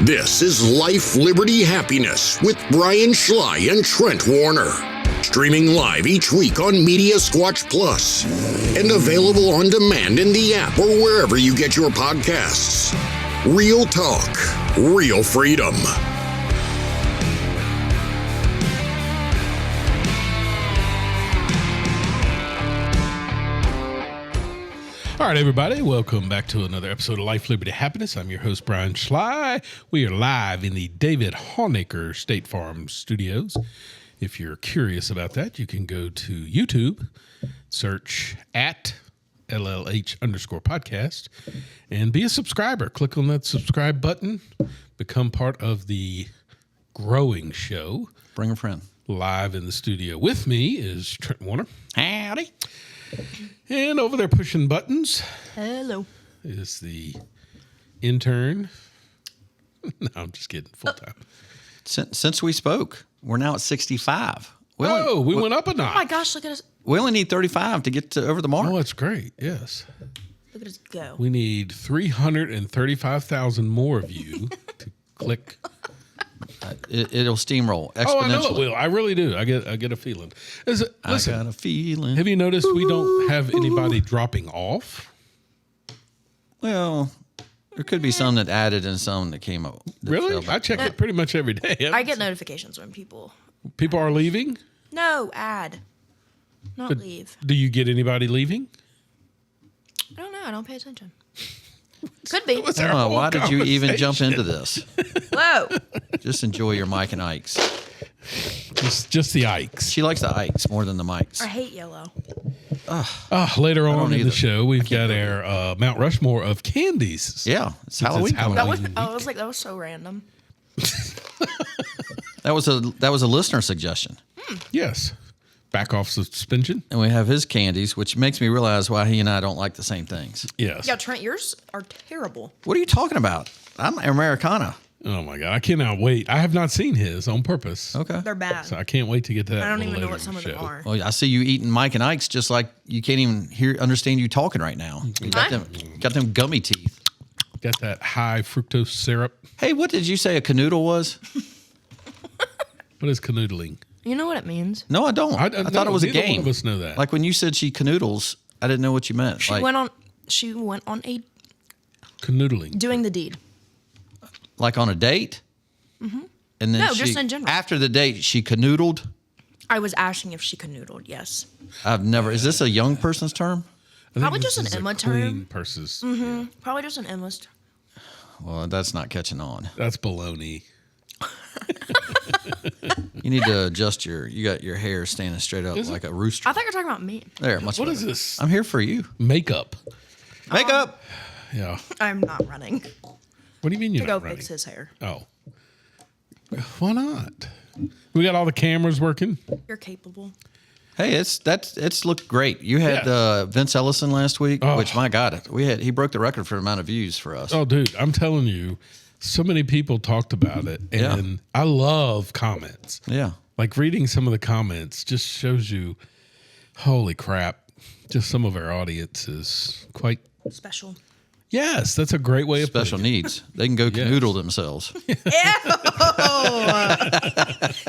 This is Life, Liberty, Happiness with Brian Schley and Trent Warner. Streaming live each week on Media Squatch Plus and available on demand in the app or wherever you get your podcasts. Real talk, real freedom. All right, everybody, welcome back to another episode of Life, Liberty, Happiness. I'm your host, Brian Schley. We are live in the David Honaker State Farm Studios. If you're curious about that, you can go to YouTube, search at LLH_podcast, and be a subscriber. Click on that subscribe button, become part of the growing show. Bring a friend. Live in the studio with me is Trent Warner. Howdy. And over there pushing buttons. Hello. Is the intern. No, I'm just kidding. Full time. Since we spoke, we're now at 65. We went up a notch. Oh my gosh, look at us. We only need 35 to get to over the mark. Oh, that's great. Yes. Look at us go. We need 335,000 more of you to click. It'll steamroll exponentially. Oh, I know it will. I really do. I get a feeling. Listen, I got a feeling. Have you noticed we don't have anybody dropping off? Well, there could be some that added and some that came up. Really? I check it pretty much every day. I get notifications when people People are leaving? No, add. Not But leave. do you get anybody leaving? I don't know. I don't pay attention. Could be. What's our Oh, whole why did you even jump conversation? into this? Whoa. Just enjoy your Mike and Ike's. Just the Ikes. She likes the Ike's more than the Mikes. I hate yellow. Later on in either. the show, we've got our Mount Rushmore of candies. Yeah, it's Since Halloween. it's Halloween. That was. week. I was like, that was so random. That was a listener suggestion. Yes. Back off suspension. And we have his candies, which makes me realize why he and I don't like the same things. Yes. Yeah, Trent, yours are terrible. What are you talking about? I'm Americana. Oh my God. I cannot wait. I have not seen his on purpose. Okay. They're bad. So I can't wait to get to that. I don't a little even know later what some in of the them show. are. Well, I see you eating Mike and Ike's just like you can't even understand you talking right now. You got them gummy teeth. Got that high fructose syrup. Hey, what did you say a canoodle was? What is canoodling? You know what it means? No, I don't. I thought it was a neither game. One of us know that. Like when you said she canoodles, I didn't know what you meant. She went on a Canoodling. doing the deed. Like on a date? Mm-hmm. And then No, just in general. After the date, she canoodled. I was asking if she canoodled. Yes. I've never. Is this a young person's term? I think Probably this just is an a Emma clean term. Person's. Probably just an endless. Well, that's not catching on. That's baloney. You need to adjust you got your hair standing straight up like a rooster. I thought you were talking about me. There, much What better. is this? I'm here for you. Makeup. Makeup. Yeah. I'm not running What do you mean you're to go not running? fix his hair. Oh. Why not? We got all the cameras working. You're capable. Hey, it's looked great. You had Vince Ellison last week, Oh. which my God, he broke the record for the amount of views for us. Oh, dude, I'm telling you, so many people talked about it, and Yeah. I love comments. Yeah. Like reading some of the comments just shows you, holy crap, just some of our audience is quite. Special. Yes, that's a great way of Special putting it. needs. They can go canoodle themselves.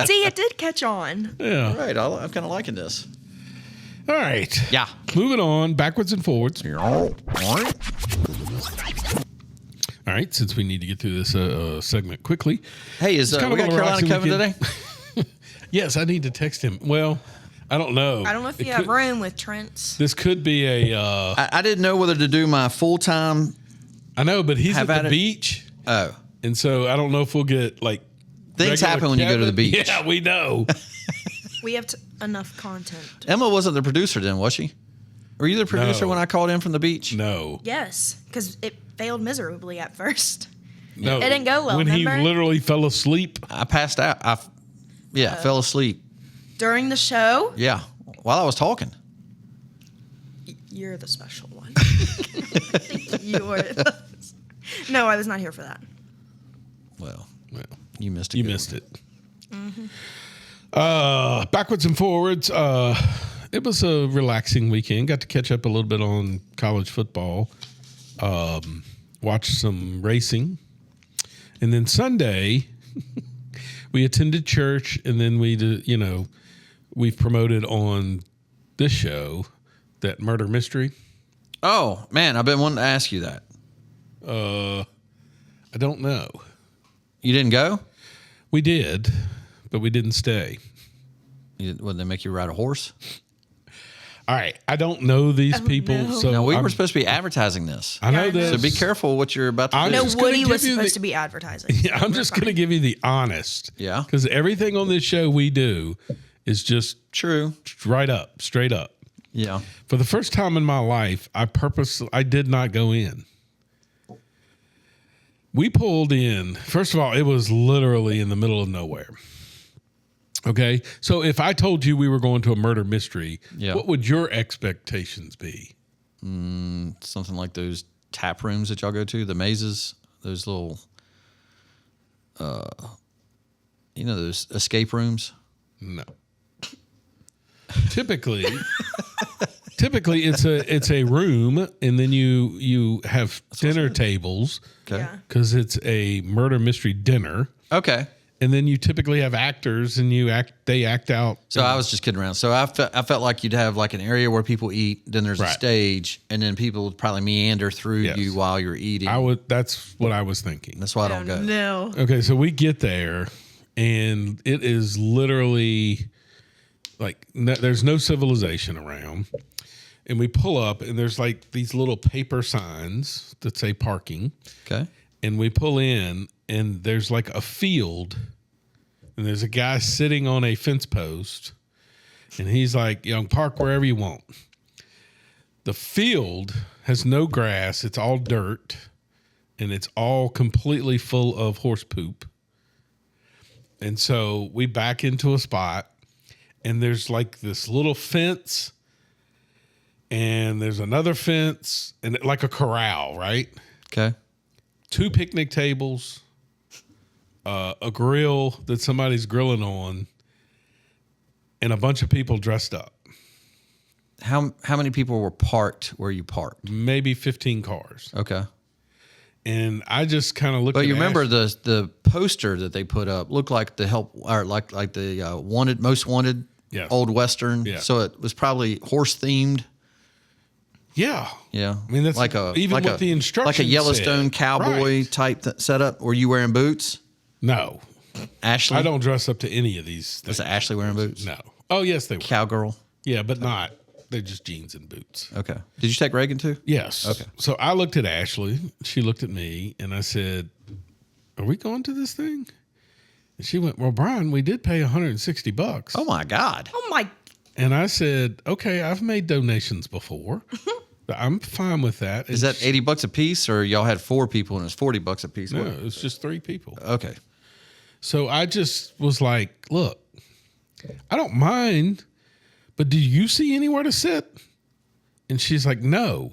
See, it did catch on. Yeah. Right. I'm kind of liking this. All right. Yeah. Moving on, backwards and forwards. All right, since we need to get through this segment quickly. Hey, we kind of got a Carolina relaxing covered weekend. today? Yes, I need to text him. Well, I don't know. I don't know if you have room with Trent's. This could be a. I didn't know whether to do my full-time. I know, but he's Have at at the it. beach, Oh. and so I don't know if we'll get like. Things regular happen when you go to the cabin. beach. Yeah, we know. We have enough content. Emma wasn't the producer then, was she? Were you the producer No. when I called in from the beach? No, Yes, because it failed miserably at first. no. It didn't go well, when he remember? literally fell asleep. I passed out. Fell asleep. During the show, Yeah, while I was talking. you're the special one. No, I was not here for that. Well, Well, you missed it. you missed it. Backwards and forwards. It was a relaxing weekend. Got to catch up a little bit on college football. Watched some racing. And then Sunday, we attended church, and then we've promoted on this show that murder mystery. Oh, man, I've been wanting to ask you that. I don't know. You didn't go? We did, but we didn't stay. Would they make you ride a horse? All right. I don't know these people. no. So No, we were supposed to be advertising this. I know Yeah, I know. this. So be careful what you're about to I'm do. No, just gonna Woody was give you supposed the- to be advertising. Yeah, I'm just going to give you the honest. Yeah. Because everything on this show we do is just True. right up, straight up. Yeah. For the first time in my life, I did not go in. We pulled in. First of all, it was literally in the middle of nowhere. Okay. So if I told you we were going to a murder mystery, Yeah. what would your expectations be? Something like those tap rooms that y'all go to, the mazes, those little, those escape rooms. No. Typically it's a room, and then you have dinner tables Okay. Yeah. because it's a murder mystery dinner, Okay. and then you typically have actors, and they act out. So I was just kidding around. So I felt like you'd have like an area where people eat, then there's a Right. stage, and then people would probably meander through Yes. you while you're eating. That's what I was thinking. That's why I don't go. No. Okay, so we get there, and it is literally like there's no civilization around. And we pull up, and there's like these little paper signs that say parking. Okay. And we pull in, and there's like a field, and there's a guy sitting on a fence post, and he's like, park wherever you want. The field has no grass, it's all dirt, and it's all completely full of horse poop. And so we back into a spot, and there's like this little fence, and there's another fence, and like a corral, right? Okay. 2 picnic tables, a grill that somebody's grilling on, and a bunch of people dressed up. How many people were parked where you parked? Maybe 15 cars. Okay. And I just kind of looked But at you remember Ash- the poster that they put up looked like the help or like the most wanted Yes. old western. Yeah. So it was probably horse themed. Yeah. Yeah. I mean, that's like a even like what a, the instructions like a Yellowstone said. cowboy Right. type setup. Were you wearing boots? No. Ashley? I don't dress up to any of these things. Was Ashley wearing boots? No. Oh, yes, they were. Cowgirl. Yeah, but not. They're just jeans and boots. Okay. Did you take Reagan too? Yes. Okay. So I looked at Ashley. She looked at me, and I said, "Are we going to this thing?" And she went, "Well, Brian, we did pay $160." Oh my God. Oh my. And I said, "Okay, I've made donations before. I'm fine with that." Is that $80 a piece, or y'all had 4 people and it's $40 a piece? No, What- it's just 3 people. Okay. So I just was like, "Look, I don't mind, but do you see anywhere to sit?" And she's like, "No."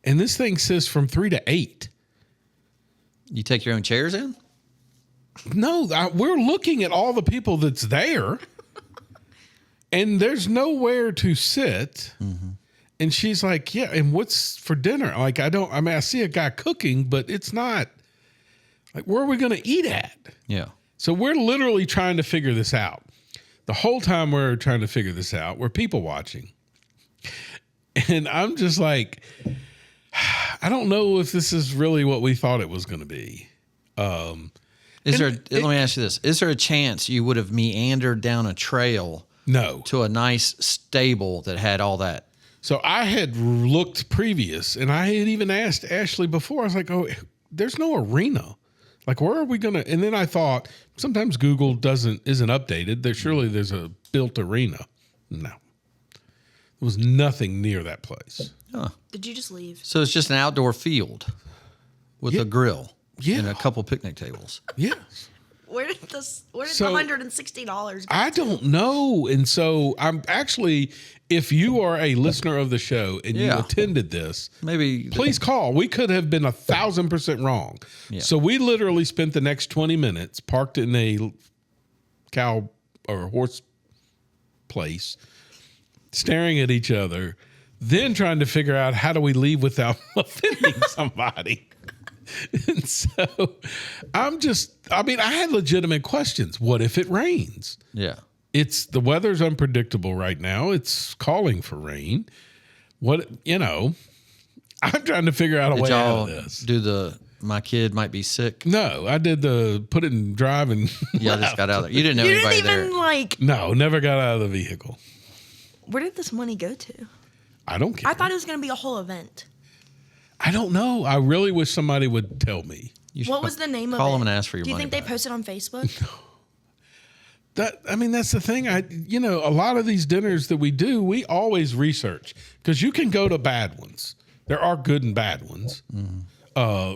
And this thing says from 3 to 8. You take your own chairs in? No, we're looking at all the people that's there, and there's nowhere to sit. Mm-hmm. And she's like, "Yeah, and what's for dinner?" Like, I see a guy cooking, but it's not like, where are we going to eat at? Yeah. So we're literally trying to figure this out. The whole time we're trying to figure this out, we're people watching. And I'm just like, I don't know if this is really what we thought it was going to be. Let me ask you this. Is there a chance you would have meandered down a trail No. to a nice stable that had all that? So I had looked previous, and I had even asked Ashley before. I was like, "Oh, there's no arena. Like, where are we gonna?" And then I thought, sometimes Google isn't updated. There's a built arena. No, there was nothing near that place. Did you just leave? So it's just an outdoor field with a grill and a couple picnic tables. Yes. Where did the So- $160 go? I don't know. And so I'm actually, if you are a listener of the show and you Yeah. attended this, Maybe please call. We could have been 1,000% wrong. Yeah. So we literally spent the next 20 minutes parked in a cow or horse place, staring at each other, then trying to figure out how do we leave without offending somebody. And so I had legitimate questions. What if it rains? Yeah. The weather's unpredictable right now. It's calling for rain. I'm trying to figure out a way out of this. My kid might be sick? No, I did the put it in drive and Yeah, I just got out of there. You didn't know anybody there. No, never got out of the vehicle. Where did this money go to? I don't care. I thought it was going to be a whole event. I don't know. I really wish somebody would tell me. What was the name of it? Call them and ask for your money. Do you think they posted on Facebook? That's the thing. A lot of these dinners that we do, we always research because you can go to bad ones. There are good and bad ones. Mm-hmm.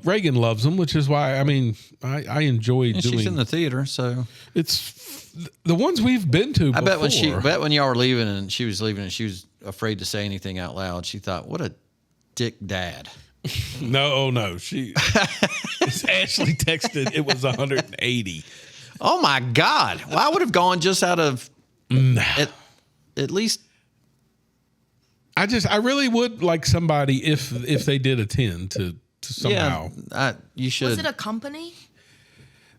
Reagan loves them, which is why I enjoy doing. She's in the theater, so it's the ones we've been to. I before. bet when y'all were leaving and she was leaving and she was afraid to say anything out loud. She thought, "What a dick dad." No. She Ashley texted it was 180. Oh my God! Well, I would have gone just out of at least. I really would like somebody if they did attend to somehow. Yeah, you should. Was it a company?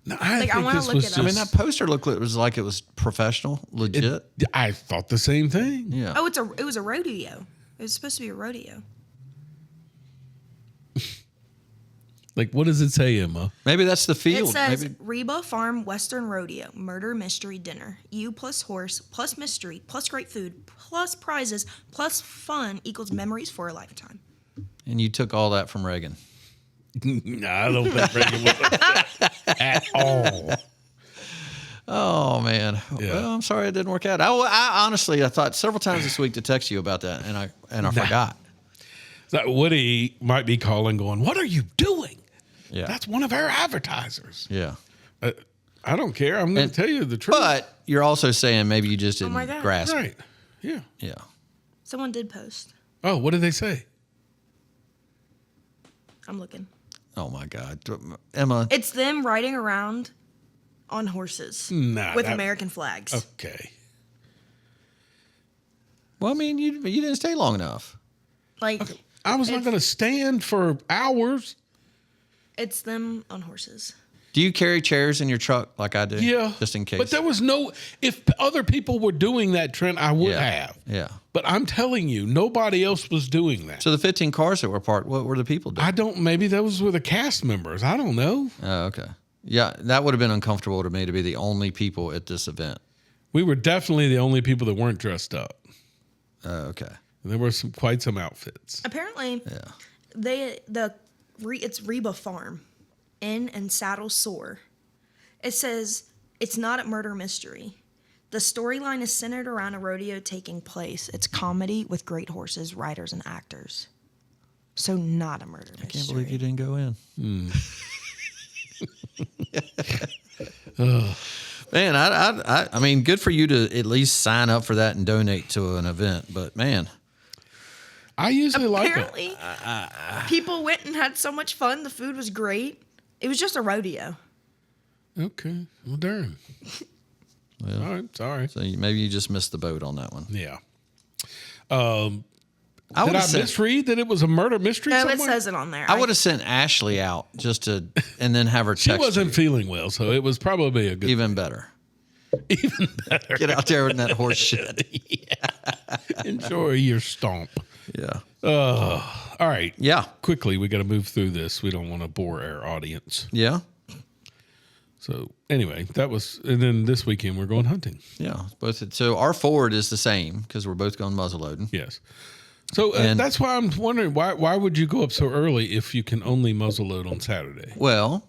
No, I want to look it up. That poster looked like it was professional, legit. I thought the same thing. Yeah. Oh, it was a rodeo. It was supposed to be a rodeo. Like, what does it say, Emma? Maybe that's the field. It says Maybe. Reba Farm Western Rodeo Murder Mystery Dinner. You plus horse plus mystery plus great food plus prizes plus fun equals memories for a lifetime. And you took all that from Reagan. No, I don't think Reagan was at all. Oh man. Yeah. Well, I'm sorry it didn't work out. I honestly thought several times this week to text you about that, and I forgot. That Woody might be calling, going, "What are you doing?" Yeah. That's one of our advertisers. Yeah. I don't care. I'm going to tell you the truth. But you're also saying maybe you just didn't my God. grasp. Right. Yeah. Yeah. Someone did post. Oh, what did they say? I'm looking. Oh my God, Emma. It's them riding around on horses with American flags. Okay. Well, I mean, you didn't stay long enough. Like I was not going to stand for hours. it's them on horses. Do you carry chairs in your truck like I do? Yeah. Just in case. But there was if other people were doing that, Trent, I would have. Yeah. But I'm telling you, nobody else was doing that. So the 15 cars that were parked, what were the people doing? Maybe those were the cast members. I don't know. Oh, okay. Yeah, that would have been uncomfortable to me to be the only people at this event. We were definitely the only people that weren't dressed up. Oh, okay. And there were quite some outfits. Apparently, it's Reba Farm, Inn and Saddle Sore. It says it's not a murder mystery. The storyline is centered around a rodeo taking place. It's comedy with great horses, riders, and actors. So not a murder mystery. I can't believe you didn't go in. Man, I mean, good for you to at least sign up for that and donate to an event. But man, I usually Apparently, people went and had so much fun. The food was great. It was just a rodeo. Okay. Well, darn. Well, all right. Sorry. So maybe you just missed the boat on that one. Yeah. Did I misread that it was a murder mystery No, somewhere? it says it on there. I would have sent Ashley out just to, and then have her text She wasn't you. feeling well, so it was probably a good Even better. Even better. Get out there in that horse shit. Enjoy your stomp. Yeah. All right. Yeah. Quickly, we got to move through this. We don't want to bore our audience. Yeah. So anyway, and then this weekend we're going hunting. Yeah. So our forward is the same because we're both going muzzleloading. Yes. So that's why I'm wondering why would you go up so early if you can only muzzleload on Saturday? Well,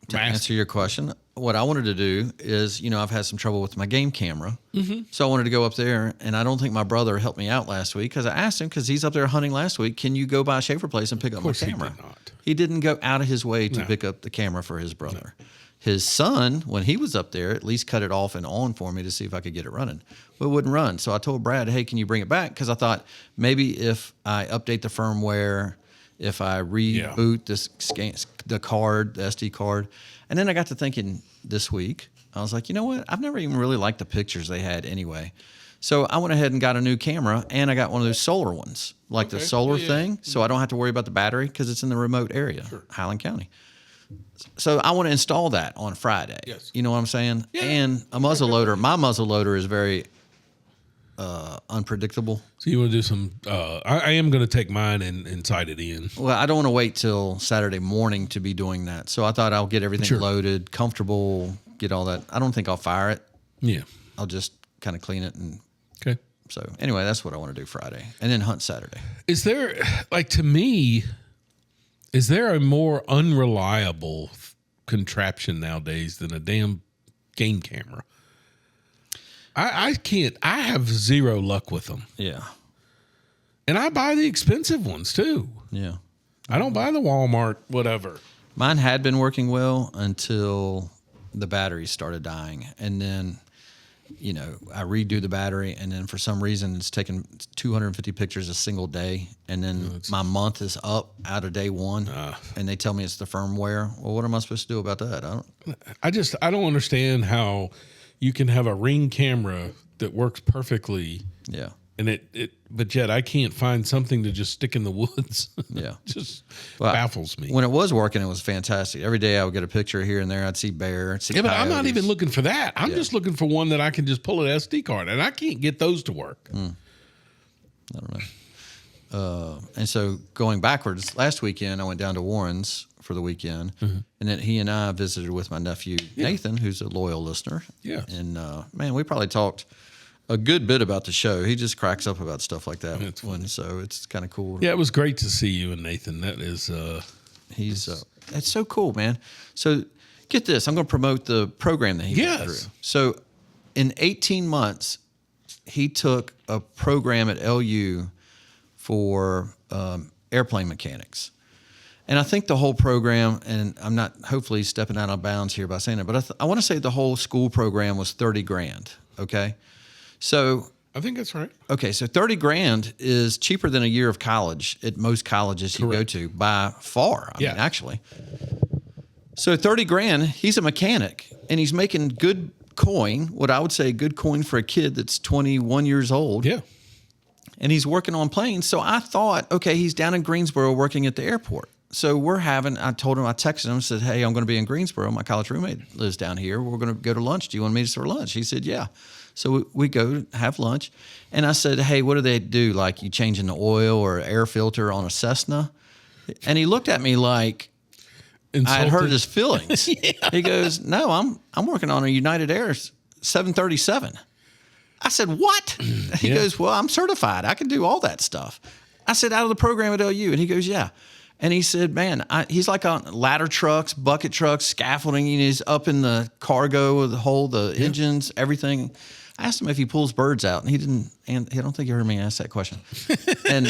to answer your question, what I wanted to do is, I've had some trouble with my game camera. Mm-hmm. So I wanted to go up there, and I don't think my brother helped me out last week because I asked him, because he's up there hunting last week, can you go by Schaefer Place and pick up my camera? He did not. He didn't go out of his way to pick up the camera for his brother. No. His son, when he was up there, at least cut it off and on for me to see if I could get it running. Well, it wouldn't run. So I told Brad, hey, can you bring it back? Because I thought maybe if I update the firmware, if I reboot the SD card. And then I got to thinking this week, I was like, you know what? I've never even really liked the pictures they had anyway. So I went ahead and got a new camera, and I got one of those solar ones, like the solar thing, so I don't have to worry about the battery because it's in the remote area, Highland County. So I want to install that on Friday. Yes. You know what I'm saying? Yeah. And a muzzle loader. My muzzle loader is very unpredictable. So you want to do some? I am going to take mine and sight it in. Well, I don't want to wait till Saturday morning to be doing that. So I thought I'll get everything loaded, comfortable, get all that. I don't think I'll fire it. Yeah. I'll just kind of clean it. And Okay. so anyway, that's what I want to do Friday, and then hunt Saturday. Is there, like, to me, is there a more unreliable contraption nowadays than a damn game camera? I can't. I have zero luck with them. Yeah. And I buy the expensive ones too. Yeah. I don't buy the Walmart whatever. Mine had been working well until the batteries started dying. And then, you know, I redo the battery, and then for some reason it's taken 250 pictures a single day. And then my month is up out of day one, and they tell me it's the firmware. Well, what am I supposed to do about that? I don't understand how you can have a Ring camera that works perfectly. Yeah. And but yet I can't find something to just stick in the woods. Yeah. Just baffles me. When it was working, it was fantastic. Every day I would get a picture here and there. I'd see bear, see but I'm not coyotes. even looking for that. I'm just looking for one that I can just pull an SD card, and I can't get those to work. I don't know. And so going backwards, last weekend I went down to Warren's for the weekend, and then he and I visited with my nephew Nathan, who's a loyal listener. Yeah. And man, we probably talked a good bit about the show. He just cracks up about stuff like that. That's funny. So it's kind of cool. Yeah, it was great to see you and Nathan. That is, It's so cool, man. So get this, I'm going to promote the program that he went through. So in 18 months, he took a program at LU for airplane mechanics. And I think the whole program, and I'm not hopefully stepping out of bounds here by saying it, but I want to say the whole school program was $30,000. Okay. So I think that's right. Okay, so $30,000 is cheaper than a year of college at most colleges you go to by far. I mean, actually. So $30,000, he's a mechanic, and he's making good coin. What I would say, good coin for a kid that's 21 years old. Yeah. And he's working on planes. So I thought, okay, he's down in Greensboro working at the airport. So I told him, I texted him, said, hey, I'm going to be in Greensboro. My college roommate lives down here. We're going to go to lunch. Do you want to meet us for lunch? He said, yeah. So we go have lunch. And I said, hey, what do they do? Like you changing the oil or air filter on a Cessna? And he looked at me like I had hurt his feelings. He goes, no, I'm working on a United Air 737. I said, what? He goes, well, I'm certified. I can do all that stuff. I said, out of the program at LU. And he goes, yeah. And he said, man, he's like on ladder trucks, bucket trucks, scaffolding. He's up in the cargo of the engines, everything. I asked him if he pulls birds out, and he didn't. And I don't think he heard me ask that question. And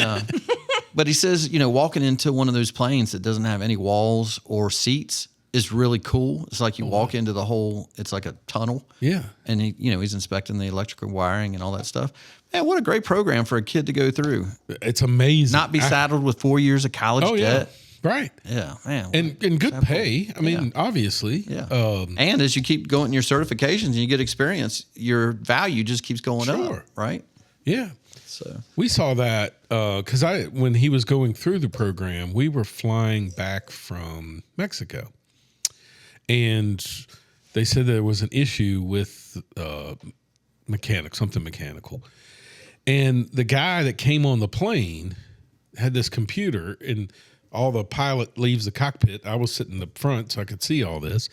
but he says, walking into one of those planes that doesn't have any walls or seats is really cool. It's like you walk into the whole. It's like a tunnel. Yeah. And he's inspecting the electrical wiring and all that stuff. Man, what a great program for a kid to go through. It's amazing. Not be saddled with 4 years of college debt. Right. Yeah, man. And good pay. I mean, obviously. Yeah. And as you keep going your certifications and you get experience, your value just keeps going up. Right? Yeah. So we saw that because when he was going through the program, we were flying back from Mexico. And they said there was an issue with something mechanical. And the guy that came on the plane had this computer, and all the pilot leaves the cockpit. I was sitting in the front so I could see all this.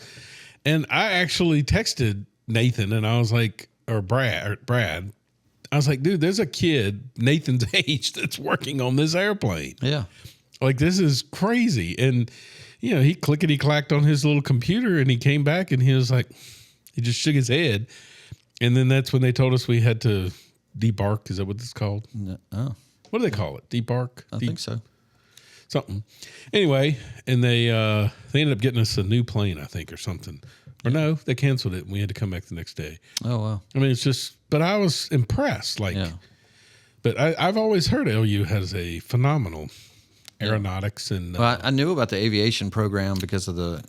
And I actually texted Nathan, and I was like, or Brad, I was like, dude, there's a kid Nathan's age that's working on this airplane. yeah. Like, this is crazy. And, he clickety-clacked on his little computer, and he came back, and he was like, he just shook his head. And then that's when they told us we had to debark. Is that what it's called? No. Oh. What do they call it? Debark? I think so. Something. Anyway, and they ended up getting us a new plane, I think, or something. Or no, they canceled it, and we had to come back the next day. Oh, wow. I mean, it's just, but I was impressed. But I've always heard LU has a phenomenal aeronautics and. Well, I knew about the aviation program because of the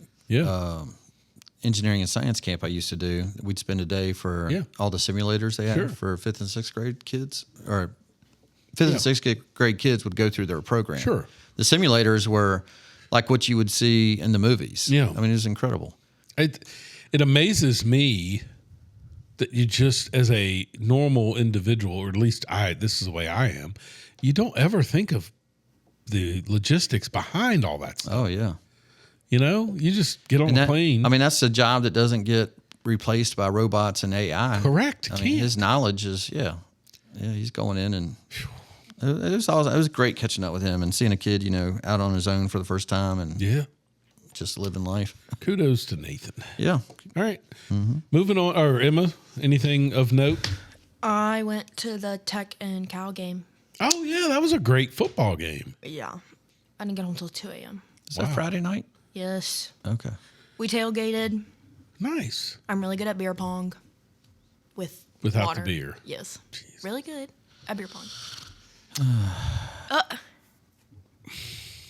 engineering and science camp I used to do, we'd spend a day for all the simulators they had for 5th and 6th grade kids, or 5th and 6th grade kids would go through their program. Sure. The simulators were like what you would see in the movies. Yeah. I mean, it was incredible. It amazes me that you just, as a normal individual, or at least this is the way I am, you don't ever think of the logistics behind all that stuff. Oh, yeah. You know, you just get on a plane. I mean, that's a job that doesn't get replaced by robots and AI. Correct. I mean, his knowledge is, he's going in, and it was great catching up with him and seeing a kid, out on his own for the first time and just living life. Kudos to Nathan. Yeah. All right. Mm-hmm. Moving on. Or Emma, anything of note? I went to the Tech and Cal game. Oh, yeah. That was a great football game. Yeah. I didn't get home until 2 a.m. Is that Friday night? Yes. Okay. We tailgated. Nice. I'm really good at beer pong without water. the beer. Yes. Jeez. Really good at beer pong.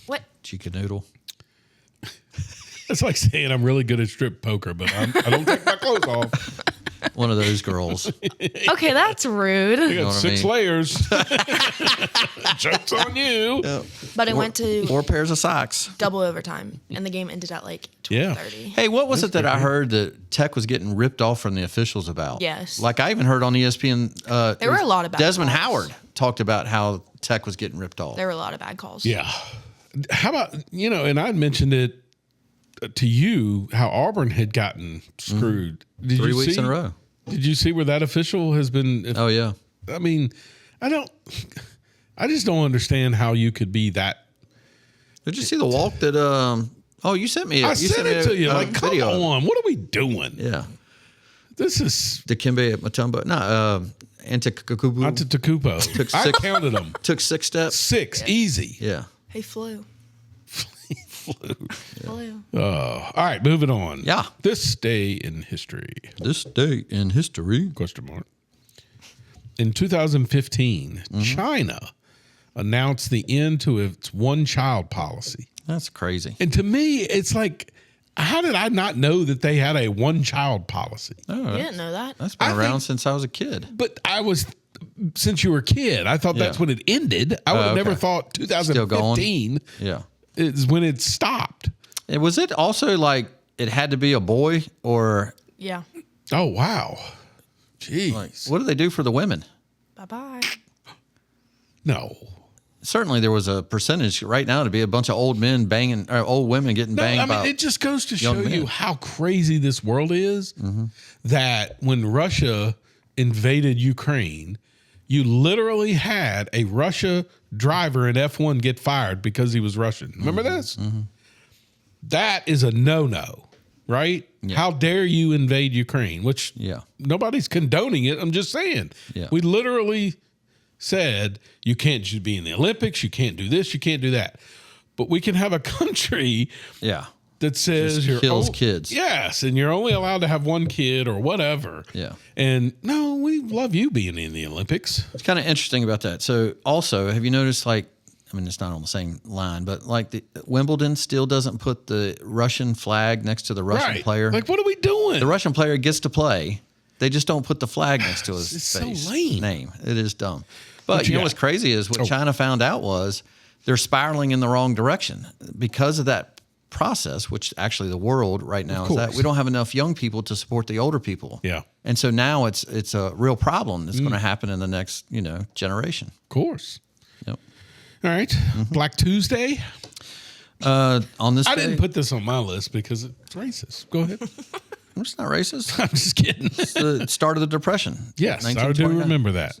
What? Chica noodle. It's like saying I'm really good at strip poker, but I don't take my clothes off. One of those girls. Okay, that's rude. You got 6 layers. Joke's on you. Yep. But I went to 4 pairs of socks. double overtime, and the game ended at like 12:30. Hey, what was it that I heard that Tech was getting ripped off from the officials about? Yes. Like I even heard on ESPN. There were a lot of bad Desmond calls. Howard talked about how Tech was getting ripped off. There were a lot of bad calls. Yeah. How about, and I mentioned it to you, how Auburn had gotten screwed. Did 3 you weeks see, in a row. Did you see where that official has been? Oh, yeah. I mean, I just don't understand how you could be that. Did you see the walk that, you sent me I sent it to you. Like, come video. on. What are we doing? Yeah. This is. Dikembe Mutombo. No, Antetokounmpo. I counted them. Took 6 steps. 6. Easy. Yeah. He flew. Flew. All right, moving on. Yeah. This day in history. This day in history. Question mark. In 2015, China announced the end to its one-child policy. That's crazy. And to me, it's like, how did I not know that they had a one-child policy? Oh, You didn't know that. that's been around since I was a kid. But since you were a kid, I thought that's when it ended. I would have never thought 2015 Yeah. is when it stopped. And was it also like it had to be a boy or Yeah. Oh, wow. Jeez. like, what do they do for the women? Bye-bye. No. Certainly there was a percentage right now to be a bunch of old men banging, or old women getting No, banged I mean, by. it just goes to show young you men. how crazy this world is, that when Russia invaded Ukraine, you literally had a Russia driver in F1 get fired because he was Russian. Remember this? That is a no-no, right? Yeah. How dare you invade Ukraine, which nobody's condoning it. I'm just saying. Yeah. We literally said you can't be in the Olympics, you can't do this, you can't do that. But we can have a country that says Just you're kills kids. Yes, and you're only allowed to have one kid or whatever. Yeah. And no, we love you being in the Olympics. It's kind of interesting about that. So also, have you noticed it's not on the same line, but like the Wimbledon still doesn't put the Russian flag next to the Russian player. Like, what are we doing? The Russian player gets to play. They just don't put the flag next to his It's face. so lame. Name. It is dumb. But you know got? what's crazy is what China found out was they're spiraling in the wrong direction because of that process, which actually the world right now is that we don't have enough young people to support the older people. Yeah. And so now it's a real problem that's going to happen in the next, generation. Of course. Yep. All right. Black Tuesday. On this I day, didn't put this on my list because it's racist. Go ahead. it's not racist. I'm just kidding. It's the start of the Depression. Yes, I do 1929. remember that.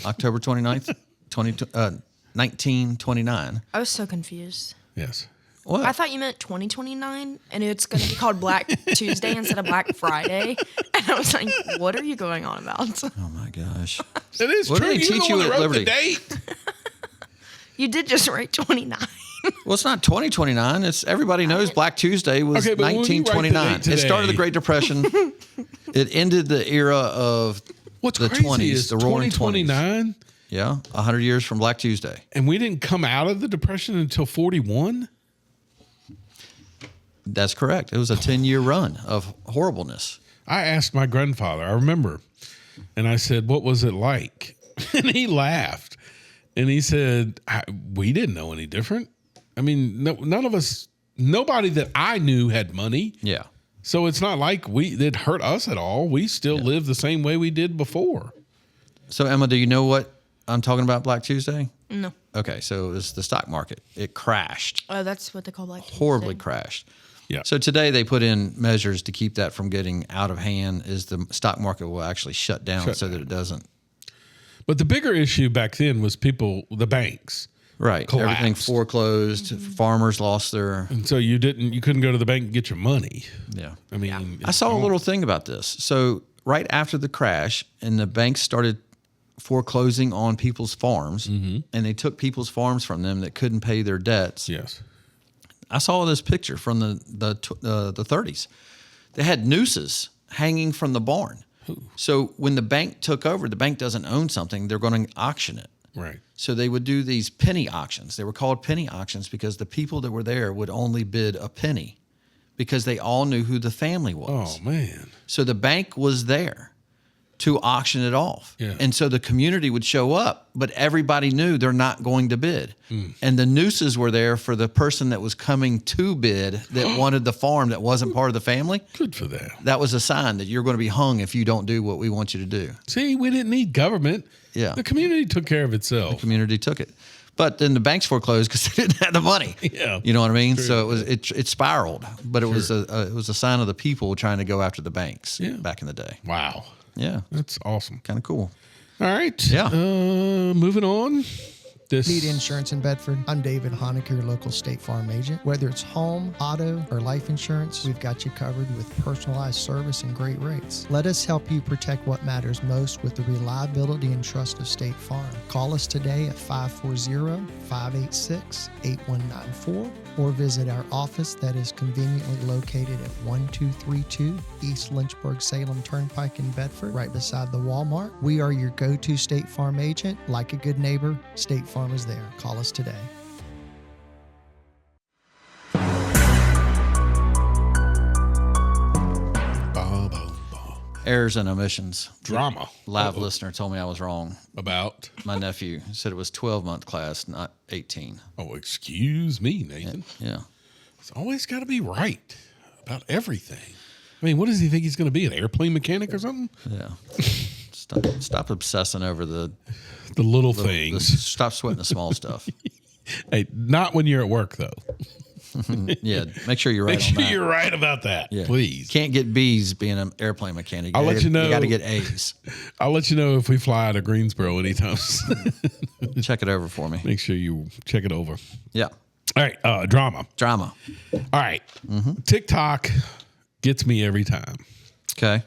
October 29th, 1929. I was so confused. Yes. What? I thought you meant 2029, and it's going to be called Black Tuesday instead of Black Friday. And I was like, what are you going on about? Oh, my gosh. It is What do true. they You teach the you one that at wrote the Liberty? date. You did just write 29. Well, it's not 2029. It's everybody knows Black Tuesday was Okay, but when you write the 1929. date It started the today- Great Depression. It ended the era of What's the crazy 20s, is the roaring 2029, Yeah, 100 years from Black Tuesday. and we didn't come out of the Depression until 41. That's correct. It was a 10-year run of horribleness. I asked my grandfather, I remember, and I said, what was it like? And he laughed. And he said, we didn't know any different. I mean, none of us, nobody that I knew had money. Yeah. So it's not like it hurt us at all. We still live the same way we did before. So, Emma, do you know what I'm talking about Black Tuesday? No. Okay, so it was the stock market. It crashed. Oh, that's what they call Black Tuesday. Horribly crashed. Yeah. So today they put in measures to keep that from getting out of hand is the stock market will actually shut down that it doesn't. But the bigger issue back then was the banks. Right. Collapsed. Everything foreclosed. Farmers lost their. And so you couldn't go to the bank and get your money. Yeah. I mean, I saw a little thing about this. So right after the crash and the banks started foreclosing on people's farms and they took people's farms from them that couldn't pay their debts. Yes. I saw this picture from the 30s. They had nooses hanging from the barn. Ooh. So when the bank took over, the bank doesn't own something, they're going to auction it. Right. So they would do these penny auctions. They were called penny auctions because the people that were there would only bid a penny because they all knew who the family was. Oh, man. So the bank was there to auction it off. Yeah. And so the community would show up, but everybody knew they're not going to bid. And the nooses were there for the person that was coming to bid that wanted the farm that wasn't part of the family. Good for them. That was a sign that you're going to be hung if you don't do what we want you to do. See, we didn't need government. Yeah. The community took care of itself. The community took it. But then the banks foreclosed because they didn't have the money. Yeah. You know what I mean? True. So it spiraled, but it was a sign of the people trying to go after the banks back in the day. Wow. Yeah. That's awesome. Kind of cool. All right. Yeah. Moving on. Need insurance in Bedford? I'm David Honecker, your local State Farm agent. Whether it's home, auto, or life insurance, we've got you covered with personalized service and great rates. Let us help you protect what matters most with the reliability and trust of State Farm. Call us today at 540-586-8194 or visit our office that is conveniently located at 1232 East Lynchburg Salem Turnpike in Bedford, right beside the Walmart. We are your go-to State Farm agent. Like a good neighbor, State Farm is there. Call us today. Errors and omissions. Drama. Live listener told me I was wrong. About? My nephew said it was 12-month class, not 18. Oh, excuse me, Nathan. Yeah. It's always got to be right about everything. I mean, what does he think he's going to be, an airplane mechanic or something? Yeah. Stop obsessing over the little things. Stop sweating the small stuff. Hey, not when you're at work, though. Yeah, make sure you're right. Make sure on that. you're right about that, please. Can't get B's being an airplane mechanic. I'll let you know. You got to get A's. I'll let you know if we fly out of Greensboro anytime. Check it over for me. Make sure you check it over. Yeah. All right, drama. Drama. All right. TikTok gets me every time. Okay.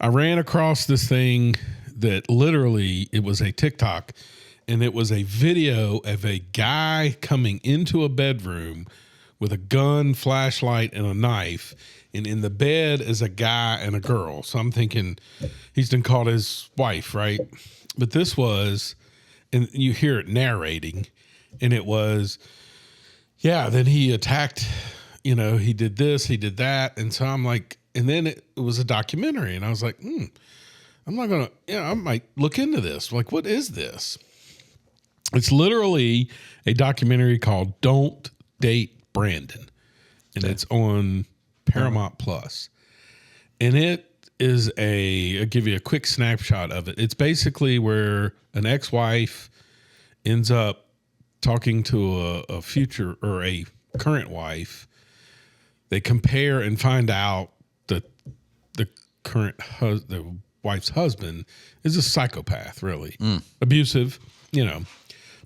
I ran across this thing that literally it was a TikTok, and it was a video of a guy coming into a bedroom with a gun, flashlight, and a knife. And in the bed is a guy and a girl. So I'm thinking he's done called his wife, right? But this was, and you hear it narrating, and it was, then he attacked, he did this, he did that. And so I'm like, and then it was a documentary. And I was like, I'm not going to, I might look into this. Like, what is this? It's literally a documentary called Don't Date Brandon, and it's on Paramount Plus. And it is I'll give you a quick snapshot of it. It's basically where an ex-wife ends up talking to a future or a current wife. They compare and find out that the wife's husband is a psychopath, really abusive,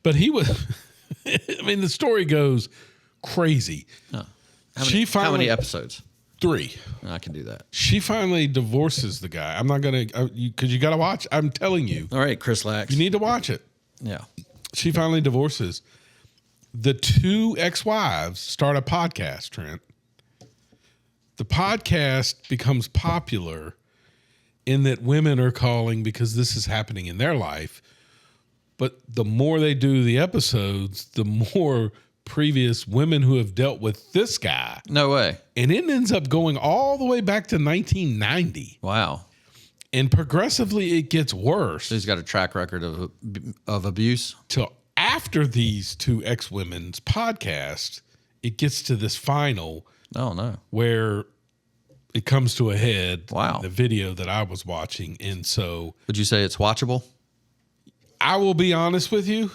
but he was, I mean, the story goes crazy. Huh. How many episodes? 3. I can do that. She finally divorces the guy. I'm not going to, because you got to watch. I'm telling you. All right, Chris Lax. You need to watch it. Yeah. She finally divorces. The 2 ex-wives start a podcast, Trent. The podcast becomes popular in that women are calling because this is happening in their life. But the more they do the episodes, the more previous women who have dealt with this guy. No way. And it ends up going all the way back to 1990. Wow. And progressively it gets worse. So he's got a track record of abuse. Till after these two ex-women's podcast, it gets to this final. Oh, no. Where it comes to a head. Wow. The video that I was watching. And so. Would you say it's watchable? I will be honest with you.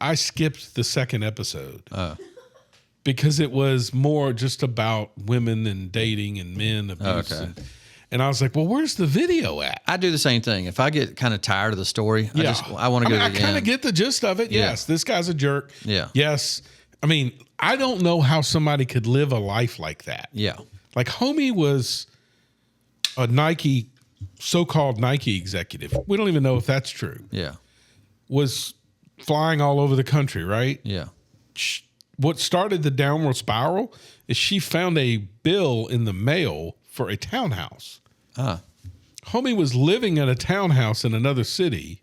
I skipped the second episode. Because it was more just about women and dating and men abuse. Okay. And I was like, well, where's the video at? I do the same thing. If I get kind of tired of the story, I want to go to the end. I kind of get the gist of it. Yeah. Yes, this guy's a jerk. Yeah. Yes. I mean, I don't know how somebody could live a life like that. Yeah. Like homie was a so-called Nike executive. We don't even know if that's true. Yeah. Was flying all over the country, right? Yeah. What started the downward spiral is she found a bill in the mail for a townhouse. Homie was living at a townhouse in another city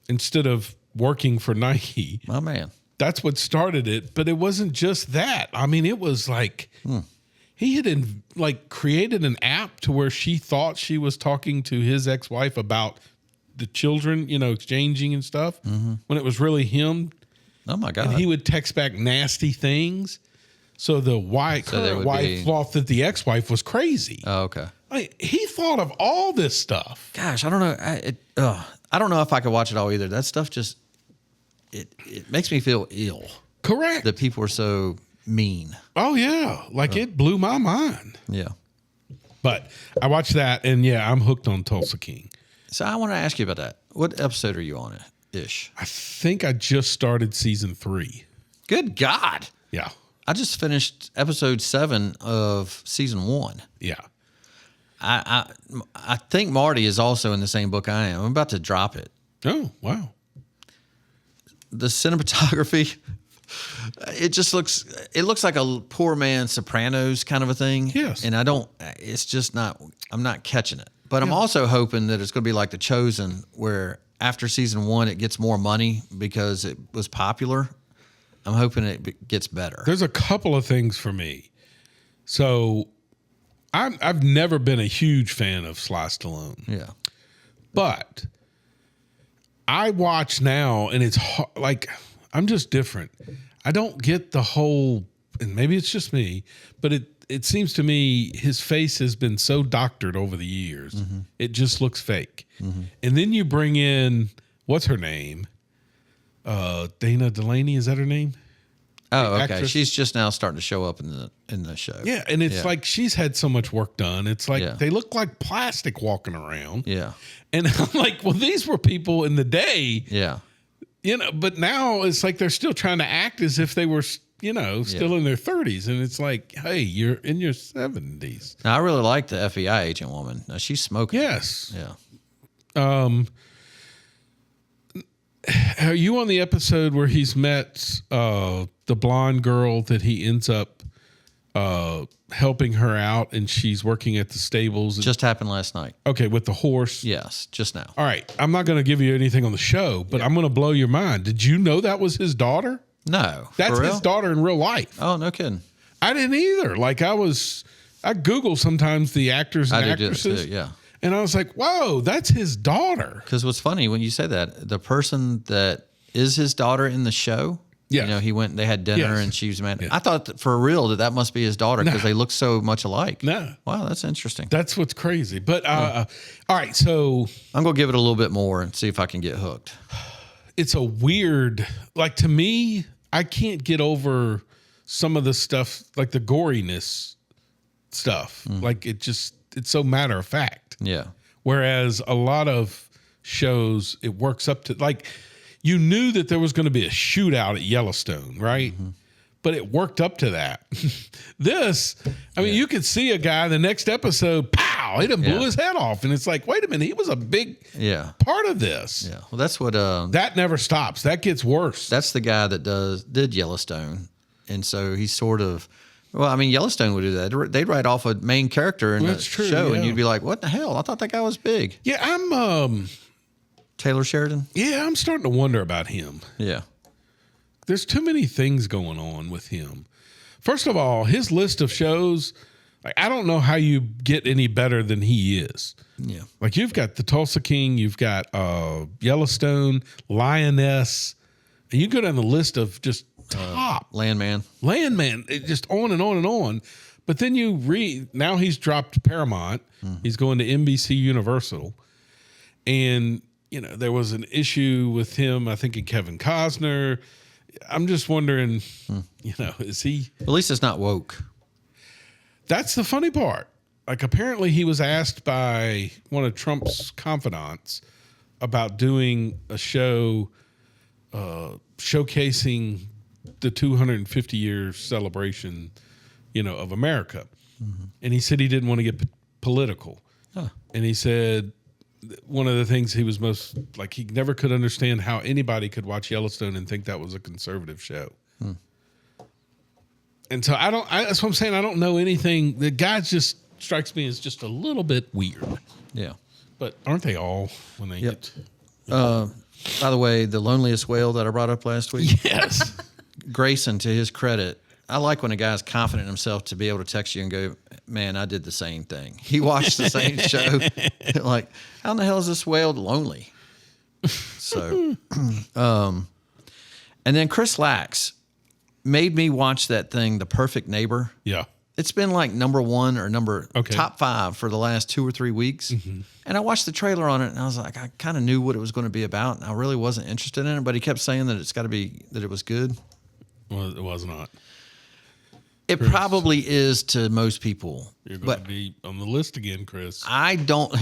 instead of working for Nike. My man. That's what started it. But it wasn't just that. I mean, it was like he had created an app to where she thought she was talking to his ex-wife about the children, exchanging and stuff when it was really him. Oh my God. And he would text back nasty things. So the current wife thought that the ex-wife was crazy. Oh, okay. He thought of all this stuff. Gosh, I don't know. I don't know if I could watch it all either. That stuff just it makes me feel ill. Correct. That people are so mean. Oh yeah, it blew my mind. Yeah. But I watched that, and yeah, I'm hooked on Tulsa King. So I want to ask you about that. What episode are you on ish? I think I just started season 3. Good God. Yeah. I just finished episode 7 of season 1. Yeah. I think Marty is also in the same book I am. I'm about to drop it. Oh, wow. The cinematography, it looks like a poor man's Sopranos kind of a thing. Yes. And I'm not catching it. But I'm also hoping that it's going to be like The Chosen, where after season 1, it gets more money because it was popular. I'm hoping it gets better. There's a couple of things for me. So I've never been a huge fan of Sly Stallone. Yeah. But I watch now, and it's like I'm just different. I don't get the whole, and maybe it's just me, but it seems to me his face has been so doctored over the years. Mm-hmm. It just looks fake. Mm-hmm. And then you bring in, what's her name? Dana Delaney, is that her name? Oh, okay. Actress. She's just now starting to show up in the show. Yeah, and it's like she's had so much work done. It's like they look like plastic walking around. Yeah. And I'm like, well, these were people in the day. Yeah. But now it's like they're still trying to act as if they were, still in their 30s. And it's like, hey, you're in your 70s. Now, I really like the FBI agent woman. Now, she's smoking. Yes. Yeah. Are you on the episode where he's met the blonde girl that he ends up helping her out, and she's working at the stables? Just happened last night. Okay, with the horse? Yes, just now. All right. I'm not going to give you anything on the show, but I'm going to blow your mind. Did you know that was his daughter? No. That's his daughter in real life. Oh, no kidding. I didn't either. I Google sometimes the actors and actresses. Too, yeah. And I was like, whoa, that's his daughter. Because what's funny, when you say that, the person that is his daughter in the show, he went and they had dinner and she was mad. Yes. I thought that for real that must be his daughter because they look so much alike. No. Wow, that's interesting. That's what's crazy. But, all right, so. I'm going to give it a little bit more and see if I can get hooked. It's a weird, to me, I can't get over some of the stuff, like the goriness stuff. It's so matter of fact. Yeah. Whereas a lot of shows, it works up to, you knew that there was going to be a shootout at Yellowstone, right? Mm-hmm. But it worked up to that. You could see a guy the next episode, pow, it blew his head off. And it's like, wait a minute, he was a big part of this. Yeah. Well, that's what... that never stops. That gets worse. That's the guy that did Yellowstone. And so he's sort of... Well, Yellowstone would do that. They'd write off a main character in the show, and you'd be like, what the hell? I thought that guy was big. Yeah, I'm... Taylor Sheridan? Yeah, I'm starting to wonder about him. Yeah. there's too many things going on with him. First of all, his list of shows, like, I don't know how you get any better than he is. Yeah. Like, you've got the Tulsa King, you've got Yellowstone, Lioness, and you go down the list of just top. Landman. It just on and on and on. But then you read, now he's dropped Paramount. He's going to NBC Universal. And, you know, there was an issue with him, I think, and Kevin Costner. I'm just wondering, you know, is he... At least it's not woke. That's the funny part. Like, apparently he was asked by one of Trump's confidants about doing a show showcasing the 250 year celebration, you know, of America. And he said he didn't want to get political. And he said one of the things he was most, like, he never could understand how anybody could watch Yellowstone and think that was a conservative show. And so that's what I'm saying. I don't know anything. The guy just strikes me as just a little bit weird. Yeah. But aren't they all when they get... By the way, the loneliest whale that I brought up last week. Yes. Grayson, to his credit, I like when a guy's confident in himself to be able to text you and go, man, I did the same thing. He watched the same show. Like, how in the hell is this whale lonely? So, and then Chris Lax made me watch that thing, The Perfect Neighbor. Yeah. It's been like number one or top 5 for the last 2 or 3 weeks. And I watched the trailer on it and I was like, I kind of knew what it was going to be about. And I really wasn't interested in it, but he kept saying that it's got to be, that it was good. Well, it was not. It probably is to most people. You're going to be on the list again, Chris. I don't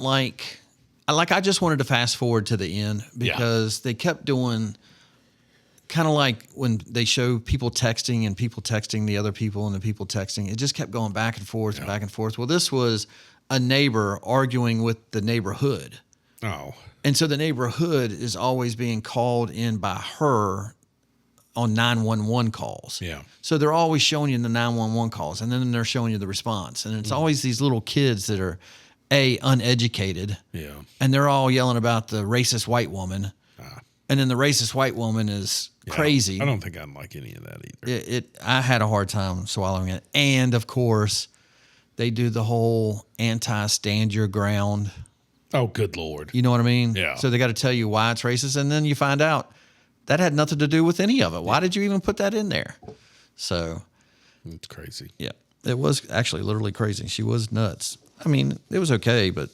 like, I just wanted to fast forward to the end because they kept doing kind of like when they show people texting and people texting the other people and the people texting, it just kept going back and forth and back and forth. Well, this was a neighbor arguing with the neighborhood. Oh. And so the neighborhood is always being called in by her on 911 calls. Yeah. So they're always showing you the 911 calls and then they're showing you the response. And it's always these little kids that are uneducated. Yeah. And they're all yelling about the racist white woman. And then the racist white woman is crazy. I don't think I'd like any of that either. I had a hard time swallowing it. And of course, they do the whole anti-stand your ground. Oh, good Lord. You know what I mean? Yeah. So they got to tell you why it's racist. And then you find out that had nothing to do with any of it. Why did you even put that in there? So. It's crazy. Yeah. It was actually literally crazy. She was nuts. I mean, it was okay, but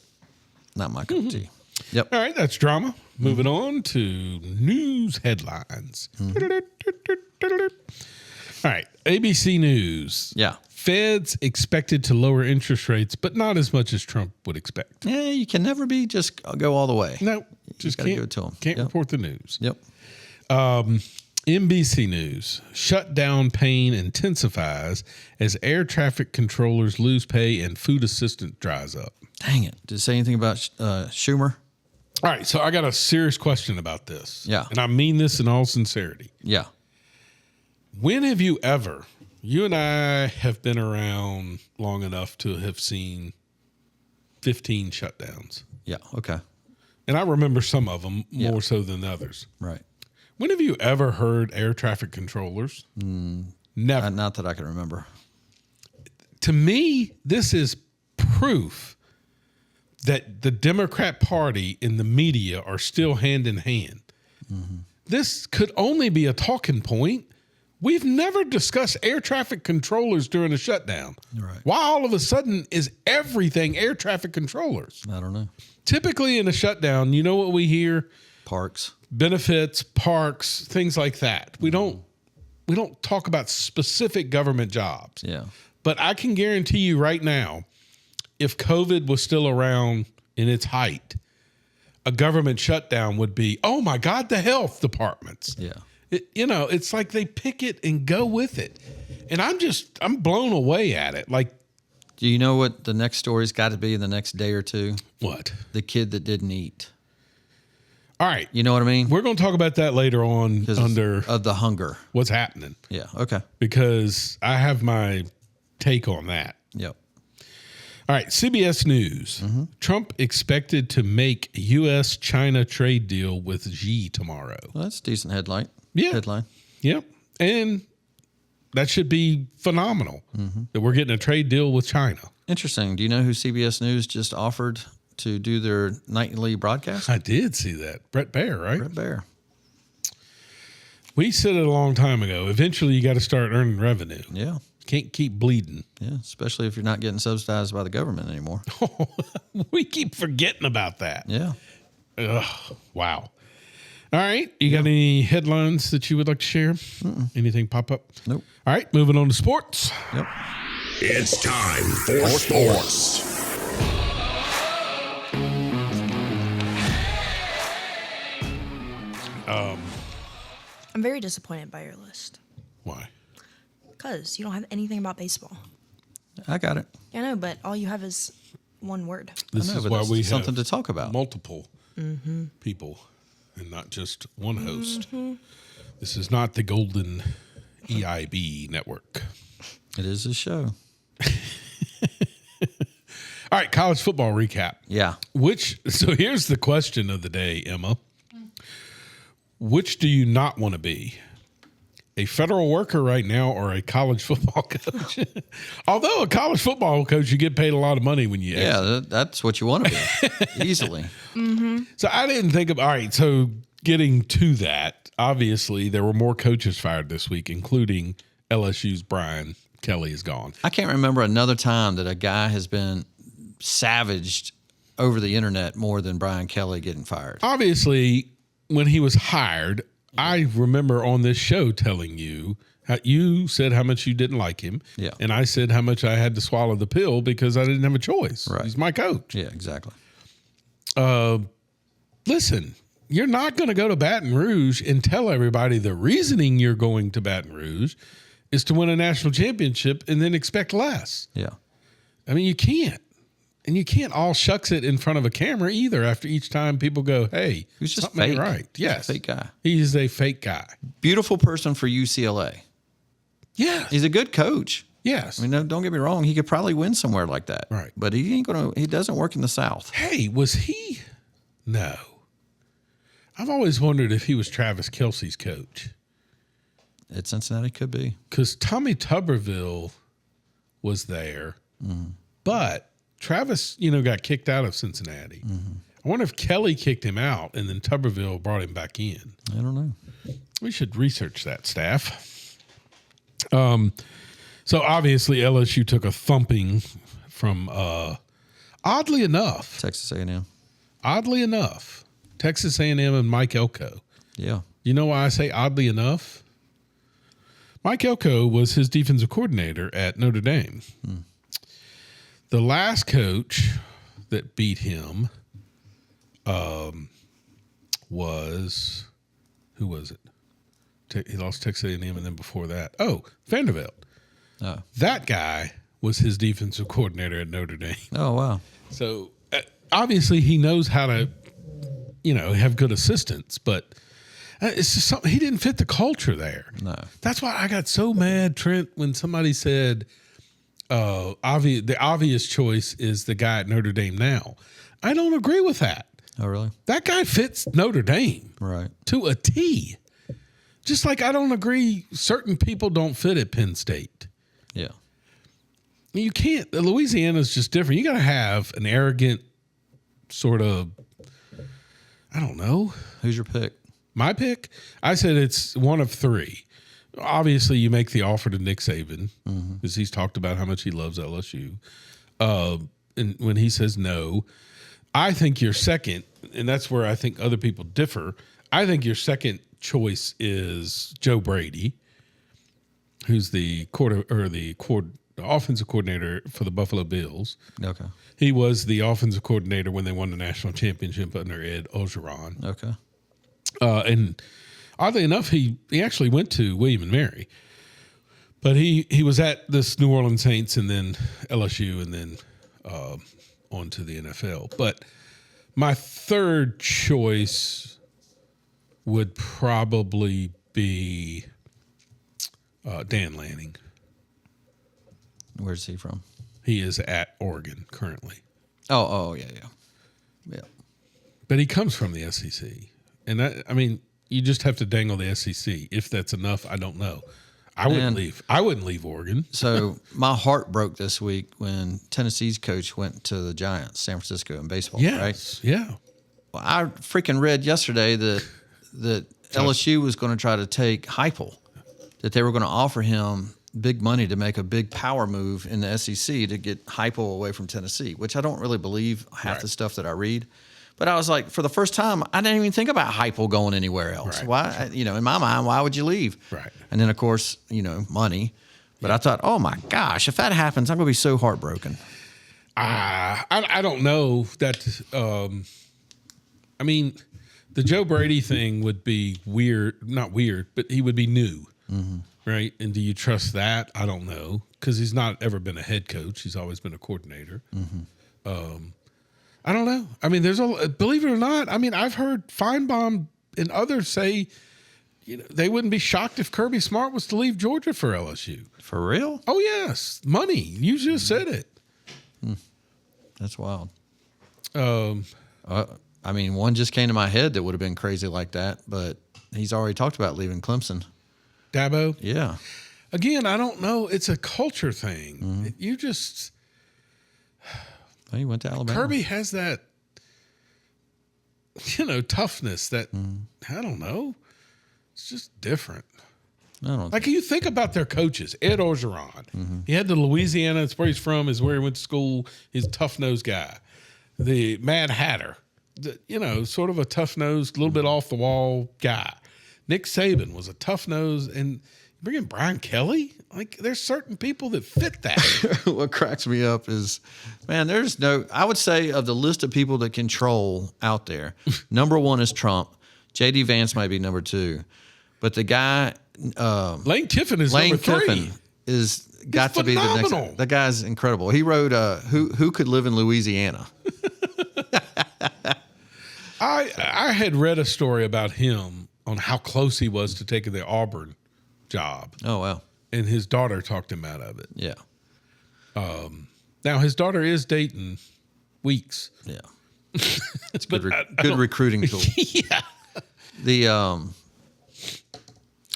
not my cup of tea. Yep. All right, that's drama. Moving on to news headlines. All right, ABC News. Yeah. Feds expected to lower interest rates, but not as much as Trump would expect. Yeah, you can never be just go all the way. No, just can't give it to them. Can't report the news. Yep. NBC News. Shutdown pain intensifies as air traffic controllers lose pay and food assistance dries up. Dang it. Did it say anything about Schumer? All right, so I got a serious question about this. Yeah. And I mean this in all sincerity. Yeah. When have you ever, you and I have been around long enough to have seen 15 shutdowns. Yeah, okay. And I remember some of them more so than others. Right. When have you ever heard air traffic controllers? Never. Not that I can remember. To me, this is proof that the Democrat Party and the media are still hand in hand. This could only be a talking point. We've never discussed air traffic controllers during a shutdown. Right. Why all of a sudden is everything air traffic controllers? I don't know. Typically in a shutdown, you know what we hear? Parks. Benefits, parks, things like that. We don't talk about specific government jobs. Yeah. But I can guarantee you right now, if COVID was still around in its height, a government shutdown would be, oh my God, the health departments. Yeah. It's like they pick it and go with it. And I'm blown away at it. Like, do you know what the next story's got to be in the next day or two? What? The kid that didn't eat. All right. You know what I mean? We're going to talk about that later on under of the hunger. What's happening. Yeah. Okay. Because I have my take on that. Yep. All right, CBS News. Trump expected to make U.S.-China trade deal with Xi tomorrow. Well, that's a decent headline. headline. Yep. And that should be phenomenal that we're getting a trade deal with China. Interesting. Do you know who CBS News just offered to do their nightly broadcast? I did see that. Brett Baer, right? Brett Baer. We said it a long time ago. Eventually, you got to start earning revenue. Yeah. Can't keep bleeding. Yeah, especially if you're not getting subsidized by the government anymore. We keep forgetting about that. Yeah. Ugh, wow. All right. You got any headlines that you would like to share? Anything pop up? Nope. All right. Moving on to sports. Yep. It's time for sports. I'm very disappointed by your list Why? because you don't have anything about baseball. I got it. I know, but all you have is one word. This I know, is but why that's we something have to talk about. multiple people and not just one host. This is not the golden EIB network. It is a show. All right, college football recap. Yeah. So here's the question of the day, Emma. Which do you not want to be? A federal worker right now or a college football coach? Although a college football coach, you get paid a lot of money when you exit. Yeah, that's what you want to be. Easily. So I didn't think of, all right, so getting to that, obviously there were more coaches fired this week, including LSU's Brian Kelly is gone. I can't remember another time that a guy has been savaged over the internet more than Brian Kelly getting fired. Obviously, when he was hired, I remember on this show telling you, you said how much you didn't like him. Yeah. And I said how much I had to swallow the pill because I didn't have a choice. Right. He's my coach. Yeah, exactly. Listen, you're not going to go to Baton Rouge and tell everybody the reasoning you're going to Baton Rouge is to win a national championship and then expect less. Yeah. I mean, you can't. And you can't all shucks it in front of a camera either after each time people go, hey, He's just something ain't fake. right. He's Yes. a fake guy. He's a fake guy. Beautiful person for UCLA. Yeah. He's a good coach. Yes. I mean, don't get me wrong. He could probably win somewhere like that. Right. But he ain't going to, he doesn't work in the South. Hey, was he? No. I've always wondered if he was Travis Kelce's coach. At Cincinnati, could be. Because Tommy Tuberville was there, but Travis, got kicked out of Cincinnati. I wonder if Kelly kicked him out and then Tuberville brought him back in. I don't know. We should research that, staff. So obviously LSU took a thumping from, oddly enough, Texas A&M. Texas A&M and Mike Elko. Yeah. You know why I say oddly enough? Mike Elko was his defensive coordinator at Notre Dame. The last coach that beat him was, who was it? He lost Texas A&M, and then before that, Vanderbilt. Oh. That guy was his defensive coordinator at Notre Dame. Oh, wow. So obviously he knows how to, have good assistants, but it's just something, he didn't fit the culture there. No. That's why I got so mad, Trent, when somebody said the obvious choice is the guy at Notre Dame now. I don't agree with that. Oh, really? That guy fits Notre Dame Right. to a T. Just like I don't agree certain people don't fit at Penn State. Yeah. You can't. Louisiana's just different. You got to have an arrogant sort of, I don't know. Who's your pick? My pick? I said it's one of three. Obviously, you make the offer to Nick Saban because he's talked about how much he loves LSU. And when he says no, I think your second, and that's where I think other people differ, I think your second choice is Joe Brady, who's the offensive coordinator for the Buffalo Bills. Okay. He was the offensive coordinator when they won the national championship under Ed Orgeron. Okay. And oddly enough, he actually went to William and Mary, but he was at this New Orleans Saints and then LSU and then on to the NFL. But my third choice would probably be Dan Lanning. Where's he from? He is at Oregon currently. Oh, yeah. Yeah. But he comes from the SEC. And I mean, You just have to dangle the SEC. If that's enough, I don't know. I wouldn't leave. I wouldn't leave Oregon. So my heart broke this week when Tennessee's coach went to the Giants, San Francisco, in baseball. Yes. Right? Yeah. Well, I freaking read yesterday that LSU was going to try to take Heupel, that they were going to offer him big money to make a big power move in the SEC to get Heupel away from Tennessee, which I don't really believe half the stuff that I read. But I was like, for the first time, I didn't even think about Heupel going anywhere else. Right. Why? In my mind, why would you leave? Right. And then, of course, money. But I thought, oh my gosh, if that happens, I'm going to be so heartbroken. I don't know that. I mean, the Joe Brady thing would be weird. Not weird, but he would be new. Mm-hmm. Right. And do you trust that? I don't know. Because he's not ever been a head coach. He's always been a coordinator. Mm-hmm. I don't know. I mean, believe it or not, I mean, I've heard Feinbaum and others say, they wouldn't be shocked if Kirby Smart was to leave Georgia for LSU. For real? Oh, yes. Money. You just said it. That's wild. I mean, one just came to my head that would have been crazy like that, but he's already talked about leaving Clemson. Dabo? Yeah. Again, I don't know. It's a culture thing. Mm-hmm. You just... Well, he went to Alabama. Kirby has that, toughness that, I don't know. It's just different. Like you think about their coaches, Ed Orgeron. He had the Louisiana, that's where he's from, is where he went to school. He's a tough-nosed guy. The Mad Hatter, sort of a tough-nosed, a little bit off-the-wall guy. Nick Saban was a tough-nosed, and bring in Brian Kelly? Like, there's certain people that fit that. What cracks me up is, man, I would say of the list of people that control out there, number one is Trump. J.D. Vance might be number two. But the guy... Lane Kiffin is number three. Lane Kiffin is got to be the next... That guy's incredible. He wrote, Who Could Live in Louisiana? I had read a story about him on how close he was to taking the Auburn job. Oh, wow. And his daughter talked him out of it. Yeah. Now, his daughter is dating Weeks. Yeah. It's good recruiting tool. Yeah.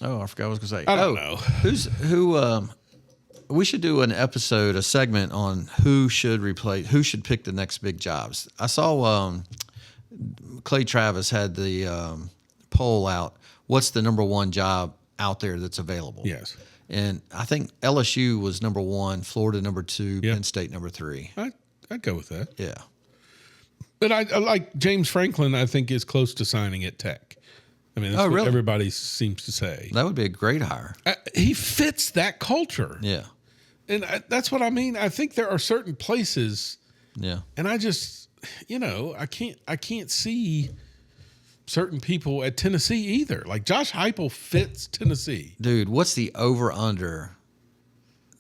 I forgot what I was going to say. I don't know. We should do a segment on who should pick the next big jobs. I saw Clay Travis had the poll out. What's the number one job out there that's available? Yes. And I think LSU was number one, Florida number two, Penn State number three. I'd go with that. Yeah. But I like James Franklin, I think, is close to signing at Tech. I mean, that's what everybody seems to say. That would be a great hire. He fits that culture. Yeah. And that's what I mean. I think there are certain places. Yeah. And I just, I can't see certain people at Tennessee either. Like Josh Heupel fits Tennessee. Dude, what's the over-under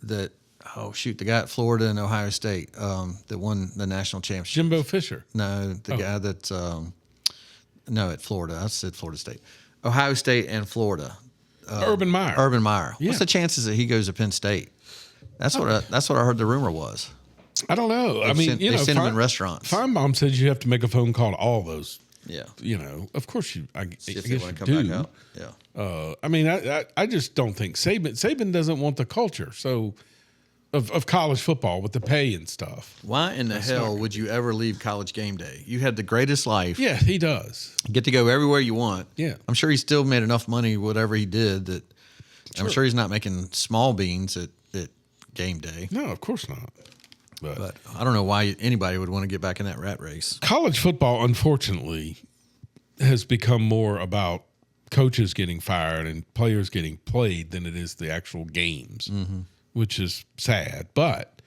that, the guy at Florida and Ohio State that won the national championship? Jimbo Fisher. No, the guy that, at Florida. I said Florida State. Ohio State and Florida. Urban Meyer. Yeah. What's the chances that he goes to Penn State? That's what I heard the rumor was. I don't know. They send him in restaurants. Feinbaum says you have to make a phone call to all those. Yeah. Of course I if guess they want to you come do. back out. Yeah. I just don't think Saban doesn't want the culture of college football with the pay and stuff. Why in the hell would you ever leave College Game Day? You had the greatest life. Yeah, he does. You get to go everywhere you want. Yeah. I'm sure he still made enough money, whatever he did, that I'm sure he's not making small beans at Game Day. No, of course not. But I don't know why anybody would want to get back in that rat race. College football, unfortunately, has become more about coaches getting fired and players getting played than it is the actual games, which is sad. But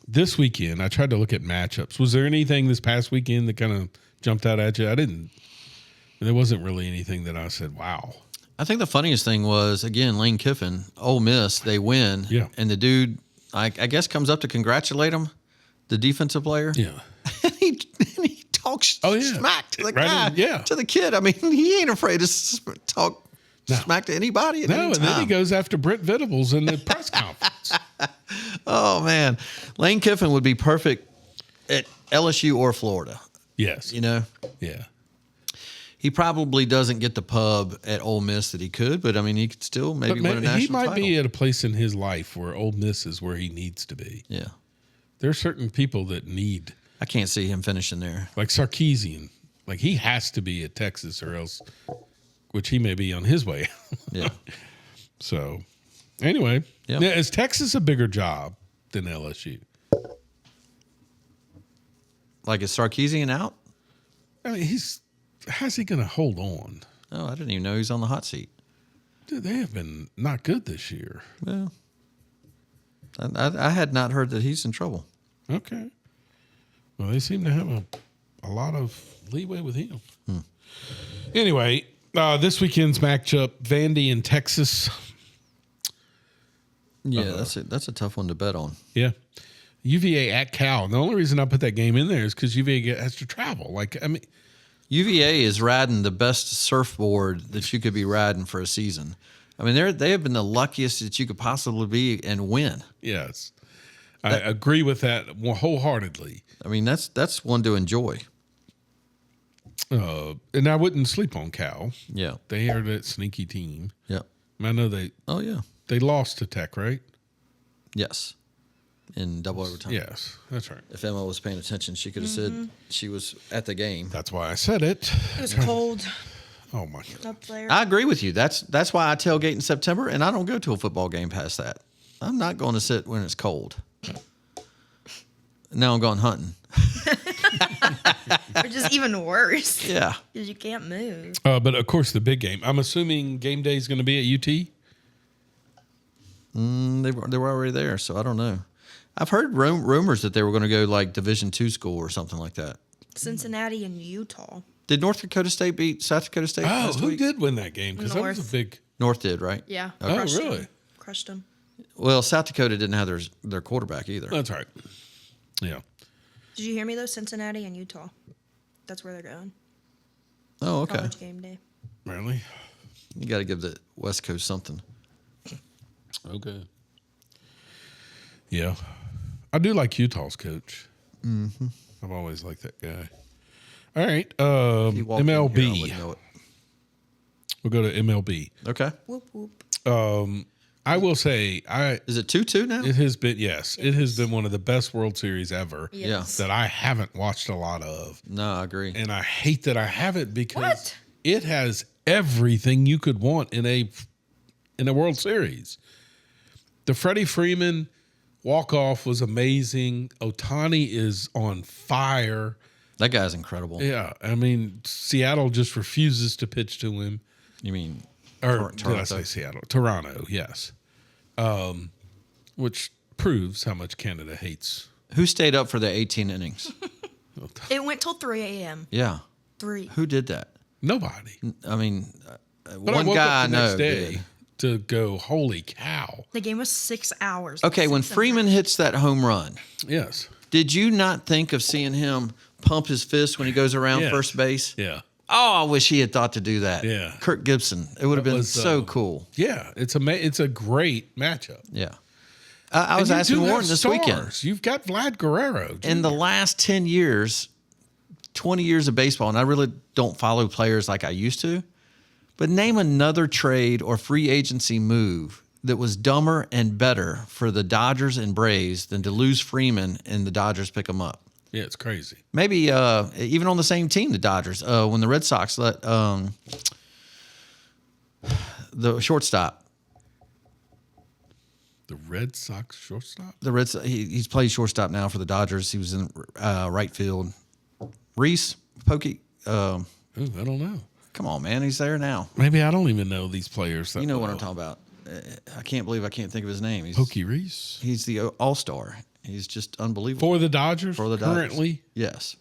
this weekend, I tried to look at matchups. Was there anything this past weekend that kind of jumped out at you? I didn't. There wasn't really anything that I said, wow. I think the funniest thing was, again, Lane Kiffin, Ole Miss, they win. Yeah. And the dude, I guess, comes up to congratulate him, the defensive player. Yeah. And he talks smack to the guy, to the kid. I mean, he ain't afraid to talk smack to anybody at any time. And then he goes after Brent Venables in the press conference. Oh, man. Lane Kiffin would be perfect at LSU or Florida. Yes. Yeah. He probably doesn't get the pub at Ole Miss that he could, but I mean, he could still maybe win a national He might title. be at a place in his life where Ole Miss is where he needs to be. Yeah. There are certain people that need, I can't see him finishing there. like Sarkisian. Like, he has to be at Texas or else, which he may be on his way. Yeah. So, anyway, Yeah. Now, is Texas a bigger job than LSU? Like, is Sarkisian out? I mean, how's he going to hold on? Oh, I didn't even know he's on the hot seat. Dude, they have been not good this year. Well, I had not heard that he's in trouble. Okay. Well, they seem to have a lot of leeway with him. Anyway, this weekend's matchup, Vandy and Texas. Yeah, that's a tough one to bet on. Yeah. UVA at Cal. And the only reason I put that game in there is because UVA has to travel. Like, I mean, UVA is riding the best surfboard that you could be riding for a season. I mean, they have been the luckiest that you could possibly be and win. yes. I agree with that wholeheartedly. I mean, that's one to enjoy. And I wouldn't sleep on Cal. Yeah. They are that sneaky team. Yeah. I know Oh, yeah. they lost to Tech, right? Yes. In double overtime. Yes, that's right. If Emma was paying attention, she could have said she was at the game. That's why I said it. It was cold Oh, my God. up there. I agree with you. That's why I tailgate in September, and I don't go to a football game past that. I'm not going to sit when it's cold. Now I'm going hunting. Which is even worse. Yeah. Because you can't move. But, of course, the big game. I'm assuming game day is going to be at UT? They were already there, so I don't know. I've heard rumors that they were going to go like Division II school or something like that. Cincinnati and Utah. Did North Dakota State beat South Dakota State Oh, last who week? did win that game? Because that was a North. big. North did, right? Yeah. Oh, Crushed really? them. Crushed them. Well, South Dakota didn't have their quarterback either. That's right. Yeah. Did you hear me though? Cincinnati and Utah. That's where they're going. Oh, okay. College game day. Really? You got to give the West Coast something. Okay. Yeah. I do like Utah's coach. Mm-hmm. I've always liked that guy. All right. If you walked in here, I MLB. wouldn't know it. We'll go to MLB. Okay. Whoop whoop. I will say, Is it 2-2 now? it has been, yes, it has been one of the best World Series ever Yes. that I haven't watched a lot of. No, I agree. And I hate that I haven't because What? it has everything you could want in a World Series. The Freddie Freeman walk-off was amazing. Ohtani is on fire. That guy's incredible. Yeah, I mean, Seattle just refuses to pitch to him. You mean Or did I Toronto? say Seattle? Toronto, yes. Which proves how much Canada hates. Who stayed up for the 18 innings? It went till 3 a.m. Yeah. 3. Who did that? Nobody. I mean, But one I woke guy I up the know next day did. to go, holy cow. The game was 6 hours. Okay, when 6 and Freeman hits that home run, Yes. did you not think of seeing him pump his fist when he goes around Yes. first base? Yeah. Oh, I wish he had thought to do that. Yeah. Kirk Gibson. It would have That been was, so cool. Yeah, it's a great matchup. Yeah. I was And you asking do have Warren this weekend. stars. You've got Vlad Guerrero. In the last 10 years, 20 years of baseball, and I really don't follow players like I used to, but name another trade or free agency move that was dumber and better for the Dodgers and Braves than to lose Freeman and the Dodgers pick him up. Yeah, it's crazy. Maybe even on the same team, the Dodgers, when the Red Sox let the shortstop, The Red Sox shortstop? he's played shortstop now for the Dodgers. He was in right field. Reese Pokey. Ooh, I don't know. Come on, man, he's there now. Maybe I don't even know these players. You know what I'm talking about. I can't believe I can't think of his name. Pokey Reese? He's the all-star. He's just unbelievable. For the Dodgers? For the Dodgers. Currently? Yes.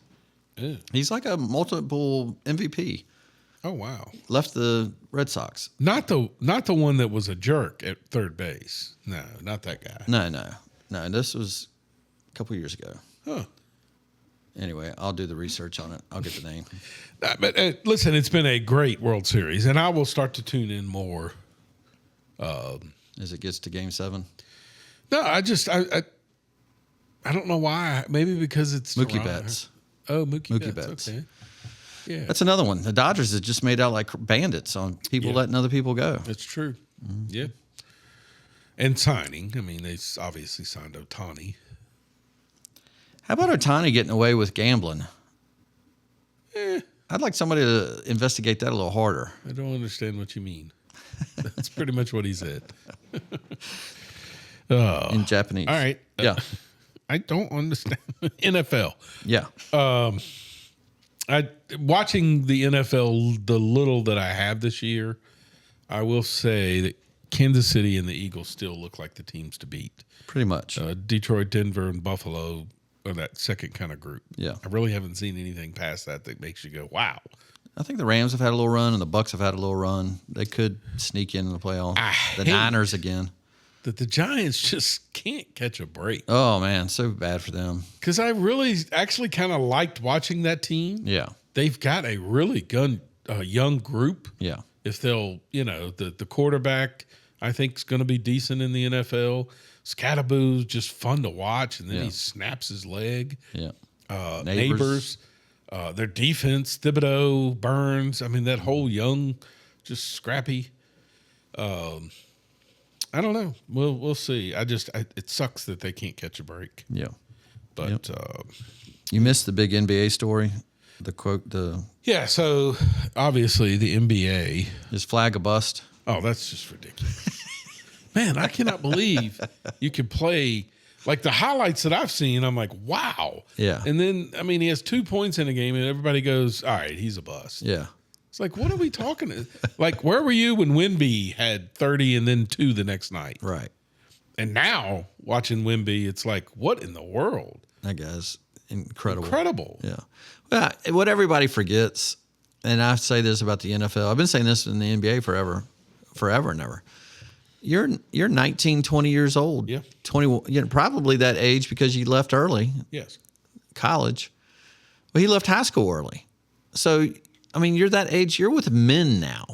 Yeah. He's like a multiple MVP. Oh, wow. Left the Red Sox. Not the one that was a jerk at third base. No, not that guy. No. This was a couple years ago. Huh. Anyway, I'll do the research on it. I'll get the name. But listen, it's been a great World Series, and I will start to tune in more. As it gets to Game 7. No, I don't know why. Maybe because it's Mookie Toronto. Betts. Oh, Mookie Mookie Betts. Betts. Okay. Yeah. That's another one. The Dodgers have just made out like bandits on people letting other people go. That's true. Yeah. And signing. I mean, they obviously signed Ohtani. How about Ohtani getting away with gambling? I'd like somebody to investigate that a little harder. I don't understand what you mean. That's pretty much what he said. In Japanese. All right. Yeah. I don't understand NFL. Yeah. Watching the NFL, the little that I have this year, I will say that Kansas City and the Eagles still look like the teams to beat. Pretty much. Detroit, Denver, and Buffalo are that second kind of group. Yeah. I really haven't seen anything past that makes you go, wow. I think the Rams have had a little run and the Bucks have had a little run. They could sneak in the playoffs. The Niners again. That the Giants just can't catch a break. Oh, man. So bad for them. Because I really actually kind of liked watching that team. Yeah. They've got a really young group. Yeah. If they'll, the quarterback, I think, is going to be decent in the NFL. Scattaboo's just fun to watch, and then he snaps his leg. Yeah. Neighbors. Their defense, Thibodeau, Burns. I mean, that whole young, just scrappy. I don't know. We'll see. It sucks that they can't catch a break. Yeah. But you missed the big NBA story. Yeah, so obviously the NBA is flag a bust. Oh, that's just ridiculous. Man, I cannot believe you can play like the highlights that I've seen. I'm like, wow. Yeah. And then, I mean, he has 2 points in a game and everybody goes, all right, he's a bust. Yeah. It's like, what are we talking? Like, where were you when Wemby had 30 and then 2 the next night? Right. And now watching Wemby, it's like, what in the world? That guy's incredible. Incredible. Yeah. Well, what everybody forgets, and I say this about the NFL, I've been saying this in the NBA forever and ever. You're 19, 20 years old. Yeah. 21, probably that age because you left early. Yes. College. Well, he left high school early. So, I mean, you're that age. You're with men now.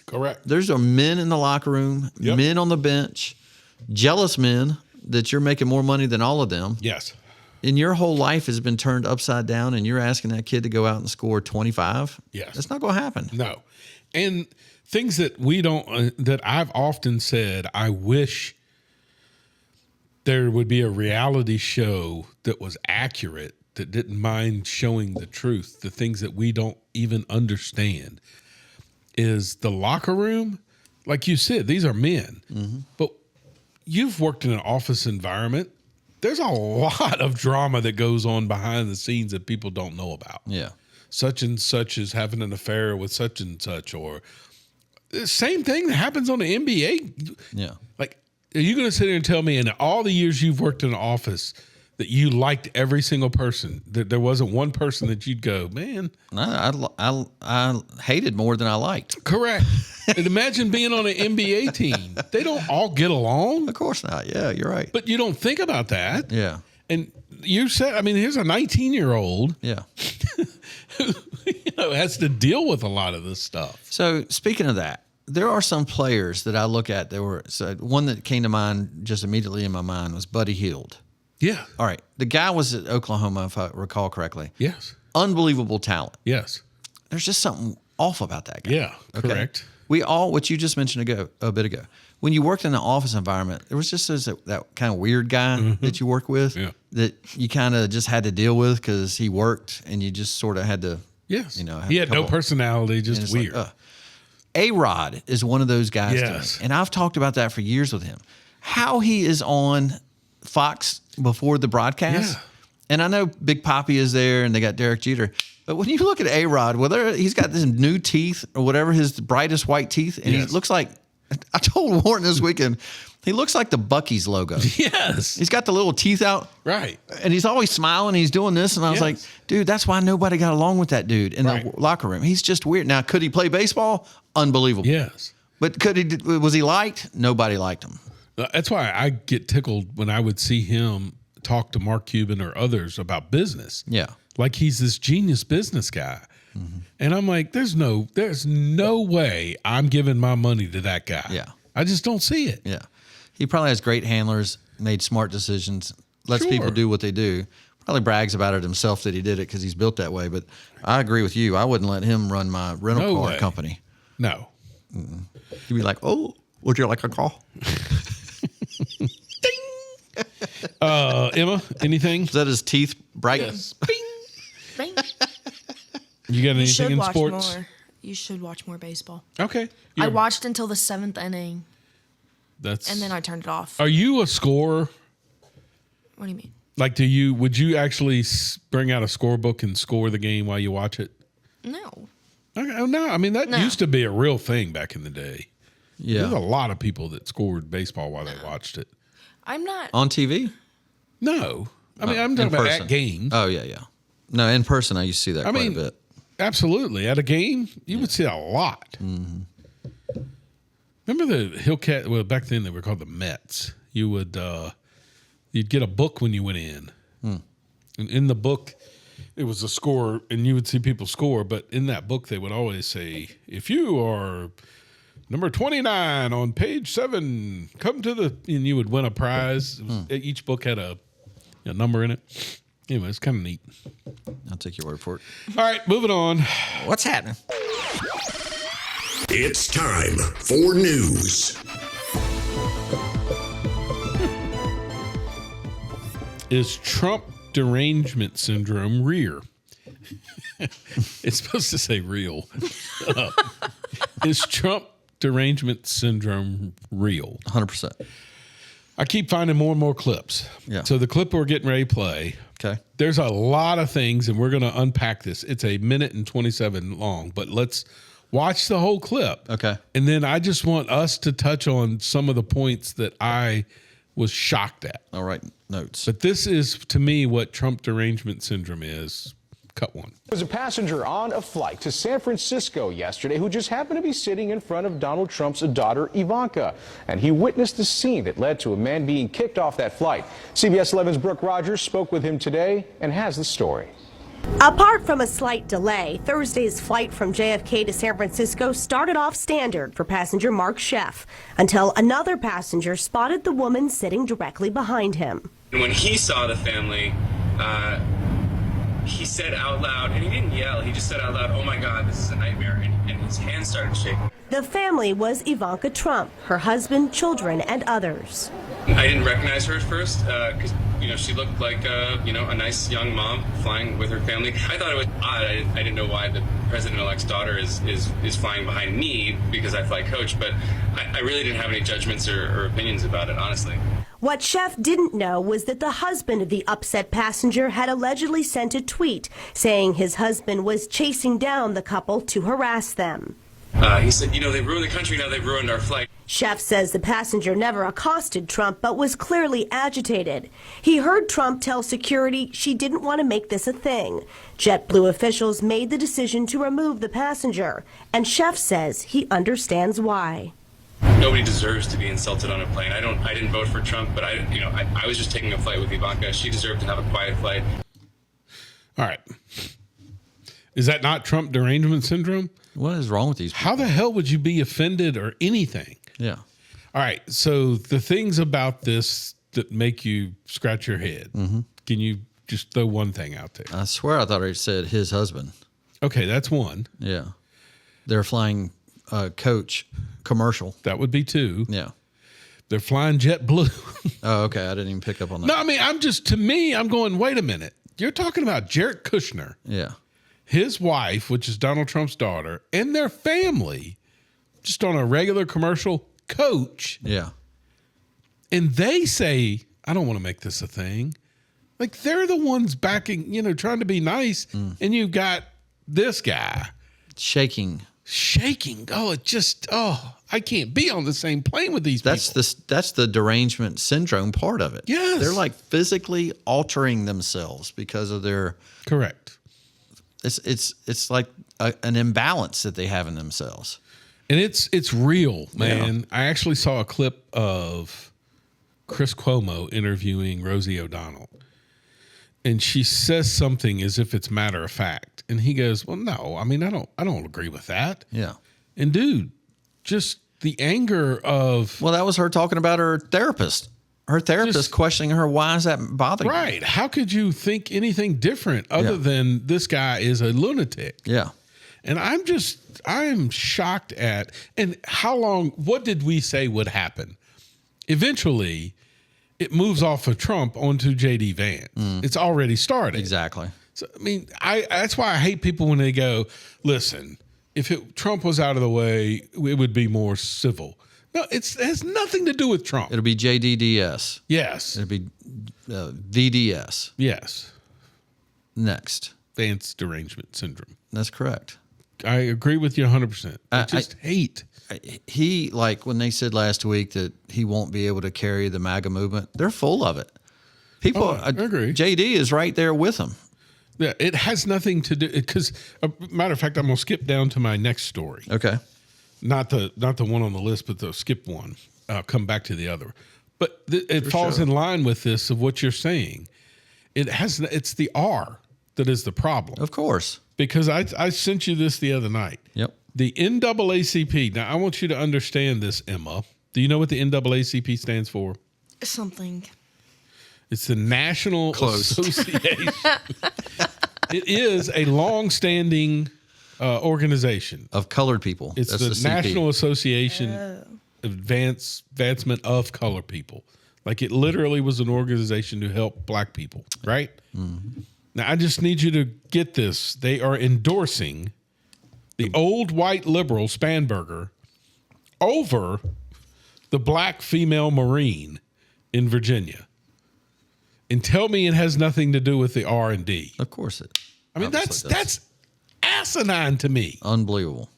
Correct. There's men in the locker room, men on the bench, jealous men that you're making more money than all of them. Yes. And your whole life has been turned upside down, and you're asking that kid to go out and score 25? Yes. That's not going to happen. No. And things that we don't, that I've often said, I wish there would be a reality show that was accurate, that didn't mind showing the truth, the things that we don't even understand, is the locker room. Like you said, these are men. Mm-hmm. But you've worked in an office environment. There's a lot of drama that goes on behind the scenes that people don't know about. Yeah. Such and such is having an affair with such and such, or the same thing that happens on the NBA. Yeah. Like, are you going to sit here and tell me in all the years you've worked in an office that you liked every single person, that there wasn't one person that you'd go, man? I hated more than I liked. Correct. And imagine being on an NBA team. They don't all get along. Of course not. Yeah, you're right. But you don't think about that. Yeah. And you said, I mean, here's a 19-year-old. Yeah. who has to deal with a lot of this stuff. So speaking of that, there are some players that I look at one that came to mind just immediately in my mind was Buddy Hield. Yeah. All right. The guy was at Oklahoma, if I recall correctly. Yes. Unbelievable talent. Yes. There's just something off about that guy. Yeah, okay? correct. What you just mentioned a bit ago, when you worked in an office environment, there was just that kind of weird guy that you work with that you kind of just had to deal with because he worked and you just sort of had to, he had no personality, just weird. Like, A-Rod is one of those guys to me, Yes. and I've talked about that for years with him. How he is on Fox before the broadcast. Yeah. And I know Big Papi is there and they got Derek Jeter. But when you look at A-Rod, whether he's got this new teeth or whatever, his brightest white teeth, and he looks like, I told Warren this weekend, he looks like the Buc-ee's logo. Yes. He's got the little teeth out. Right. And he's always smiling. He's doing this. And I was like, dude, that's why nobody got along with that dude in the locker room. He's just weird. Now, could he play baseball? Unbelievable. Yes. But was he liked? Nobody liked him. That's why I get tickled when I would see him talk to Mark Cuban or others about business. Yeah. Like he's this genius business guy. Mm-hmm. And I'm like, there's no way I'm giving my money to that guy. Yeah. I just don't see it. Yeah. He probably has great handlers, made smart decisions, lets people do what they do. Probably brags about it himself that he did it because he's built that way. But I agree with you. I wouldn't let him run my rental car company. No. He'd be like, "Oh, would you like a call?" Emma, anything? Is that his teeth bright? Yes. Bing. You got anything in sports? More. You should watch more baseball. Okay. I watched until the 7th inning, and then I turned it off. Are you a scorer? What do you mean? Like, would you actually bring out a scorebook and score the game while you watch it? No. Okay, no, I mean, that used to be a real thing back in the day. Yeah. There's a lot of people that scored baseball while they watched it. I'm not. On TV? No. I mean, I'm talking about at games. Oh, yeah. No, in person, I used to see that quite a bit. Absolutely. At a game, you would see a lot. Mm-hmm. Remember the Hillcat? Well, back then they were called the Mets. You would, you'd get a book when you went in. And in the book, it was a score, and you would see people score. But in that book, they would always say, if you are number 29 on page 7, come to the, and you would win a prize. Each book had a number in it. Anyway, it's kind of neat. I'll take your word for it. All right, moving on. What's happening? It's time for news. Is Trump derangement syndrome real? It's supposed to say real. Is Trump derangement syndrome real? 100%. I keep finding more and more clips. Yeah. So the clip we're getting ready to play, okay, there's a lot of things, and we're going to unpack this. It's 1minute and 27 long, but let's watch the whole clip. Okay. And then I just want us to touch on some of the points that I was shocked at. All right, notes. But this is, to me, what Trump derangement syndrome is. Cut one. There was a passenger on a flight to San Francisco yesterday who just happened to be sitting in front of Donald Trump's daughter, Ivanka. And he witnessed the scene that led to a man being kicked off that flight. CBS 11's Brooke Rogers spoke with him today and has the story. Apart from a slight delay, Thursday's flight from JFK to San Francisco started off standard for passenger Mark Sheff until another passenger spotted the woman sitting directly behind him. When he saw the family, he said out loud, and he didn't yell, he just said out loud, "Oh my God, this is a nightmare," and his hands started shaking. The family was Ivanka Trump, her husband, children, and others. I didn't recognize her at first because she looked like a nice young mom flying with her family. I thought it was odd. I didn't know why the president-elect's daughter is flying behind me because I fly coach, but I really didn't have any judgments or opinions about it, honestly. What Sheff didn't know was that the husband of the upset passenger had allegedly sent a tweet saying his husband was chasing down the couple to harass them. He said, they've ruined the country, now they've ruined our flight. Sheff says the passenger never accosted Trump but was clearly agitated. He heard Trump tell security she didn't want to make this a thing. JetBlue officials made the decision to remove the passenger, and Sheff says he understands why. Nobody deserves to be insulted on a plane. I didn't vote for Trump, but I was just taking a flight with Ivanka. She deserved to have a quiet flight. All right. Is that not Trump derangement syndrome? What is wrong with these people? How the hell would you be offended or anything? Yeah. All right. So the things about this that make you scratch your head, can you just throw one thing out there? I swear I thought it said his husband. Okay, that's one. Yeah. They're flying coach commercial. That would be two. Yeah. They're flying JetBlue. Oh, okay. I didn't even pick up on that. No, I mean, I'm going, wait a minute. You're talking about Jared Kushner. Yeah. His wife, which is Donald Trump's daughter, and their family, just on a regular commercial coach. Yeah. And they say, I don't want to make this a thing. Like, they're the ones backing, trying to be nice. And you've got this guy. Shaking. I can't be on the same plane with these people. That's the derangement syndrome part of it. Yes. They're like physically altering themselves because of their. Correct. It's like an imbalance that they have in themselves. And it's real, man. Yeah. I actually saw a clip of Chris Cuomo interviewing Rosie O'Donnell. And she says something as if it's matter of fact. And he goes, well, no, I mean, I don't agree with that. Yeah. And dude, just the anger of. Well, that was her talking about her therapist. Her therapist Just- questioning her, why is that bothering you? Right. How could you think anything different other than this guy is a lunatic? Yeah. And I'm shocked at, and what did we say would happen? Eventually, it moves off of Trump onto J.D. Vance. It's already started. Exactly. So, I mean, that's why I hate people when they go, listen, if Trump was out of the way, it would be more civil. No, it has nothing to do with Trump. It'll be JDDS. Yes. It'll be VDS. Yes. Next. Vance derangement syndrome. That's correct. I agree with you 100%. I just hate. He, like when they said last week that he won't be able to carry the MAGA movement, they're full of it. People, I agree. JD is right there with them. Yeah, it has nothing to do, because, matter of fact, I'm going to skip down to my next story. Okay. Not the one on the list, but the skip one. I'll come back to the other. But it falls in line with this of what you're saying. It's the R that is the problem. Of course. Because I sent you this the other night. Yep. The NAACP. Now, I want you to understand this, Emma. Do you know what the NAACP stands for? Something. It's the National Association. It is a long-standing organization Of colored people. It's That's the CP. National Association Advancement of Color People. Like, it literally was an organization to help black people, right? Mm-hmm. Now, I just need you to get this. They are endorsing the old white liberal Spanberger over the black female Marine in Virginia. And tell me it has nothing to do with the R&D. Of course it. I mean, obviously that's asinine to me. unbelievable.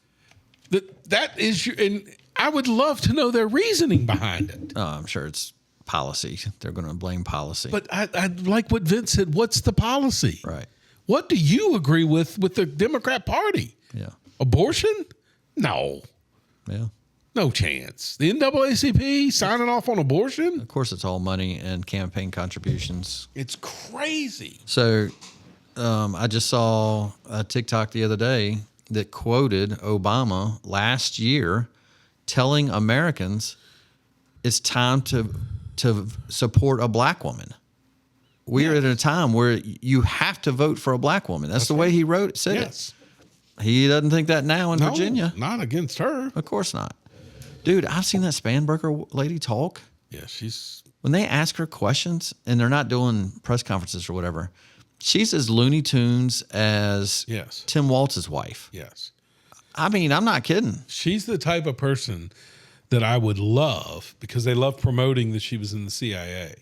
That is and I would love to know their reasoning behind it. Oh, I'm sure it's policy. They're going to blame policy. But I like what Vince said. What's the policy? Right. What do you agree with the Democrat Party? Yeah. Abortion? No. Yeah. No chance. The NAACP signing off on abortion? Of course, it's all money and campaign contributions. It's crazy. So I just saw a TikTok the other day that quoted Obama last year telling Americans it's time to support a black woman. We're at a time where you have to vote for a black woman. That's the way he said Yes. it. He doesn't think that now in No, Virginia. not against her. Of course not. Dude, I've seen that Spanberger lady talk. Yeah, she's When they ask her questions and they're not doing press conferences or whatever, she's as Looney Tunes as yes. Tim Waltz's wife. Yes. I mean, I'm not kidding. She's the type of person that I would love, because they love promoting that she was in the CIA.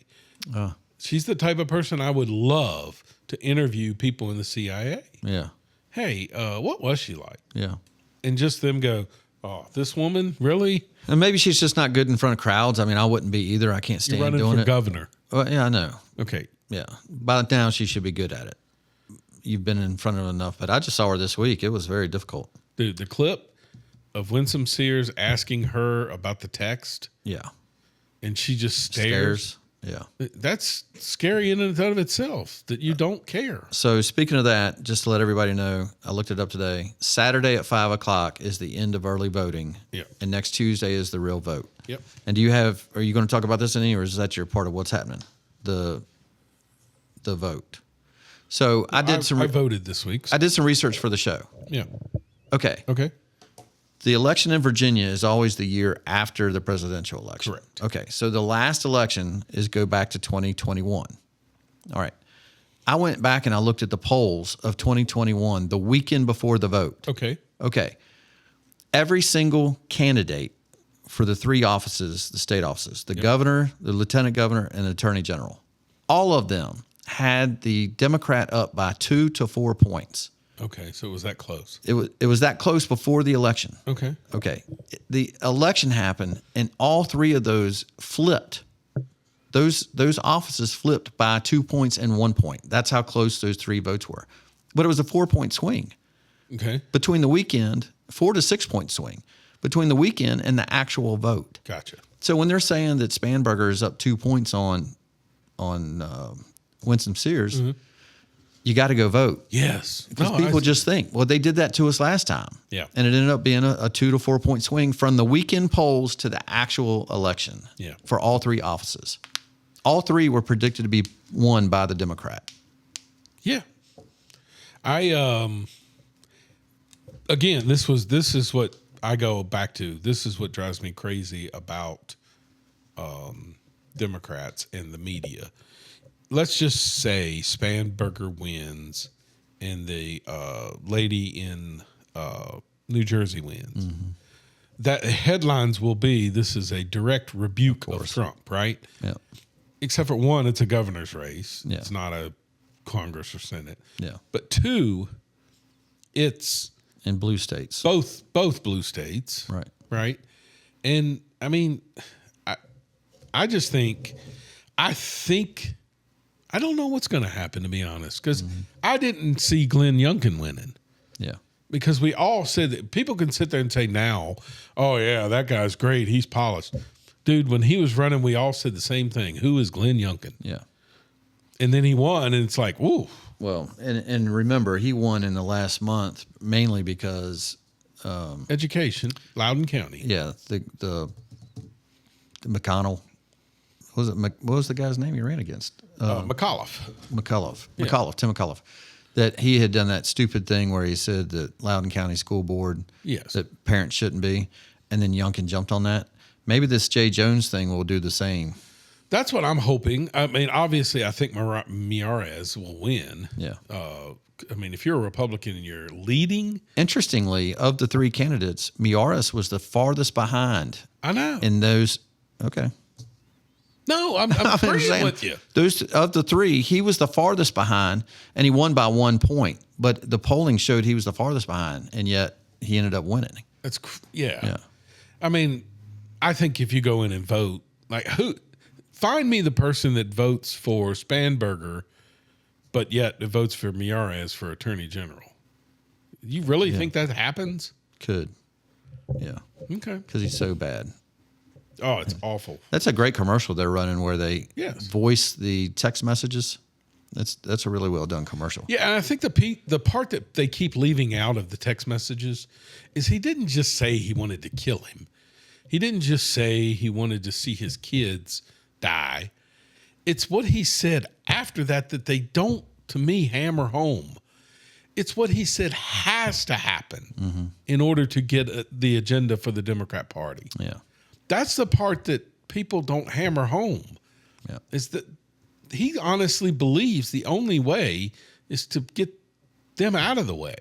She's the type of person I would love to interview people in the CIA. Yeah. Hey, what was she like? Yeah. And just them go, oh, this woman, really? And maybe she's just not good in front of crowds. I mean, I wouldn't be either. I can't You're stand running doing for it. governor. Well, yeah, I know. Okay. Yeah. By now, she should be good at it. You've been in front of her enough. But I just saw her this week. It was very difficult. Dude, the clip of Winsome Sears asking her about the text, Yeah. and she just stares. Yeah. That's scary in and of itself, that you don't care. So speaking of that, just to let everybody know, I looked it up today. Saturday at 5:00 is the end of early voting. Yeah. And next Tuesday is the real vote. Yep. And are you going to talk about this any, or is that your part of what's happening? The vote. So I voted this week. I did some research for the show. Yeah. Okay. Okay. The election in Virginia is always the year after the presidential election. Correct. Okay. So the last election go back to 2021. All right. I went back and I looked at the polls of 2021, the weekend before the vote. Okay. Okay. Every single candidate for the three offices, the state offices, the governor, the lieutenant governor, and the attorney general, all of them had the Democrat up by 2 to 4 points. Okay. So it was that close. It was that close before the election. Okay. Okay. The election happened, and all three of those flipped. Those offices flipped by 2 points and 1 point. That's how close those three votes were. But it was a 4-point swing. Okay. Between the weekend, 4 to 6 point swing between the weekend and the actual vote. Gotcha. So when they're saying that Spanberger is up 2 points on Winsome Sears, you got to go vote. Yes. Because people just think, well, they did that to us last time. Yeah. And it ended up being a 2 to 4 point swing from the weekend polls to the actual election. Yeah. For all three offices. All three were predicted to be won by the Democrat. Yeah. Again, this is what I go back to. This is what drives me crazy about Democrats and the media. Let's just say Spanberger wins and the lady in New Jersey wins. Mm-hmm. That headlines will be, this is a direct rebuke of Trump, right? Yeah. Except for one, it's a governor's race. Yeah. It's not a Congress or Senate. Yeah. But two, it's in blue states. Both blue states. Right. Right. And I mean, I just think I don't know what's going to happen, to be honest, because I didn't see Glenn Youngkin winning. Yeah. Because we all said that people can sit there and say now, oh, yeah, that guy's great. He's polished. Dude, when he was running, we all said the same thing. Who is Glenn Youngkin? Yeah. And then he won, and it's like, ooh. Well, and remember, he won in the last month mainly because education, Loudoun County. Yeah, the McConnell. What was the guy's name he ran against? McAuliffe. Tim McAuliffe. That he had done that stupid thing where he said that Loudoun County School Board, that parents shouldn't be, and then Youngkin jumped on that. Maybe this Jay Jones thing will do the same. That's what I'm hoping. I mean, obviously, I think Miyares will win. Yeah. I mean, if you're a Republican and you're leading. Interestingly, of the three candidates, Miyares was the farthest behind. I know. In those. Okay. No, I'm agreeing with you. Those of the three, he was the farthest behind, and he won by 1 point. But the polling showed he was the farthest behind, and yet he ended up winning. Yeah. I mean, I think if you go in and vote, like find me the person that votes for Spanberger, but yet it votes for Miyares for Attorney General. You really think that happens? Could. Yeah. Okay. Because he's so bad. Oh, it's awful. That's a great commercial they're running where they voice the text messages. That's a really well done commercial. Yeah, and I think the part that they keep leaving out of the text messages is he didn't just say he wanted to kill him. He didn't just say he wanted to see his kids die. It's what he said after that they don't, to me, hammer home. It's what he said has to happen in order to get the agenda for the Democrat Party. Yeah. That's the part that people don't hammer home. Yeah. Is that he honestly believes the only way is to get them out of the way,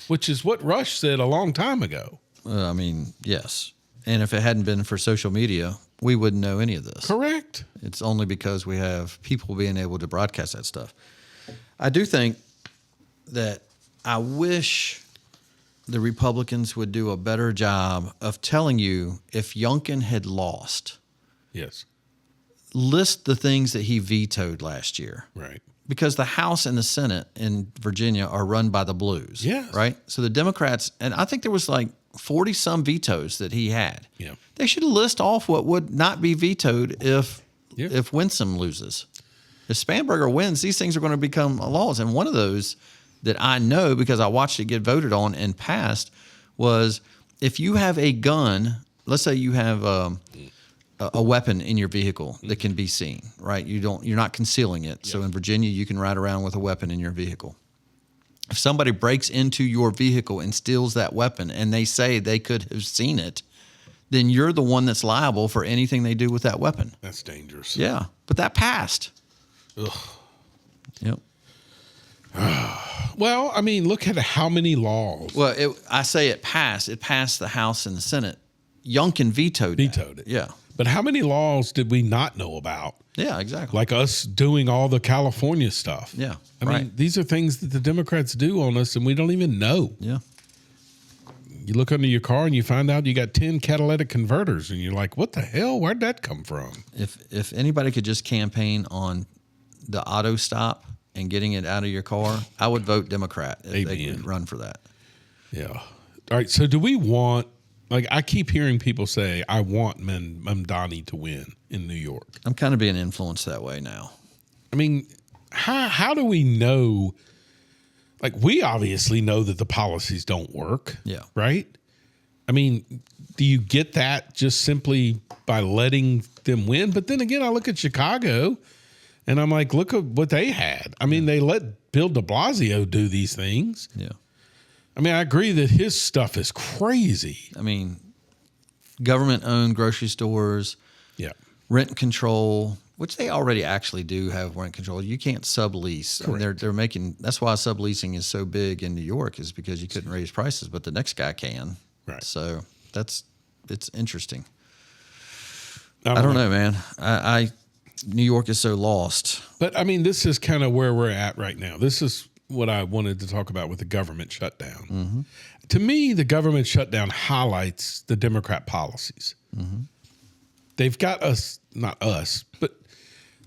which is what Rush said a long time ago. I mean, yes. And if it hadn't been for social media, we wouldn't know any of this. Correct. It's only because we have people being able to broadcast that stuff. I do think that I wish the Republicans would do a better job of telling you if Youngkin had lost. Yes. List the things that he vetoed last year. Right. Because the House and the Senate in Virginia are run by the Blues. Yes. Right? So the Democrats, and I think there was like 40-some vetoes that he had. Yeah. They should list off what would not be vetoed if Winsome loses. If Spanberger wins, these things are going to become laws. And one of those that I know because I watched it get voted on and passed was if you have a gun, let's say you have a weapon in your vehicle that can be seen, right? You're not concealing it. So in Virginia, you can ride around with a weapon in your vehicle. If somebody breaks into your vehicle and steals that weapon and they say they could have seen it, then you're the one that's liable for anything they do with that weapon. That's dangerous. Yeah, but that passed. Ugh. Yep. Well, I mean, look at how many laws. Well, I say it passed. It passed the House and the Senate. Youngkin vetoed it. Yeah. But how many laws did we not know about? Yeah, exactly. Like us doing all the California stuff. Yeah. I mean, these are things that the Democrats do on us and we don't even know. Yeah. You look under your car and you find out you got 10 catalytic converters and you're like, what the hell? Where'd that come from? If anybody could just campaign on the auto stop and getting it out of your car, I would vote Democrat if they could run for that. Yeah. All right. So do we want, like I keep hearing people say, I want Mamdani to win in New York. I'm kind of being influenced that way now. I mean, how do we know? Like we obviously know that the policies don't work. Yeah. Right. I mean, do you get that just simply by letting them win? But then again, I look at Chicago and I'm like, look at what they had. I mean, they let Bill de Blasio do these things. Yeah. I mean, I agree that his stuff is crazy. I mean, government-owned grocery stores, Yeah. rent control, which they already actually do have rent control. You can't sublease. I mean, they're making. That's why subleasing is so big in New York, is because you couldn't raise prices, but the next guy can. Right. So it's interesting. I don't know, man. New York is so lost. But I mean, this is kind of where we're at right now. This is what I wanted to talk about with the government shutdown. Mm-hmm. To me, the government shutdown highlights the Democrat policies. Mm-hmm. They've got us, not us, but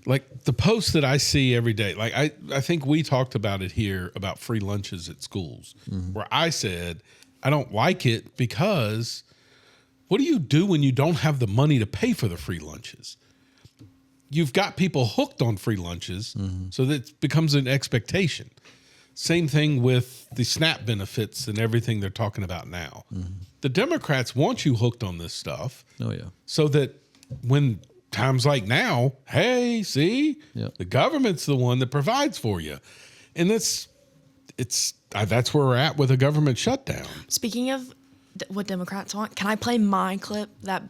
like the posts that I see every day. Like I think we talked about it here about free lunches at schools, where I said, I don't like it because what do you do when you don't have the money to pay for the free lunches? You've got people hooked on free lunches, so that it becomes an expectation. Same thing with the SNAP benefits and everything they're talking about now. The Democrats want you hooked on this stuff. Oh, yeah. So that when times like now, hey, see, Yep. the government's the one that provides for you. And that's where we're at with a government shutdown. Speaking of what Democrats want, can I play my clip that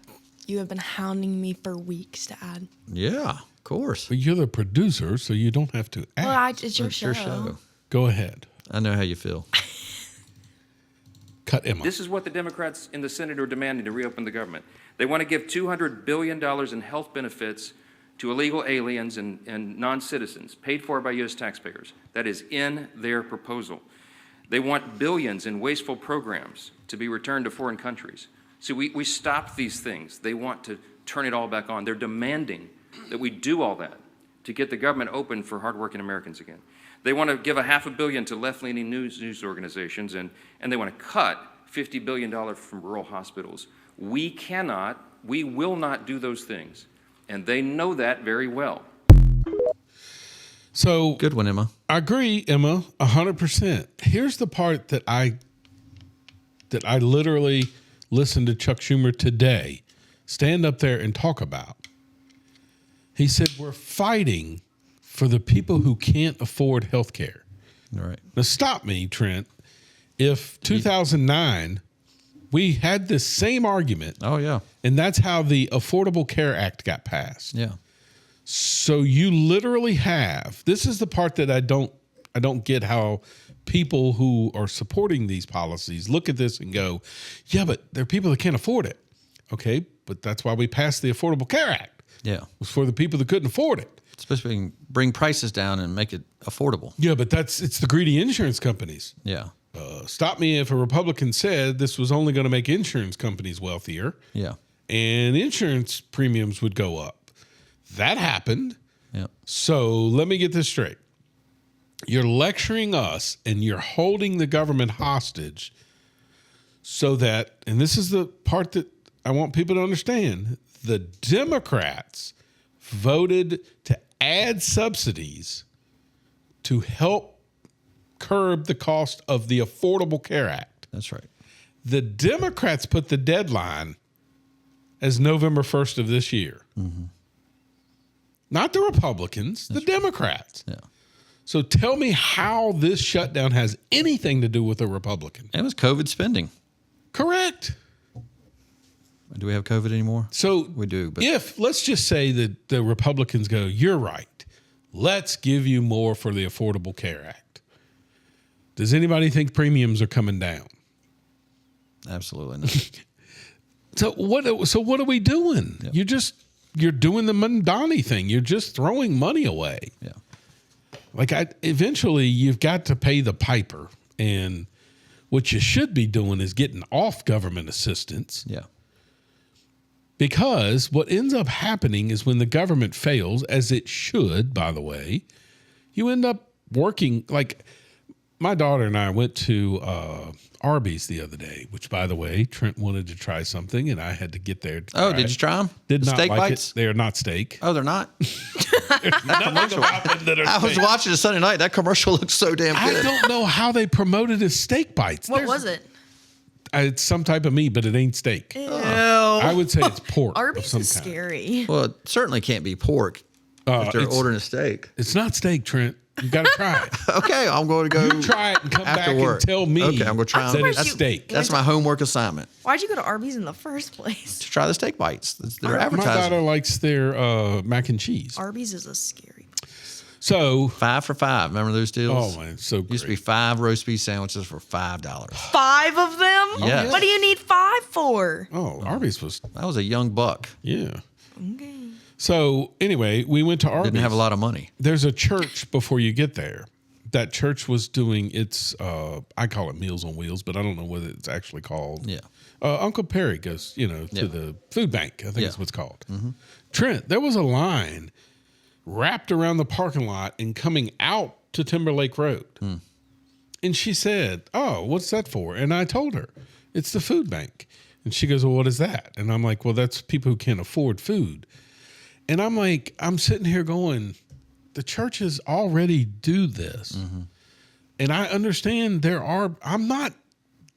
you have been hounding me for weeks to add? Yeah, of course. But you're the producer, so you don't have to act. Well, it's your It's show. your show. Go ahead. I know how you feel. Cut Emma. This is what the Democrats in the Senate are demanding to reopen the government. They want to give $200 billion in health benefits to illegal aliens and non-citizens, paid for by U.S. taxpayers. That is in their proposal. They want billions in wasteful programs to be returned to foreign countries. So we stopped these things. They want to turn it all back on. They're demanding that we do all that to get the government open for hardworking Americans again. They want to give $500 million to left-leaning news organizations, and they want to cut $50 billion from rural hospitals. We will not do those things, and they know that very well. So Good one, Emma. I agree, Emma, 100%. Here's the part that I literally listened to Chuck Schumer today stand up there and talk about. He said, we're fighting for the people who can't afford health care. All right. Now, stop me, Trent. If 2009, we had this same argument. Oh, yeah. And that's how the Affordable Care Act got passed. Yeah. So you literally have, this is the part that I don't get how people who are supporting these policies look at this and go, yeah, but there are people that can't afford it. Okay, but that's why we passed the Affordable Care Act. Yeah. It was for the people that couldn't afford it. It's supposed to bring prices down and make it affordable. Yeah, but it's the greedy insurance companies. Yeah. Stop me if a Republican said this was only going to make insurance companies wealthier. Yeah. And insurance premiums would go up. That happened. Yeah. So let me get this straight. You're lecturing us and you're holding the government hostage so that, and this is the part that I want people to understand, the Democrats voted to add subsidies to help curb the cost of the Affordable Care Act. That's right. The Democrats put the deadline as November 1st of this year. Mm-hmm. Not the Republicans, the Democrats. Yeah. So tell me how this shutdown has anything to do with a Republican. It was COVID spending. Correct. Do we have COVID anymore? So we do. But if, let's just say that the Republicans go, you're right, let's give you more for the Affordable Care Act. Does anybody think premiums are coming down? Absolutely not. So what are we doing? Yep. You're doing the Mondani thing. You're just throwing money away. Yeah. Like eventually you've got to pay the piper, and what you should be doing is getting off government assistance. Yeah. Because what ends up happening is when the government fails, as it should, by the way, you end up working. Like my daughter and I went to Arby's the other day, which, by the way, Trent wanted to try something, and I had to get there. Oh, did you try them? Did not steak like bites? it. They are not steak. Oh, they're not? Nothing about them that are I was steak. watching it Sunday night. That commercial looks so damn I good. don't know how they promoted as steak bites. What was it? It's some type of meat, but it ain't steak. Ew. I would say it's pork. Arby's of some is kind. scary. Well, it certainly can't be pork if they're ordering a steak. It's not steak, Trent. You got to try it. Okay, I'm going to go. You try it and come after back work. and tell me Okay, I'm going to try that them. it's steak. That's my homework assignment, Why'd you go to Arby's in the first place? to try the steak bites. They're My daughter advertising. likes their mac and cheese. Arby's is a scary place. So, 5 for $5. Remember those deals? oh man, so great. Used to be 5 roast beef sandwiches for $5. 5 of them? Yes. What do you need 5 for? Oh, Arby's was, That was a young buck. yeah. Okay. So anyway, we went to Arby's. Didn't have a lot of money. There's a church before you get there. That church was doing its, I call it Meals on Wheels, but I don't know what it's actually called. Yeah. Uncle Perry goes, to Yeah. the food bank, I think Yeah. that's what it's called. Trent, there was a line wrapped around the parking lot and coming out to Timberlake Road. And she said, oh, what's that for? And I told her, it's the food bank. And she goes, well, what is that? And I'm like, well, that's people who can't afford food. And I'm like, I'm sitting here going, the churches already do this. And I understand I'm not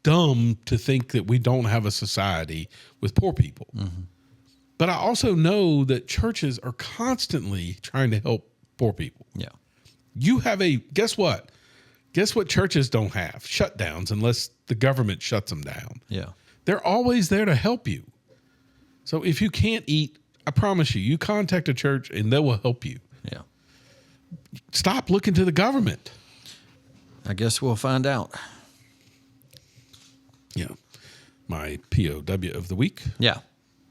dumb to think that we don't have a society with poor people. But I also know that churches are constantly trying to help poor people. Yeah. You have guess what? Guess what churches don't have? Shutdowns unless the government shuts them down. Yeah. They're always there to help you. So if you can't eat, I promise you contact a church and they will help you. Yeah. Stop looking to the government. I guess we'll find out. Yeah. My POW of the week, Yeah.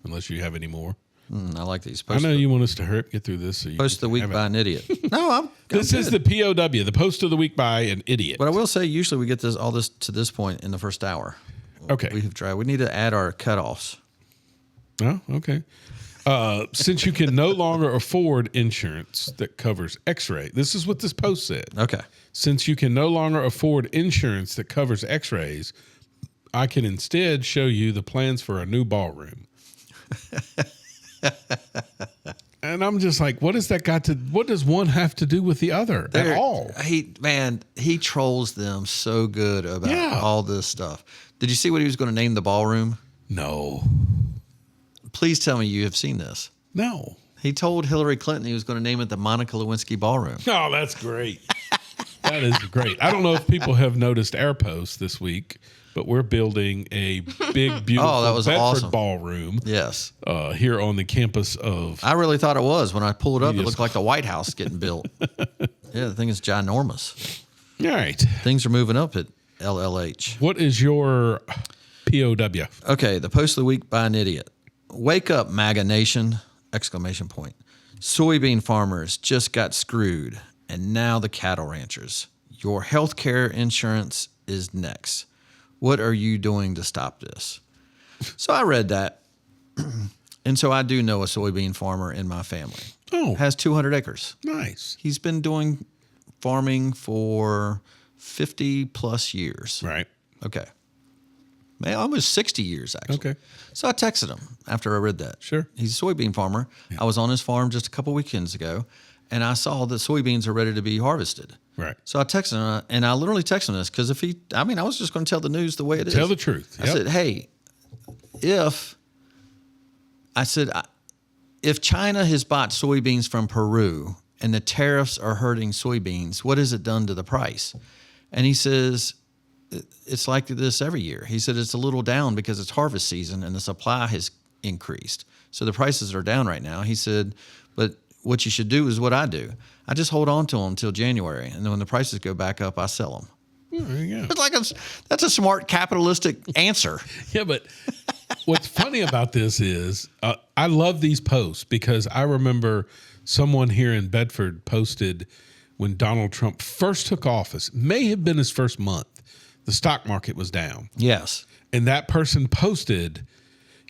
unless you have any more. I like these. I know you want us to hurry up, get through this. So you Post of the week have it. by an idiot. No, I'm This is the POW, the post of the week by an idiot. But I will say, usually we get all this to this point in the first hour. Okay. We have tried. We need to add our cutoffs. Oh, okay. Since you can no longer afford insurance that covers X-ray, this is what this post said. Okay. Since you can no longer afford insurance that covers X-rays, I can instead show you the plans for a new ballroom. And I'm just like, what does one have to do with the other at all? He trolls them so good about all this stuff. Did you see what he was going to name the ballroom? No. Please tell me you have seen this. No. He told Hillary Clinton he was going to name it the Monica Lewinsky Ballroom. Oh, that's great. That is great. I don't know if people have noticed our post this week, but we're building a big, beautiful that was Bedford awesome. ballroom. Yes. Here on the campus of. I really thought it was. When I pulled up, Media it looked like the White House getting built. Yeah, the thing is ginormous. All right. Things are moving up at LLH. What is your POW? Okay, the post of the week by an idiot. Wake up, MAGA nation! Exclamation point. Soybean farmers just got screwed, and now the cattle ranchers. Your health care insurance is next. What are you doing to stop this? So I read that, and so I do know a soybean farmer in my family. Oh. Has 200 acres. Nice. He's been doing farming for 50 plus years. Right. Okay. Almost 60 years, actually. Okay. So I texted him after I read that. Sure. He's a soybean farmer. Yeah. I was on his farm just a couple weekends ago, and I saw that soybeans are ready to be harvested. Right. So I texted him, and I literally texted him this because I was just going to tell the news the way it is. Tell the truth. I said, hey, if China has bought soybeans from Peru and the tariffs are hurting soybeans, what has it done to the price? And he says, it's like this every year. He said it's a little down because it's harvest season and the supply has increased. So the prices are down right now. He said, but what you should do is what I do. I just hold on to them until January. And then when the prices go back up, I sell them. There you go. It's that's a smart capitalistic answer. Yeah, but what's funny about this is I love these posts because I remember someone here in Bedford posted when Donald Trump first took office, may have been his first month, the stock market was down. Yes. And that person posted,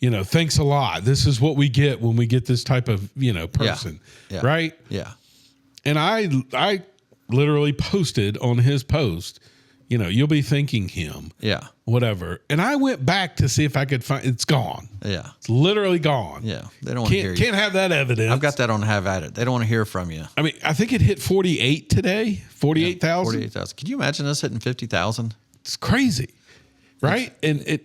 thanks a lot. This is what we get when we get this type of, person. Yeah. Right? Yeah. And I literally posted on his post, you'll be thanking him. Yeah. Whatever. And I went back to see if I could find it's gone. Yeah. It's literally gone. Yeah. They don't want to hear you. Can't have that evidence. I've got that on Have At It. They don't want to hear from you. I mean, I think it hit 48 today. 48,000. 48,000. Can you imagine us hitting 50,000? It's crazy. right? And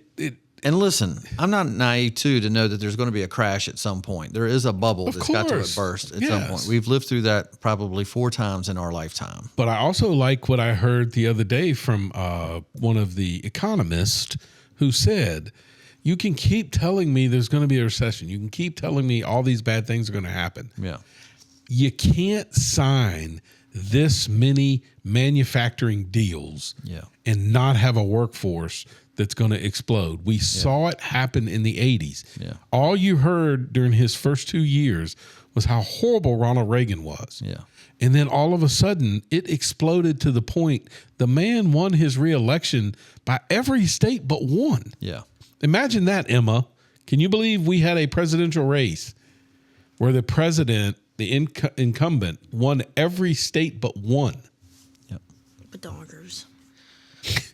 And listen, I'm not naive too to know that there's going to be a crash at some point. There is a bubble that's got to burst at some point. We've lived through that probably 4 times in our lifetime. But I also like what I heard the other day from one of the economists who said, you can keep telling me there's going to be a recession. You can keep telling me all these bad things are going to happen. Yeah. You can't sign this many manufacturing deals and not have a workforce that's going to explode. We saw it happen in the 80s. Yeah. All you heard during his first 2 years was how horrible Ronald Reagan was. Yeah. And then all of a sudden, it exploded to the point the man won his reelection by every state but one. Yeah. Imagine that, Emma. Can you believe we had a presidential race where the president, the incumbent, won every state but one? Yep. Bedoggers.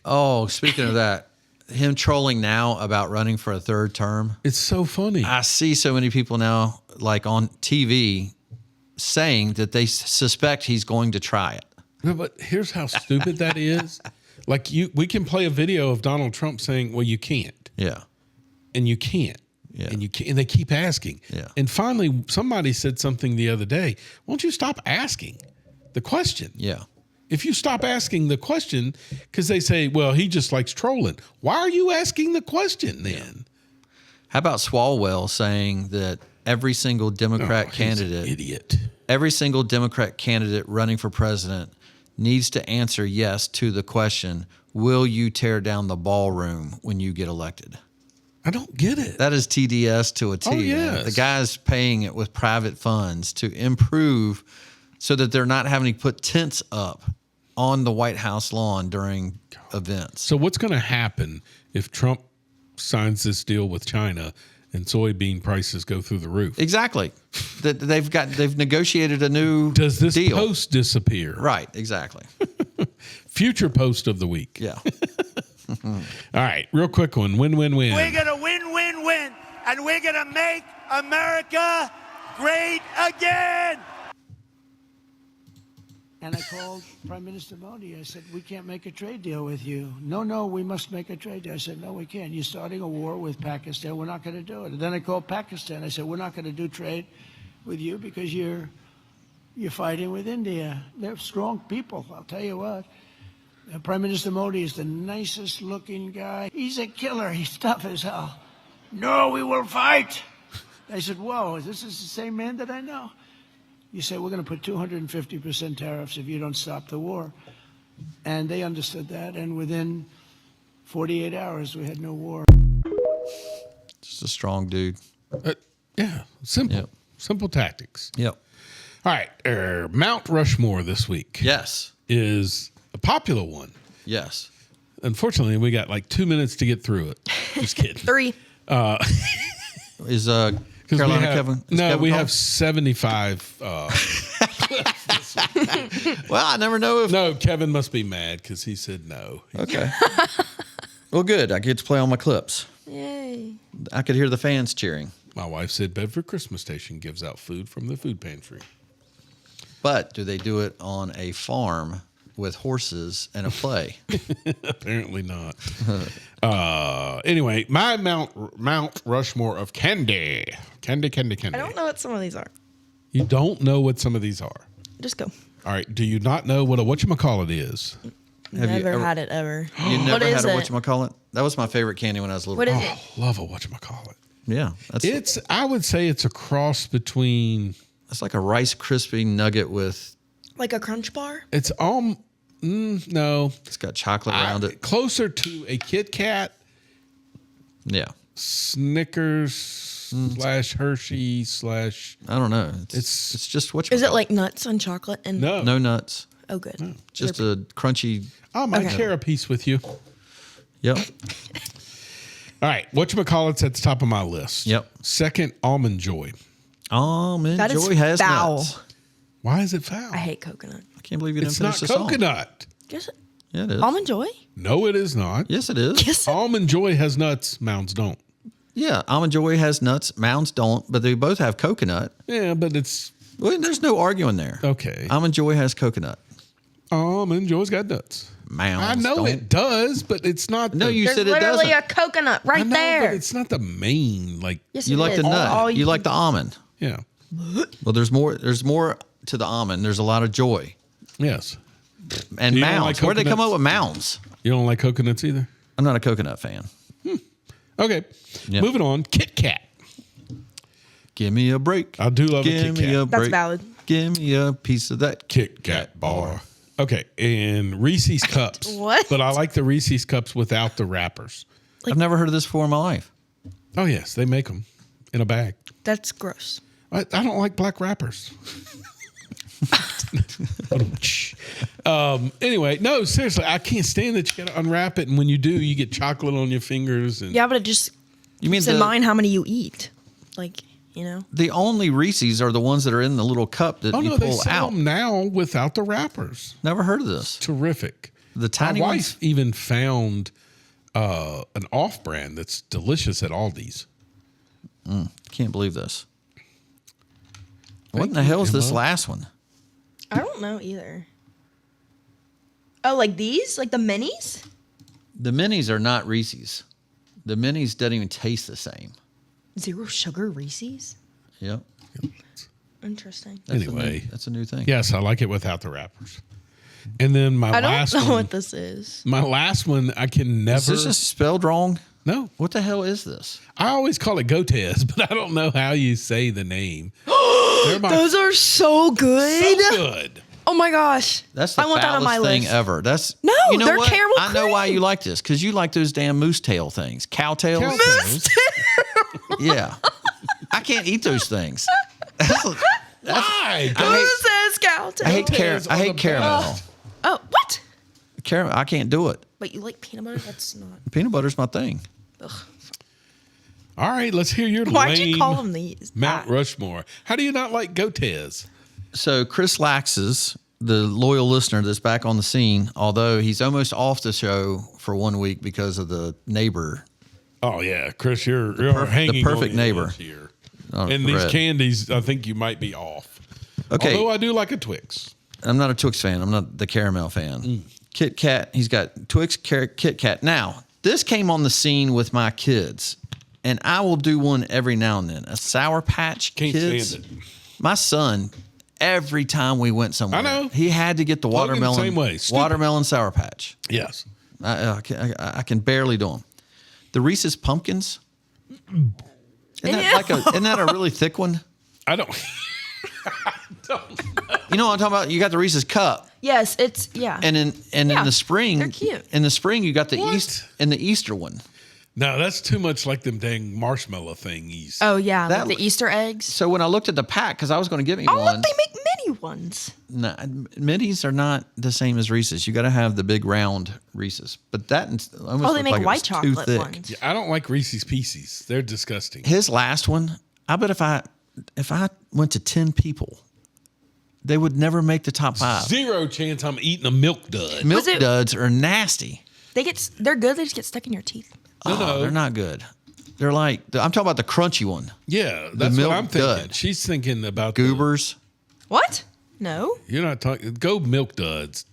Oh, speaking of that, him trolling now about running for a 3rd term. It's so funny. I see so many people now, like on TV, saying that they suspect he's going to try it. No, but here's how stupid that is. Like we can play a video of Donald Trump saying, well, you can't. Yeah. And you can't. Yeah. And you can't. And they keep asking. Yeah. And finally, somebody said something the other day. Won't you stop asking the question? Yeah. If you stop asking the question, because they say, well, he just likes trolling. Why are you asking the question then? How about Swalwell saying that every single Democrat candidate, he's an idiot. Every single Democrat candidate running for president needs to answer yes to the question, will you tear down the ballroom when you get elected? I don't get it. That is TDS to a T. Oh, Man. yes. The guy's paying it with private funds to improve so that they're not having to put tents up on the White House lawn during events. So what's going to happen if Trump signs this deal with China and soybean prices go through the roof? Exactly. They've negotiated a new Does this deal. post disappear? Right, exactly. Future post of the week. Yeah. All right, real quick one. Win. We're going to win, and we're going to make America great again. And I called Prime Minister Modi. I said, we can't make a trade deal with you. No, we must make a trade deal. I said, no, we can't. You're starting a war with Pakistan. We're not going to do it. And then I called Pakistan. I said, we're not going to do trade with you because you're fighting with India. They're strong people, I'll tell you what. Prime Minister Modi is the nicest looking guy. He's a killer. He's tough as hell. No, we will fight. I said, whoa, this is the same man that I know. You say, we're going to put 250% tariffs if you don't stop the war. And they understood that. And within 48 hours, we had no war. Just a strong dude. Yeah, simple. Yep. Simple tactics. Yep. All right, Mount Rushmore this week Yes. is a popular one. Yes. Unfortunately, we got like 2 minutes to get through it. Just kidding. 3. Is Carolina Kevin? Is Kevin we called? have 75. Well, I never know if. No, Kevin must be mad because he said no. Okay. Well, good. I get to play all my clips. Yay. I could hear the fans cheering. My wife said Bedford Christmas Station gives out food from the food pantry. But do they do it on a farm with horses and a play? Apparently not. Anyway, my Mount Rushmore of candy. Candy. I don't know what some of these are. You don't know what some of these are. Just go. All right. Do you not know what a whatchamacallit is? Have you Never ever- had it ever. You never What is had a it? whatchamacallit? That was my favorite candy when I was little. What is Oh, love a whatchamacallit. Yeah. I would say it's a cross between, It's like a Rice Krispie nugget with, Like a Crunch Bar? it's all, no. it's got chocolate around it. Closer to a Kit Kat, Yeah. Snickers / Hershey / I don't know. It's- It's just what Is it like nuts and chocolate? And no. no nuts. Oh, good. Just a crunchy. I might Okay. share a piece with you. Yep. All right. Whatchamacallit's at the top of my list. Yep. Second, Almond Joy. Almond That is Joy has foul. nuts. Why is it foul? I hate coconut. I can't believe you didn't It's finish not the song. coconut. Guess it. Yeah, it is. Almond Joy? No, it is not. Yes, it is. Yes. Almond Joy has nuts. Mounds don't. Yeah, Almond Joy has nuts. Mounds don't, but they both have coconut. Yeah, but it's Well, there's no arguing there. okay. Almond Joy has coconut. Almond Joy's got nuts. Mounds. I know it does, but it's not. No, you There's said it literally doesn't. a coconut right I know, there. but it's not the main. Like, Yes, You it like is. the nut. All You like the almond. yeah, Well, there's more. There's more to the almond. There's a lot of joy yes. and You don't mounds. like Where'd they come coconuts? up with mounds? You don't like coconuts either. I'm not a coconut fan. Okay, Yep. moving on. Kit Kat. Give me a break. I do love a Give Kit me Kat. a That's break. valid. Give me a piece of that Kit Kat bar. Okay, and Reese's cups. What? But I like the Reese's cups without the wrappers. I've never heard of this before in my life. Oh yes, they make them in a bag. That's gross. I don't like black wrappers. Anyway, no, seriously, I can't stand that you got to unwrap it, and when you do, you get chocolate on your fingers. And Yeah, but it just You mean keeps in the, mind how many you eat. Like, you know. the only Reese's are the ones that are in the little cup that oh you no, they pull sell out? them now without the wrappers. Never heard of this. Terrific. The tiny My ones? wife even found an off-brand that's delicious at Aldi's. Can't believe this. What Thank in the you, hell is this Emma. last one? I don't know either. Oh, like these? Like the minis? The minis are not Reese's. The minis doesn't even taste the same. Zero sugar Reese's? Yep. Interesting. Anyway. That's a new thing. Yes, I like it without the wrappers. And then my I don't last know one, what this is. my last one, I can never. Is this just spelled wrong? No, What the hell is this? I always call it Gotez, but I don't know how you say the name. They're my Those are so good. so good. Oh my gosh. That's the I want that on foulest my thing list. ever. That's No, you know they're what? caramel I know why cream. you like this because you like those damn moose tail things, cow tails. Cowtails. Yeah, I can't eat those things. Why? Who says cow I hate Cowtails are I hate the caramel. best. Oh, what? Caramel. I can't do it. Wait, you like peanut butter? That's not. Peanut butter's my thing. All right, let's hear your Why'd lame you call them these? Mount Ah. Rushmore. How do you not like Gotez? So Chris Lax's, the loyal listener that's back on the scene, although he's almost off the show for 1 week because of the neighbor. Oh yeah, Chris, you're hanging perfect on the neighbor. edge here. on And the these bread. candies, I think you might be off. Okay. Although I do like a Twix. I'm not a Twix fan. I'm not the caramel fan. Kit Kat, he's got Twix, Kit Kat. Now, this came on the scene with my kids, and I will do one every now and then. A Sour Patch Can't Kids. stand it. My son, every time we went somewhere, I know. he had to get the Logan the watermelon, same way. Stupid. watermelon Sour Patch. Yes. I can barely do them. The Reese's Pumpkins. Isn't that a really thick one? I don't. You know what I'm talking about? You got the Reese's Cup. Yes, it's yeah. And in Yeah, the spring, they're cute. In the spring, you got the What? Easter one. No, that's too much like them dang marshmallow thingies. Oh yeah, That- like the Easter eggs. So when I looked at the pack, because I was going to get me Oh one, look, they make mini ones. no, middies are not the same as Reese's. You got to have the big round Reese's, but that almost Oh, they looked make like it white was too chocolate thick. ones. Yeah, I don't like Reese's Pieces. They're disgusting. His last one, I bet if I went to 10 people, they would never make the top 5. Zero chance I'm eating a milk dud. Milk Was it- duds are nasty. They're good. They just get stuck in your teeth. No. They're not good. They're like I'm talking about the crunchy one. Yeah, that's milk what I'm thinking. dud. She's thinking about the- Goobers. What? No, you're not talking. Go milk duds.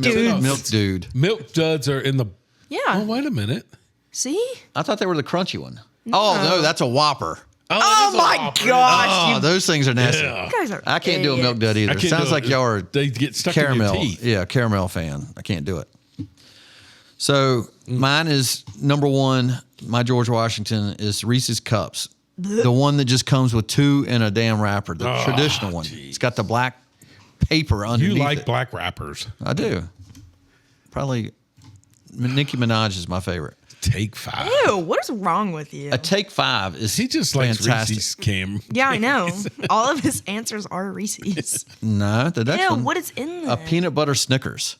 dude. Milk dude. Milk duds are in the. Yeah. Oh, wait a minute. See? I thought they were the crunchy one. Oh no, that's a Whopper. Oh my gosh! Oh, those things are nasty. Yeah. You guys are. I can't do a milk idiots. dud either. I can't Sounds do like it. y'all are They get stuck caramel. in your teeth. Yeah, caramel fan. I can't do it. So mine is number 1. My George Washington is Reese's Cups, the one that just comes with 2 in a damn wrapper, the traditional one. geez. It's got the black paper underneath. You like it. black wrappers. I do. Probably Nicki Minaj is my favorite. Take 5. Ew! What is wrong with you? A Take 5 is He just likes fantastic. Reese's Cam. Yeah, I know. All of his answers are Reese's. No, the next Ew! one. What is in A there? peanut butter Snickers.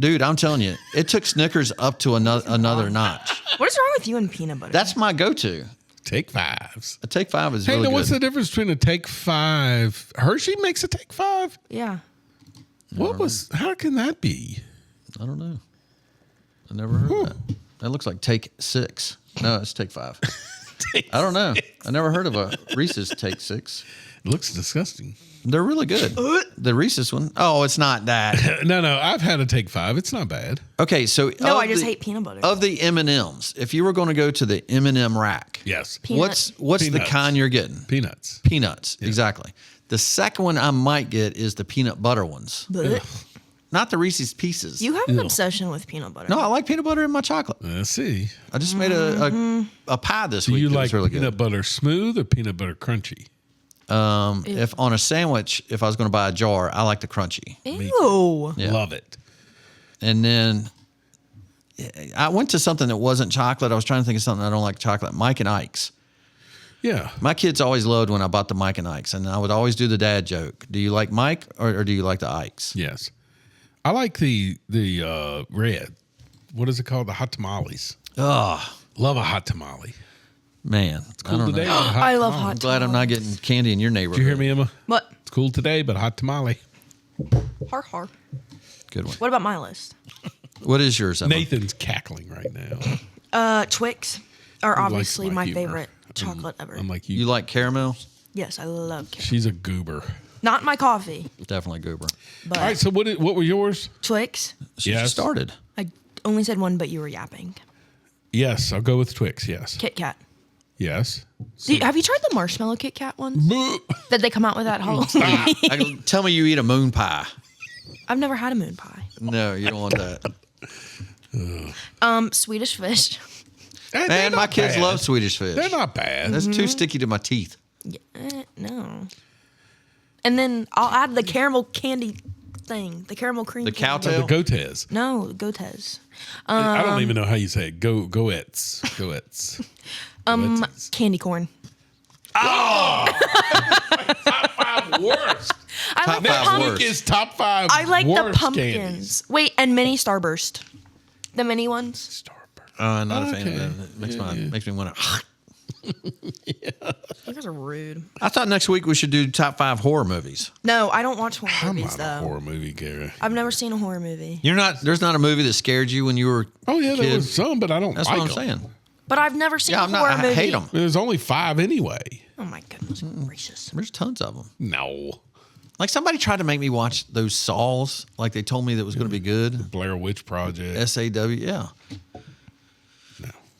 Dude, I'm telling you, it took Snickers up to another notch. What is wrong with you and peanut butter? That's my go-to. Take 5s. A Take 5 is Hey, really now good. what's the difference between a Take 5? Hershey makes a Take 5. yeah. How can that be? I don't know. I never heard that. That looks like Take 6. No, it's Take 5. I don't know. I never heard of a Reese's Take 6. It looks disgusting. They're really good. The Reese's one. Oh, it's not that. No, I've had a Take 5. It's not bad. Okay, so No, I just hate peanut butter. Of the M&Ms, if you were going to go to the M&M rack, Yes. what's the Peanuts. kind you're getting? Peanuts. Peanuts, exactly. The second one I might get is the peanut butter ones, Blech. not the Reese's Pieces. You have an obsession with peanut butter. No, I like peanut butter in my chocolate. Let's see. I just made a pie this Do week. you that like was really peanut good. butter smooth or peanut butter crunchy? If on a sandwich, if I was going to buy a jar, I like the crunchy. Ew. Yeah. Love it. And then I went to something that wasn't chocolate. I was trying to think of something I don't like chocolate. Mike and Ike's. Yeah. My kids always loved when I bought the Mike and Ike's, and I would always do the dad joke. Do you like Mike or do you like the Ike's? Yes. I like the red. What is it called? The hot tamales. Oh, Love a hot tamale. man. Cool I don't today. know. but a hot I love tamale. I'm glad I'm not getting candy in your neighborhood. Did you hear me, Emma? What? It's cool today, but a hot tamale. Har har. Good one. What about my list? What is yours, Emma? Nathan's cackling right now. Twix are likes obviously my my humor. favorite chocolate ever. I'm like you. You like caramel? Yes, I love caramel. She's a goober. Not my coffee, Definitely goober. but All right. So what were yours? Twix. She Yes. just started. I only said one, but you were yapping. Yes, I'll go with Twix. Yes. Kit Kat. Yes. Have you tried the marshmallow Kit Kat ones Boo. that they come out with at Halloween? Tell me you eat a moon pie. I've never had a moon pie. No, you don't want that. Swedish fish. They're Man, not my kids bad. love Swedish fish. They're not bad. That's too sticky to my teeth. No. And then I'll add the caramel candy thing, the caramel cream. The candy. cowtail? The Gotes. No, Gotes. I don't even know how you say it. Goets. Goets. Candy corn. Top 5 worst. I like the five pumpkins. worst. Is top 5 I like the worst pumpkins. candies. Wait, and mini Starburst. The mini ones. Starburst. Not a fan Okay. of that. It makes me want to. You guys are rude. I thought next week we should do top 5 horror movies. No, I don't watch horror I'm movies not a though. horror movie guy. I've never seen a horror movie. There's not a movie that scared you when you were. Oh yeah, there kid. was some, but I don't That's like what I'm them. saying. But I've never seen Yeah, a I'm not. horror I movie. hate them. There's only 5 anyway. Oh my goodness gracious. There's tons of them. No. Like somebody tried to make me watch those Saws. Like they told me that was going to be good. Blair Witch Project. SAW. Yeah.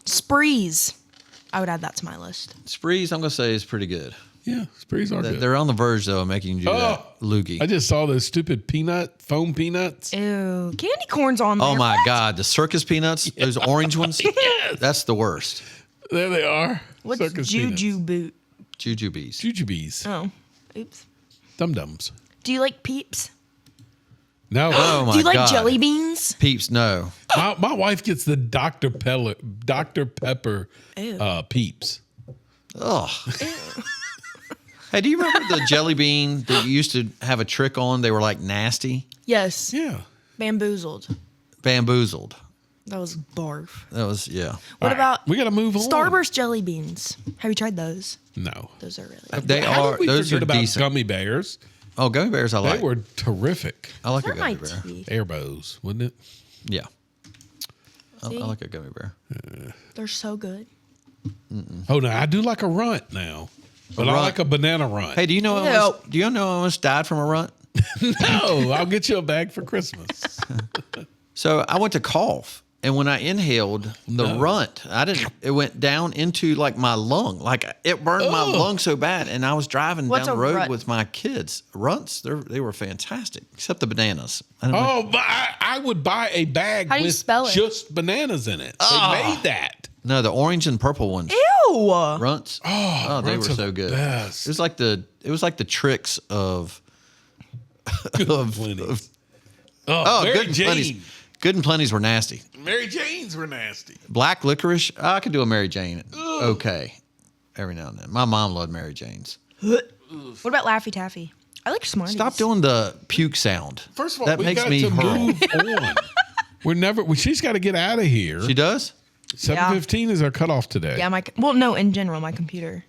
Sprees. I would add that to my list. Sprees, I'm going to say is pretty good. Yeah, Sprees are good. They're on the verge though of making you do that loogie. I just saw those stupid foam peanuts. Ew. Candy corn's on there. Oh my What? God, the circus peanuts, those orange ones. Yes. That's the worst. There they are. What's Circus Juju peanuts. Boot? Jujubes. Jujubes. Oh. Oops. Dum-dums. Do you like Peeps? No. Oh my Do you like God. jelly beans? Peeps, no. My wife gets the Dr. Pepper Ew. Peeps. Oh. Hey, do you remember the jelly bean that you used to have a trick on? They were like nasty. Yes. Yeah. Bamboozled. Bamboozled. That was barf. That was, yeah. What All right, about we got to move on. Starburst jelly beans? Have you tried those? No. Those are really good. They How are, did we those forget are about decent. gummy bears? Oh, gummy bears I like. They were terrific. I like a Hurt my gummy bear. teeth. Airbows, wouldn't it? Yeah. I See? like a gummy bear. They're so good. Oh no, I do like a runt now, but I runt. like a banana runt. Hey, do you know I almost died from a runt? No, I'll get you a bag for Christmas. So I went to cough, and when I inhaled the runt, it went down into like my lung. Like it burned my lung so bad, and I was driving What's down a the road runt? with my kids. Runts, they were fantastic, except the bananas. I don't know. Oh, but I would buy a bag How do you with spell it? just bananas in it. They made that. No, the orange and purple ones. Ew. Runts. Oh, they runts were are so the good. best. It was like the tricks of Plenties. Mary Good and Jane. Plenty's. Good and Plenty's were nasty. Mary Jane's were nasty. Black licorice, I could do a Mary Jane. Okay, every now and then. My mom loved Mary Janes. What about Laffy Taffy? I like Smarties. Stop doing the puke sound. First of all, that we makes got me to hurl. move on. She's got to get out of here. She does. 7:15 is our cutoff today. Yeah, no, in general, my computer.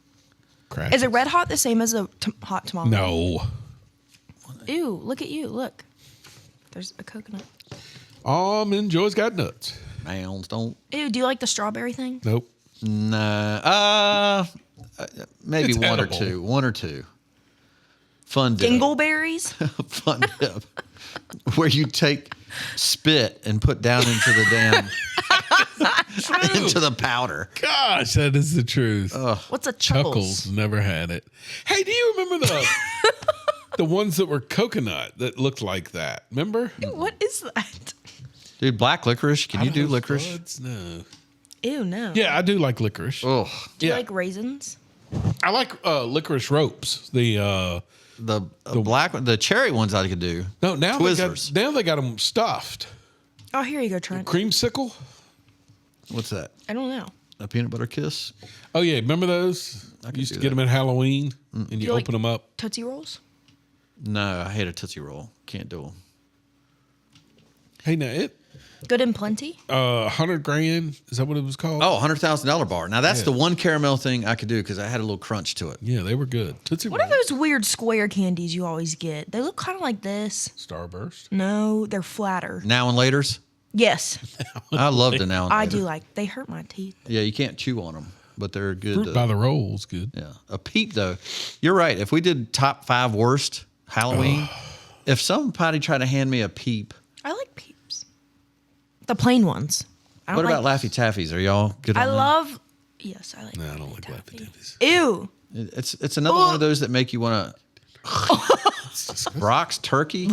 Crashes. Is it red hot the same as a hot tamale? No. Ew, look at you. Look. There's a coconut. Almond Joy's got nuts. Mounds don't. Ew, do you like the strawberry thing? Nope. Nah. Maybe It's one edible. or two. One or two. Fun dip. Dingleberries? Fun dip. Where you take spit and put down into the damn into the powder. Gosh, that is the truth. What's a Chuckles? Never had it. Hey, do you remember the ones that were coconut that looked like that? Remember? What is that? Dude, black licorice. Can you do licorice? Buds? No. Ew, no. Yeah, I do like licorice. Oh, Do you like raisins? I like licorice ropes. The black one, the cherry ones I could do. no, now Twizzlers. they got them stuffed. Oh, here you go, Trent. Creamsicle. What's that? I don't know. A peanut butter kiss? Oh yeah, remember those? I used to get them at Halloween, and you like open them up. Tootsie Rolls? No, I hate a Tootsie Roll. Can't do them. Hey, now it Good and Plenty? $100,000. Is that what it was called? Oh, $100,000 bar. Now that's the one caramel thing I could do because I had a little crunch to it. Yeah, they were good. Tootsie What are Rolls. those weird square candies you always get? They look kind of like this. Starburst. No, they're flatter. Now and laters. Yes, I love the now and I later. do like. They hurt my teeth. Yeah, you can't chew on them, but they're good. Fruit by the rolls, good. Yeah, a peep though. You're right. If we did top 5 worst Halloween, if somebody tried to hand me a peep, I like Peeps. The plain ones. I don't what about like, Laffy Taffies? Are y'all good on I them? love. Yes, I like. No, I don't like Laffy Taffies. Ew. It's another one of those that make you want to. Brock's turkey.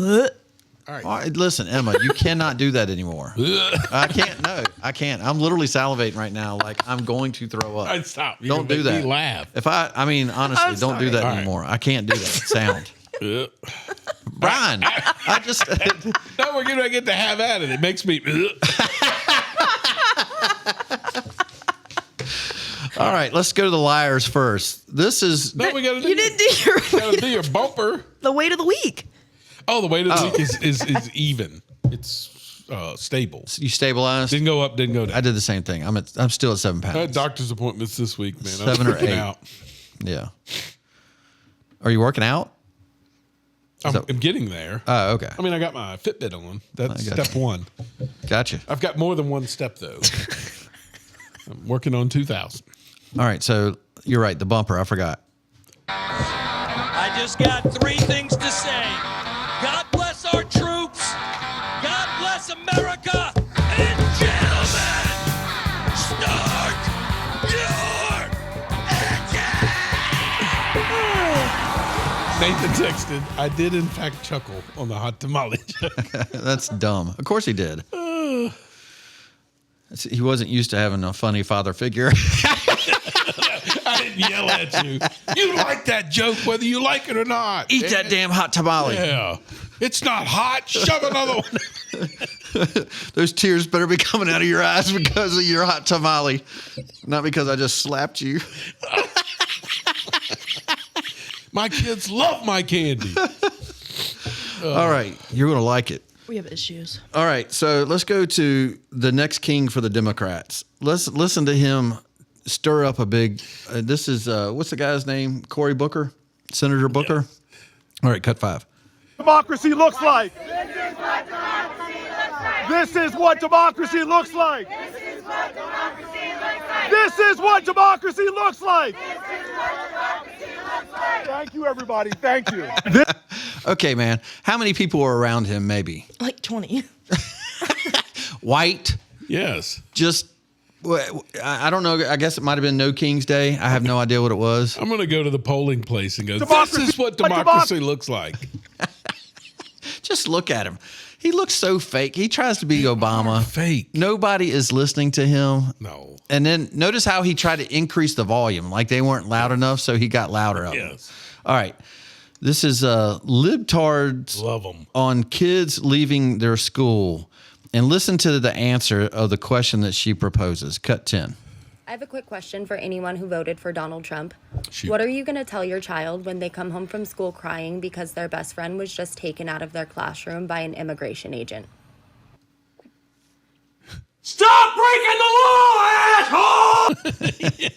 All right, listen, Emma, you cannot do that anymore. I can't. No, I can't. I'm literally salivating right now, like I'm going to throw up. I'd stop. You're Don't gonna do make that. me laugh. If I mean, honestly, I'm don't do sorry. that All right. anymore. I can't do that sound. Ugh. Brian, I just. No, we're gonna get to have at it. It makes me. All right, let's go to the liars first. This is. No, we gotta do. You didn't do your Gotta do your bumper. the weight of the week. Oh, the weight of the week is even. It's stable. You stabilized. Didn't go up, didn't go down. I did the same thing. I'm still at 7 pounds. I had doctor's appointments this week, man. 7 or 8. Out. Yeah. Are you working out? I'm getting there. Oh, okay. I mean, I got my Fitbit on. That's I got step one. Gotcha. I've got more than one step though. I'm working on 2,000. All right, so you're right. The bumper, I forgot. I just got 3 things to say. God bless our troops. God bless America. And gentlemen, start your engine. Nathan texted, I did in fact chuckle on the hot tamale joke. That's dumb. Of course he did. He wasn't used to having a funny father figure. I didn't yell at you. You like that joke whether you like it or not. Eat that damn hot tamale. Yeah. It's not hot. Shove another one. Those tears better be coming out of your eyes because of your hot tamale, not because I just slapped you. My kids love my candy. All right, you're going to like it. We have issues. All right, so let's go to the next king for the Democrats. Let's listen to him stir up a big. This is what's the guy's name? Cory Booker, Senator Booker. All right, cut 5. Democracy looks like. This is what democracy looks like. This is what democracy looks like. Thank you, everybody. Thank you. Okay, man. How many people were around him? Maybe Like 20. white. Yes. Just I don't know. I guess it might have been No King's Day. I have no idea what it was. I'm going to go to the polling place and go, Democracy- this is what democracy looks like. Just look at him. He looks so fake. He tries to be Obama. Fake. Nobody is listening to him. No. And then notice how he tried to increase the volume. Like they weren't loud enough, so he got louder of them. Yes. All right. This is libtards Love them. on kids leaving their school. And listen to the answer of the question that she proposes. Cut 10. I have a quick question for anyone who voted for Donald Trump. Shoot. What are you going to tell your child when they come home from school crying because their best friend was just taken out of their classroom by an immigration agent? Stop breaking the law, asshole!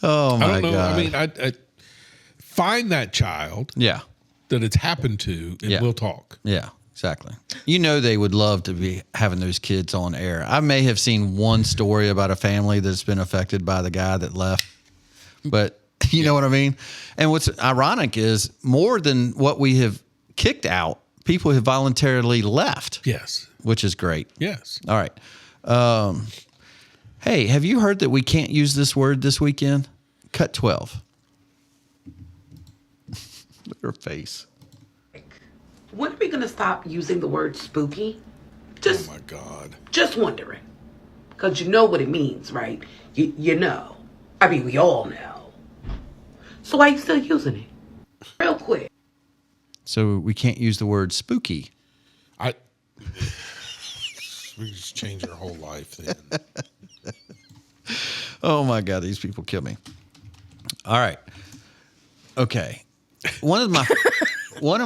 Oh, I my don't know. God. I mean, I find that child Yeah. that it's happened to, and Yeah. we'll talk. Yeah, exactly. You know they would love to be having those kids on air. I may have seen one story about a family that's been affected by the guy that left, but You know what I mean? And what's ironic is more than what we have kicked out, people have voluntarily left. Yes. Which is great. Yes. All right. Hey, have you heard that we can't use this word this weekend? Cut 12. Look at her face. When are we going to stop using the word spooky? Oh, my God. Just wondering. Because you know what it means, right? You know. I mean, we all know. So why are you still using it? Real quick. So we can't use the word spooky. We just change our whole life then. Oh, my God. These people kill me. All right. Okay. One of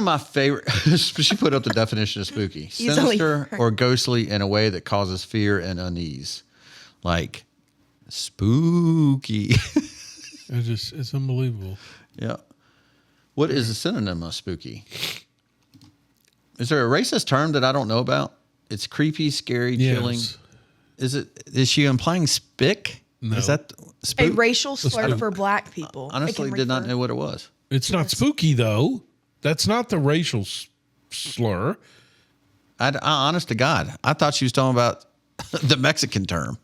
my favorite, she put up the definition of spooky. Sinister or ghostly in a way that causes fear and unease. Like, spooky. It's unbelievable. Yeah. What is a synonym of spooky? Is there a racist term that I don't know about? It's creepy, scary, chilling. Is she implying spick? No. Is that a racial slur for black people? Honestly, did not know what it was. It's not spooky, though. That's not the racial slur. I honest to God, I thought she was talking about the Mexican term.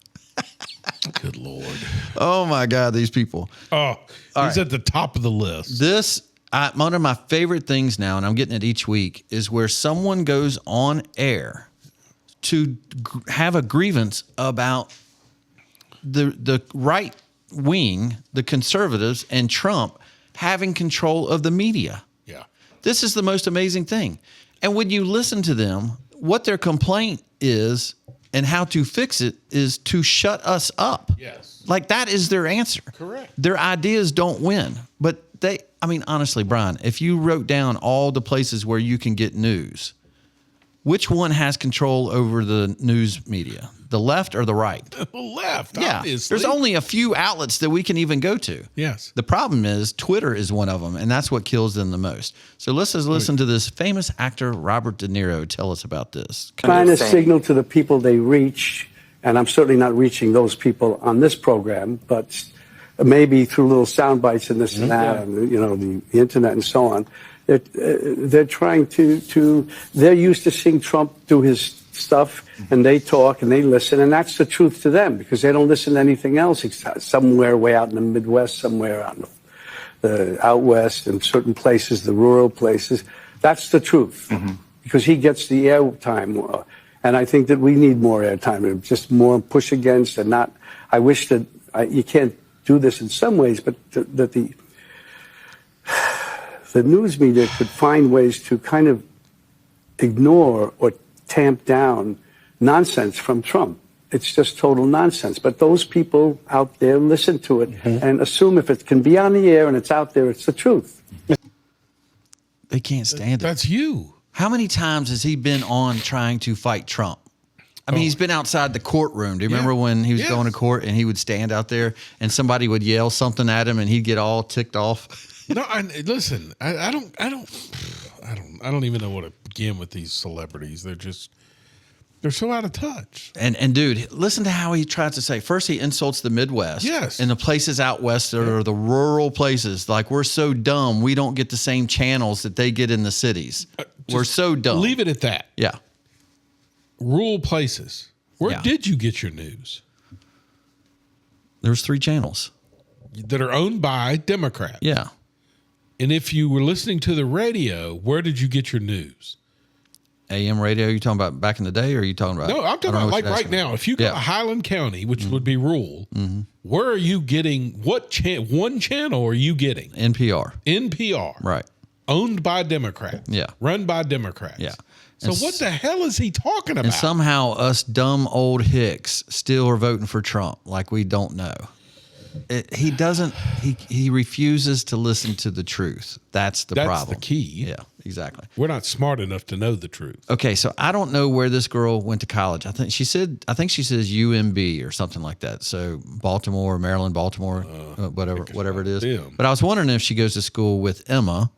Good Lord. Oh, my God, these people. Oh, he's at the top of the list. One of my favorite things now, and I'm getting it each week, is where someone goes on air to have a grievance about the right wing, the conservatives, and Trump having control of the media. Yeah. This is the most amazing thing. And when you listen to them, what their complaint is and how to fix it is to shut us up. Yes. Like that is their answer. Correct. Their ideas don't win. But honestly, Brian, if you wrote down all the places where you can get news, which one has control over the news media? The left or the right? The left, yeah. obviously. There's only a few outlets that we can even go to. Yes. The problem is Twitter is one of them, and that's what kills them the most. So let's just listen to this famous actor, Robert De Niro, tell us about this. Trying to signal to the people they reach, and I'm certainly not reaching those people on this program, but maybe through little sound bites and this and that, and the internet and so on. They're trying to. They're used to seeing Trump do his stuff, and they talk and they listen, and that's the truth to them because they don't listen to anything else. Somewhere way out in the Midwest, somewhere out in the out west, in certain places, the rural places. That's the truth because he gets the airtime, and I think that we need more airtime, just more push against, and not. I wish that you can't do this in some ways, but that the news media could find ways to kind of ignore or tamp down nonsense from Trump. It's just total nonsense. But those people out there listen to it and assume if it can be on the air and it's out there, it's the truth. They can't stand it. That's you. How many times has he been on trying to fight Trump? I mean, he's been outside the courtroom. Do you remember when he was going to court and he would stand out there and somebody would yell something at him and he'd get all ticked off? No, listen. I don't even know what to begin with these celebrities. They're so out of touch. And dude, listen to how he tries to say. First, he insults the Midwest. Yes. And the places out west that are the rural places. Like we're so dumb, we don't get the same channels that they get in the cities. We're so dumb. Leave it at that. Yeah. Rural places. Where did you get your news? There's 3 channels that are owned by Democrats. Yeah. And if you were listening to the radio, where did you get your news? AM radio, you talking about back in the day, or are you talking about? No, I'm talking about like right now. If you go to Highland County, which would be rural, where are you getting, one channel are you getting? NPR. NPR. Right. Owned by Democrats. Yeah. Run by Democrats. Yeah. So what the hell is he talking about? And somehow us dumb old hicks still are voting for Trump like we don't know. He doesn't. He refuses to listen to the truth. That's the problem. That's the key. Yeah, exactly. We're not smart enough to know the truth. Okay, so I don't know where this girl went to college. I think she says UMB or something like that. So Baltimore, Maryland, Baltimore, whatever it is. Them. But I was wondering if she goes to school with Emma.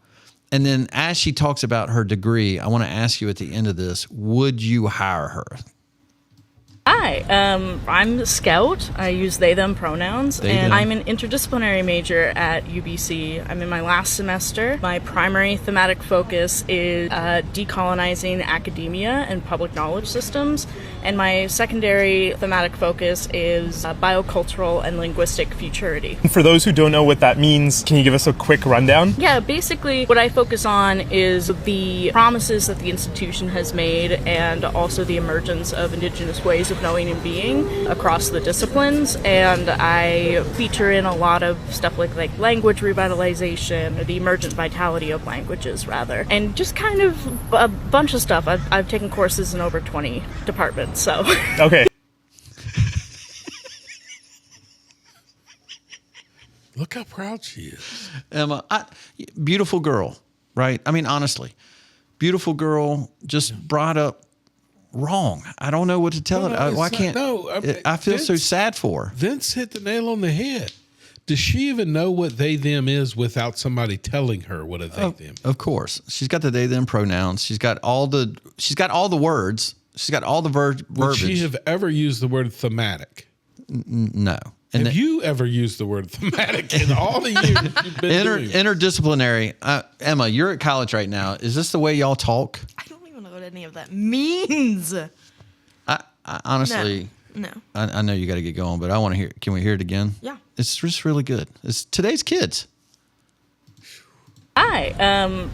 And then as she talks about her degree, I want to ask you at the end of this, would you hire her? Hi, I'm Scout. I use they, them pronouns, and I'm an interdisciplinary major at UBC. I'm in my last semester. My primary thematic focus is decolonizing academia and public knowledge systems, and my secondary thematic focus is biocultural and linguistic futurity. For those who don't know what that means, can you give us a quick rundown? Yeah, basically what I focus on is the promises that the institution has made and also the emergence of indigenous ways of knowing and being across the disciplines, and I feature in a lot of stuff like language revitalization, or the emergent vitality of languages rather, and just kind of a bunch of stuff. I've taken courses in over 20 departments, so. Okay. Look how proud she is. Emma, beautiful girl, right? I mean, honestly, beautiful girl, just brought up wrong. I don't know what to tell her. Why can't? I feel so sad for her. Vince hit the nail on the head. Does she even know what they them is without somebody telling her what a they them? Of course, she's got the they them pronouns. She's got all the words. She's got all the verbiage. Would she have ever used the word thematic? No. And have you ever used the word thematic in all the years you've been doing? Interdisciplinary. Emma, you're at college right now. Is this the way y'all talk? I don't even know what any of that means. I honestly, no. I know you got to get going, but I want to hear. Can we hear it again? Yeah. It's just really good. It's today's kids. Hi,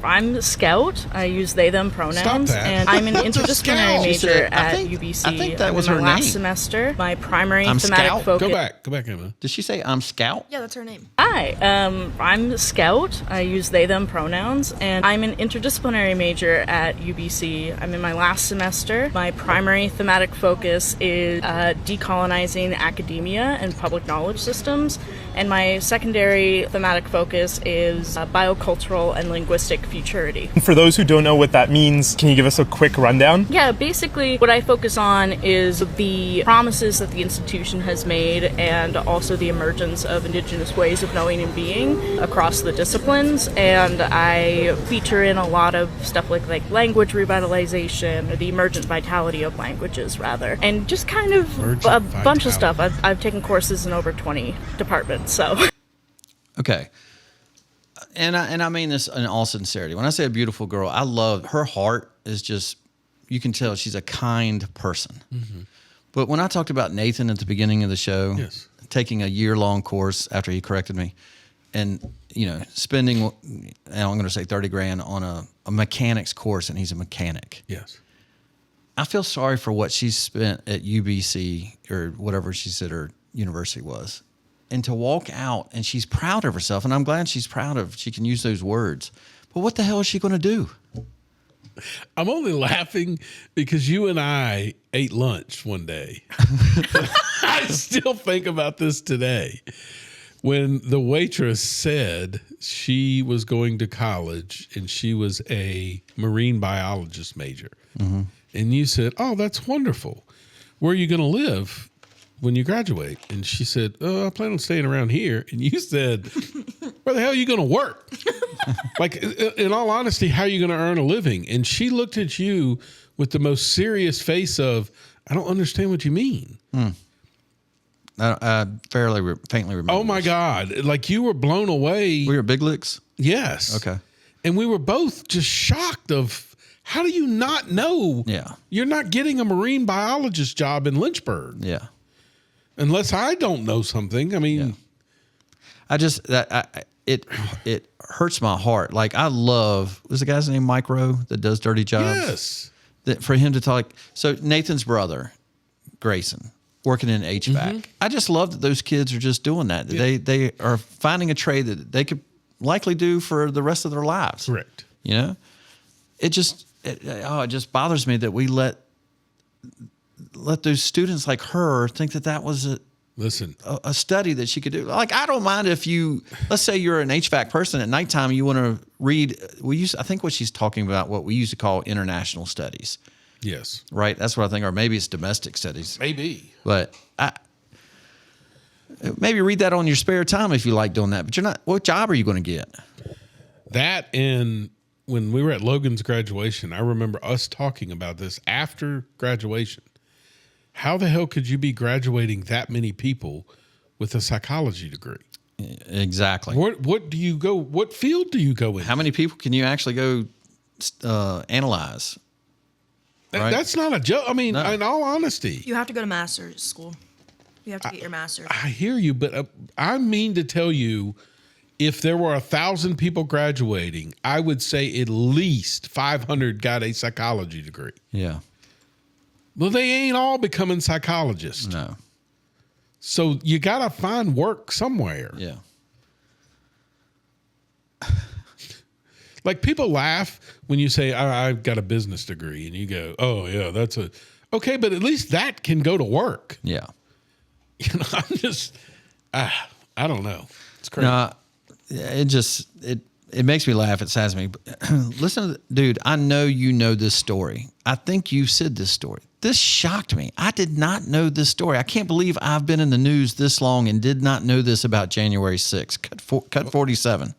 I'm Scout. I use they, them pronouns, and I'm an interdisciplinary major at UBC. I think that was her her last name. semester. My primary I'm thematic Scout? focus. Go back, Emma. Did she say I'm Scout? Yeah, that's her name. Hi, I'm Scout. I use they, them pronouns, and I'm an interdisciplinary major at UBC. I'm in my last semester. My primary thematic focus is decolonizing academia and public knowledge systems, and my secondary thematic focus is biocultural and linguistic futurity. For those who don't know what that means, can you give us a quick rundown? Yeah, basically what I focus on is the promises that the institution has made and also the emergence of indigenous ways of knowing and being across the disciplines, and I feature in a lot of stuff like language revitalization, or the emergent vitality of languages rather, and just kind of a bunch of stuff. I've taken courses in over 20 departments, so. Okay. And I mean this in all sincerity. When I say a beautiful girl, I love her heart is just, you can tell she's a kind person. Mm-hmm. But when I talked about Nathan at the beginning of the show, taking a year-long course after he corrected me, and spending, and I'm going to say $30,000 on a mechanics course, and he's a mechanic. Yes. I feel sorry for what she spent at UBC or whatever she said her university was. And to walk out, and she's proud of herself, and I'm glad she can use those words. But what the hell is she going to do? I'm only laughing because you and I ate lunch one day. I still think about this today. When the waitress said she was going to college and she was a marine biologist major, Mm-hmm. and you said, "Oh, that's wonderful. Where are you going to live when you graduate?" And she said, "Oh, I plan on staying around here." And you said, "Where the hell are you going to work?" Like, in all honesty, how are you going to earn a living? And she looked at you with the most serious face of, "I don't understand what you mean." I faintly remember. Oh my God. Like, you were blown away. We were Big Licks? Yes. Okay. And we were both just shocked of, how do you not know? Yeah. You're not getting a marine biologist job in Lynchburg. Yeah. Unless I don't know something. I mean, it hurts my heart. Like, I love, was the guy's name Mike Rowe that does dirty jobs? Yes. That for him to talk. So Nathan's brother, Grayson, working in HVAC. Mm-hmm. I just love that those kids are just doing that. Yeah. They are finding a trade that they could likely do for the rest of their lives. Correct. It just bothers me that we let those students like her think that was a study that she could do. Like, I don't mind if let's say you're an HVAC person at nighttime, you want to read. I think what she's talking about, what we used to call international studies. Yes. Right. That's what I think, or maybe it's domestic studies. Maybe. But maybe read that on your spare time if you like doing that. But you're not. What job are you going to get? That, and when we were at Logan's graduation, I remember us talking about this after graduation. How the hell could you be graduating that many people with a psychology degree? Exactly. What do you go? What field do you go in? How many people can you actually go analyze? Right? That's not a joke. I mean, in all honesty, You have to go to master's school. You have to get your master's. I hear you, but I mean to tell you, if there were 1,000 people graduating, I would say at least 500 got a psychology degree. Yeah. Well, they ain't all becoming psychologists. No. So you got to find work somewhere. Yeah. Like people laugh when you say, I've got a business degree. And you go, oh, yeah, that's okay, but at least that can go to work. Yeah. You know, I'm just, I don't know. It's crazy. No, it makes me laugh. It saddens me. Listen, dude, I know you know this story. I think you've said this story. This shocked me. I did not know this story. I can't believe I've been in the news this long and did not know this about January 6th. Cut 47.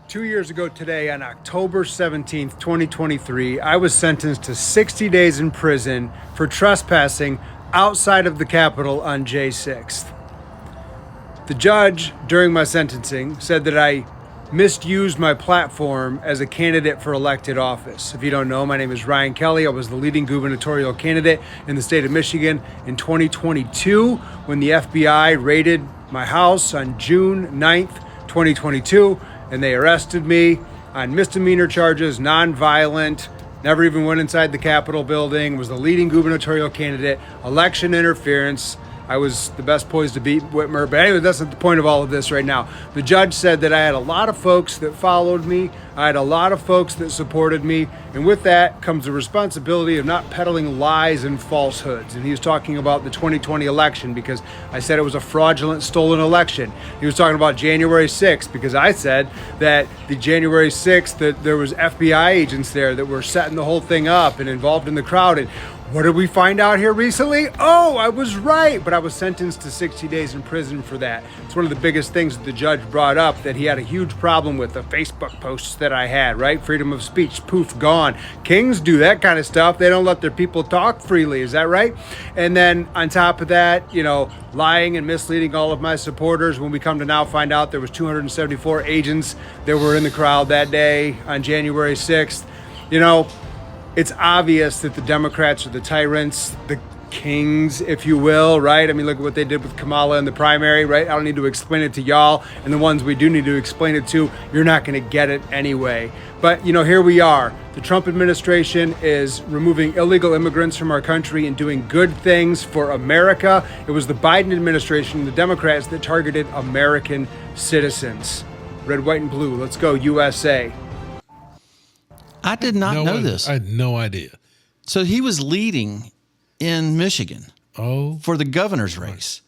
2 years ago today, on October 17th, 2023, I was sentenced to 60 days in prison for trespassing outside of the Capitol on J6th. The judge, during my sentencing, said that I misused my platform as a candidate for elected office. If you don't know, my name is Ryan Kelly. I was the leading gubernatorial candidate in the state of Michigan in 2022 when the FBI raided my house on June 9th, 2022, and they arrested me on misdemeanor charges, nonviolent, never even went inside the Capitol building, was the leading gubernatorial candidate, election interference. I was the best poised to beat Whitmer. But anyway, that's not the point of all of this right now. The judge said that I had a lot of folks that followed me. I had a lot of folks that supported me. And with that comes the responsibility of not peddling lies and falsehoods. And he was talking about the 2020 election because I said it was a fraudulent, stolen election. He was talking about January 6th because I said that the January 6th, that there was FBI agents there that were setting the whole thing up and involved in the crowd. And what did we find out here recently? Oh, I was right, but I was sentenced to 60 days in prison for that. It's one of the biggest things that the judge brought up, that he had a huge problem with the Facebook posts that I had, right? Freedom of speech, poof, gone. Kings do that kind of stuff. They don't let their people talk freely, is that right? And then on top of that, lying and misleading all of my supporters. When we come to now find out there was 274 agents that were in the crowd that day on January 6th. It's obvious that the Democrats are the tyrants, the kings, if you will, right? I mean, look at what they did with Kamala in the primary, right? I don't need to explain it to y'all. And the ones we do need to explain it to, you're not going to get it anyway. But, here we are. The Trump administration is removing illegal immigrants from our country and doing good things for America. It was the Biden administration and the Democrats that targeted American citizens. Red, white, and blue. Let's go, USA. I did not know this. I had no idea. So he was leading in Michigan for the governor's race.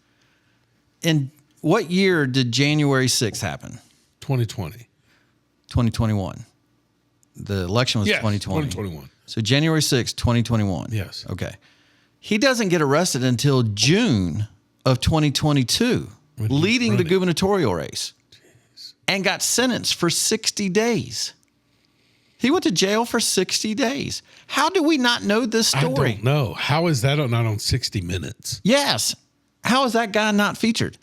And what year did January 6th happen? 2020. 2021. The election was 2020. 2021. So January 6th, 2021. Yes. Okay. He doesn't get arrested until June of 2022, leading the gubernatorial race. Jeez. And got sentenced for 60 days. He went to jail for 60 days. How do we not know this story? I don't know. How is that not on 60 Minutes? Yes. How is that guy not featured?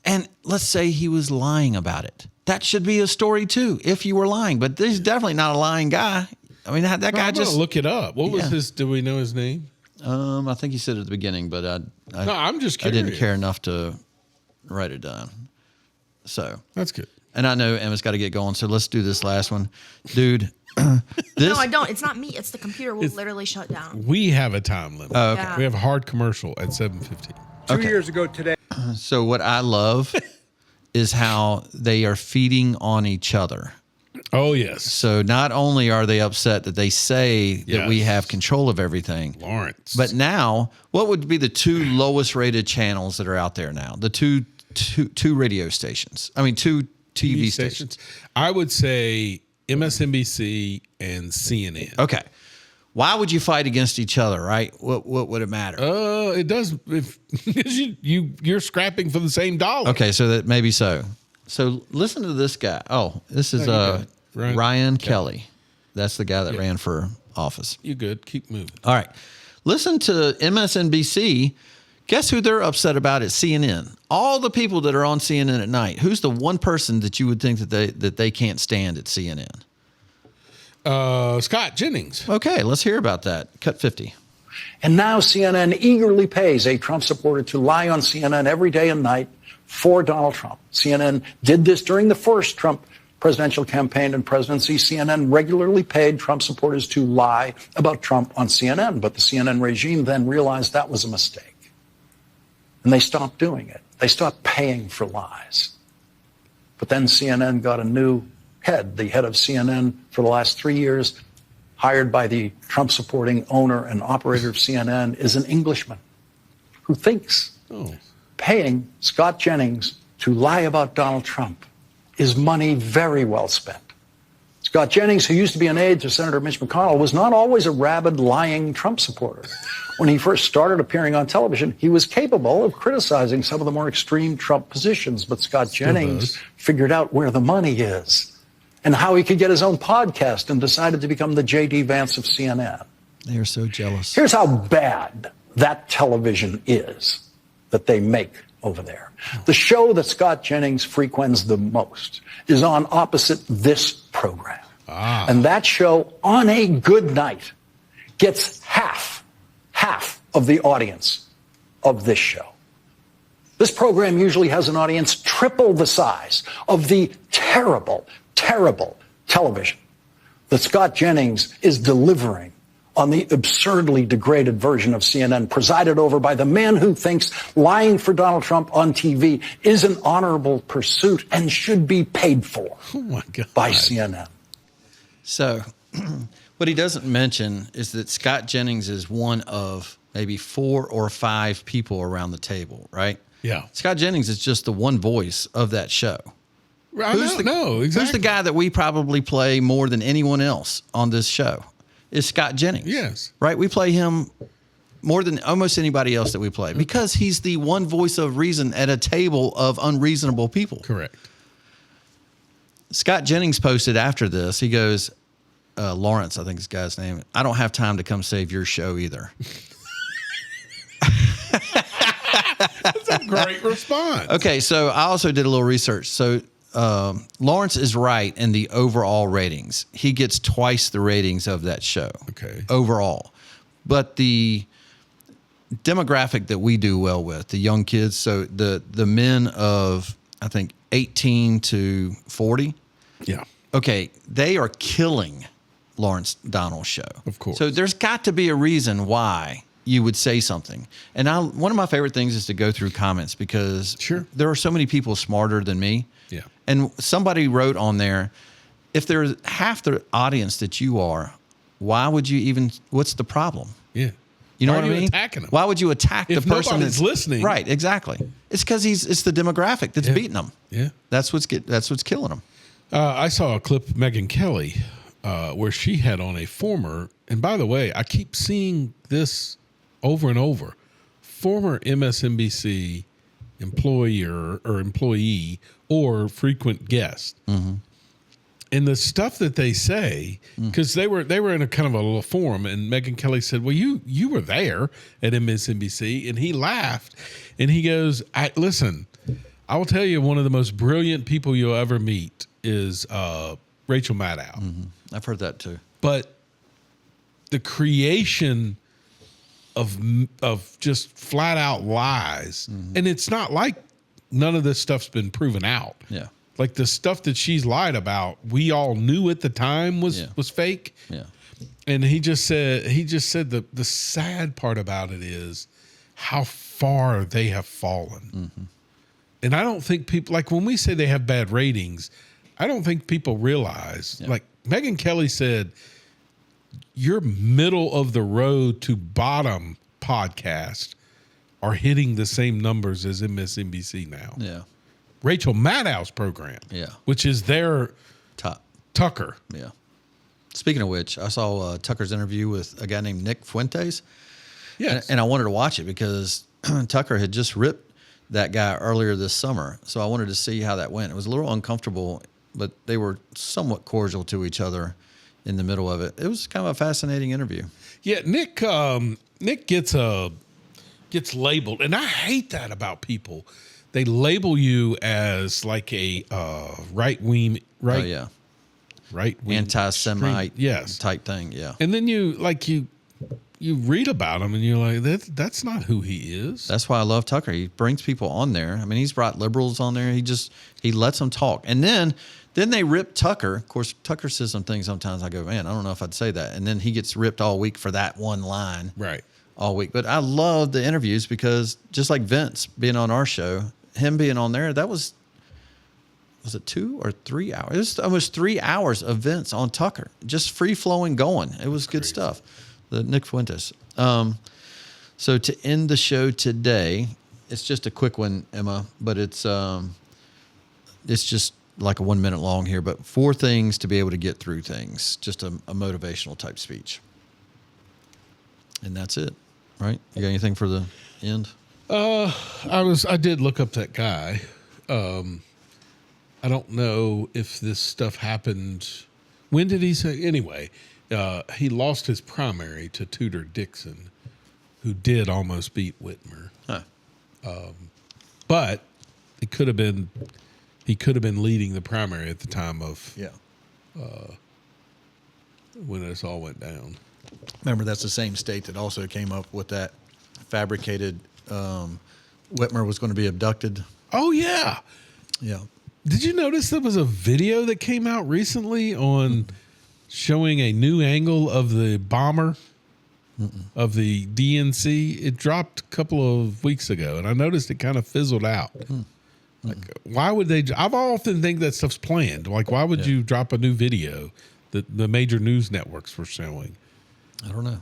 And let's say he was lying about it. That should be a story too, if you were lying. But he's definitely not a lying guy. I mean, that guy I'm just... gonna look it up. What was his... Do we know his name? I think he said it at the beginning, but I'm just curious. I didn't care enough to write it down. So... That's good. And I know Emma's got to get going, so let's do this last one. Dude... No, I don't. It's not me. It's the computer will literally shut down. We have a time limit. Oh, okay. Yeah. We have a hard commercial at 7:15. 2 years ago today. So what I love is how they are feeding on each other. Oh, yes. So not only are they upset that they say that we have control of everything, Lawrence, but now what would be the two lowest rated channels that are out there now? The two radio stations. I mean, two TV stations. I would say MSNBC and CNN. Okay. Why would you fight against each other, right? What would it matter? It does, because you're scrapping for the same dollar. Okay, so that maybe so. So listen to this guy. Oh, this is Ryan Kelly. That's the guy that ran for office. You good. Keep moving. All right. Listen to MSNBC. Guess who they're upset about at CNN? All the people that are on CNN at night. Who's the one person that you would think that they can't stand at CNN? Scott Jennings. Okay, let's hear about that. Cut 50. And now CNN eagerly pays a Trump supporter to lie on CNN every day and night for Donald Trump. CNN did this during the first Trump presidential campaign and presidency. CNN regularly paid Trump supporters to lie about Trump on CNN, but the CNN regime then realized that was a mistake. And they stopped doing it. They stopped paying for lies. But then CNN got a new head. The head of CNN for the last 3 years, hired by the Trump-supporting owner and operator of CNN, is an Englishman who thinks paying Scott Jennings to lie about Donald Trump is money very well spent. Scott Jennings, who used to be an aide to Senator Mitch McConnell, was not always a rabid, lying Trump supporter. When he first started appearing on television, he was capable of criticizing some of the more extreme Trump positions, but Scott Jennings figured out where the money is and how he could get his own podcast and decided to become the J.D. Vance of CNN. They are so jealous. Here's how bad that television is that they make over there. The show that Scott Jennings frequents the most is on opposite this program. And that show, on a good night, gets half of the audience of this show. This program usually has an audience triple the size of the terrible, terrible television that Scott Jennings is delivering on the absurdly degraded version of CNN, presided over by the man who thinks lying for Donald Trump on TV is an honorable pursuit and should be paid for by CNN. So what he doesn't mention is that Scott Jennings is one of maybe 4 or 5 people around the table, right? Yeah. Scott Jennings is just the one voice of that show. Who's the guy that we probably play more than anyone else on this show? Is Scott Jennings. Yes. Right? We play him more than almost anybody else that we play because he's the one voice of reason at a table of unreasonable people. Correct. Scott Jennings posted after this, he goes, Lawrence, I think this guy's name, I don't have time to come save your show either. That's a great response. Okay, so I also did a little research. So Lawrence is right in the overall ratings. He gets twice the ratings of that show. Okay. Overall. But the demographic that we do well with, the young kids, so the men of, I think, 18 to 40. Yeah. Okay, they are killing Lawrence Donald's show. Of course. So there's got to be a reason why you would say something. And one of my favorite things is to go through comments because there are so many people smarter than me. Yeah. And somebody wrote on there, if there's half the audience that you are, why would you even, what's the problem? Yeah. You know Why what are I mean? Attacking them? Why would you attack the If person nobody's that's listening? Right, exactly. It's because it's the demographic that's beating them. Yeah. That's what's killing them. I saw a clip of Megyn Kelly where she had on a former, and by the way, I keep seeing this over and over, former MSNBC employee or frequent guest. Mm-hmm. And the stuff that they say, because they were in a kind of a little forum, and Megyn Kelly said, "Well, you were there at MSNBC," and he laughed, and he goes, "Listen, I will tell you, one of the most brilliant people you'll ever meet is Rachel Maddow." Mm-hmm. I've heard that too. But the creation of just flat out lies, and it's not like none of this stuff's been proven out. Yeah. Like the stuff that she's lied about, we all knew at the time was fake. Yeah. And he just said the sad part about it is how far they have fallen. Mm-hmm. And I don't think people, like when we say they have bad ratings, I don't think people realize, like Megyn Kelly said, your middle of the road to bottom podcast are hitting the same numbers as MSNBC now. Yeah. Rachel Maddow's program, which is their Tucker. Yeah. Speaking of which, I saw Tucker's interview with a guy named Nick Fuentes. Yes. And I wanted to watch it because Tucker had just ripped that guy earlier this summer. So I wanted to see how that went. It was a little uncomfortable, but they were somewhat cordial to each other in the middle of it. It was kind of a fascinating interview. Yeah, Nick gets labeled, and I hate that about people. They label you as like a right-wing anti-Semite yes. type thing, yeah. And then you read about him and you're like, that's not who he is. That's why I love Tucker. He brings people on there. I mean, he's brought liberals on there. He lets them talk. And then they rip Tucker. Of course, Tucker says some things sometimes I go, man, I don't know if I'd say that. And then he gets ripped all week for that one line. Right. All week. But I love the interviews because just like Vince being on our show, him being on there, that was it 2 or 3 hours? It was almost 3 hours of Vince on Tucker, just free flowing going. It was good stuff. The Nick Fuentes. So to end the show today, it's just a quick one, Emma, but it's just like a 1 minute long here, but 4 things to be able to get through things. Just a motivational type speech. And that's it, right? You got anything for the end? I did look up that guy. I don't know if this stuff happened. When did he say? Anyway, he lost his primary to Tudor Dixon, who did almost beat Whitmer. Huh. But he could have been leading the primary at the time of when this all went down. Remember, that's the same state that also came up with that fabricated Whitmer was going to be abducted. Oh, yeah. Yeah. Did you notice there was a video that came out recently on showing a new angle of the bomber of the DNC? It dropped a couple of weeks ago, and I noticed it kind of fizzled out. Like, why would they? I've often think that stuff's planned. Like, why would you drop a new video that the major news networks were showing? I don't know.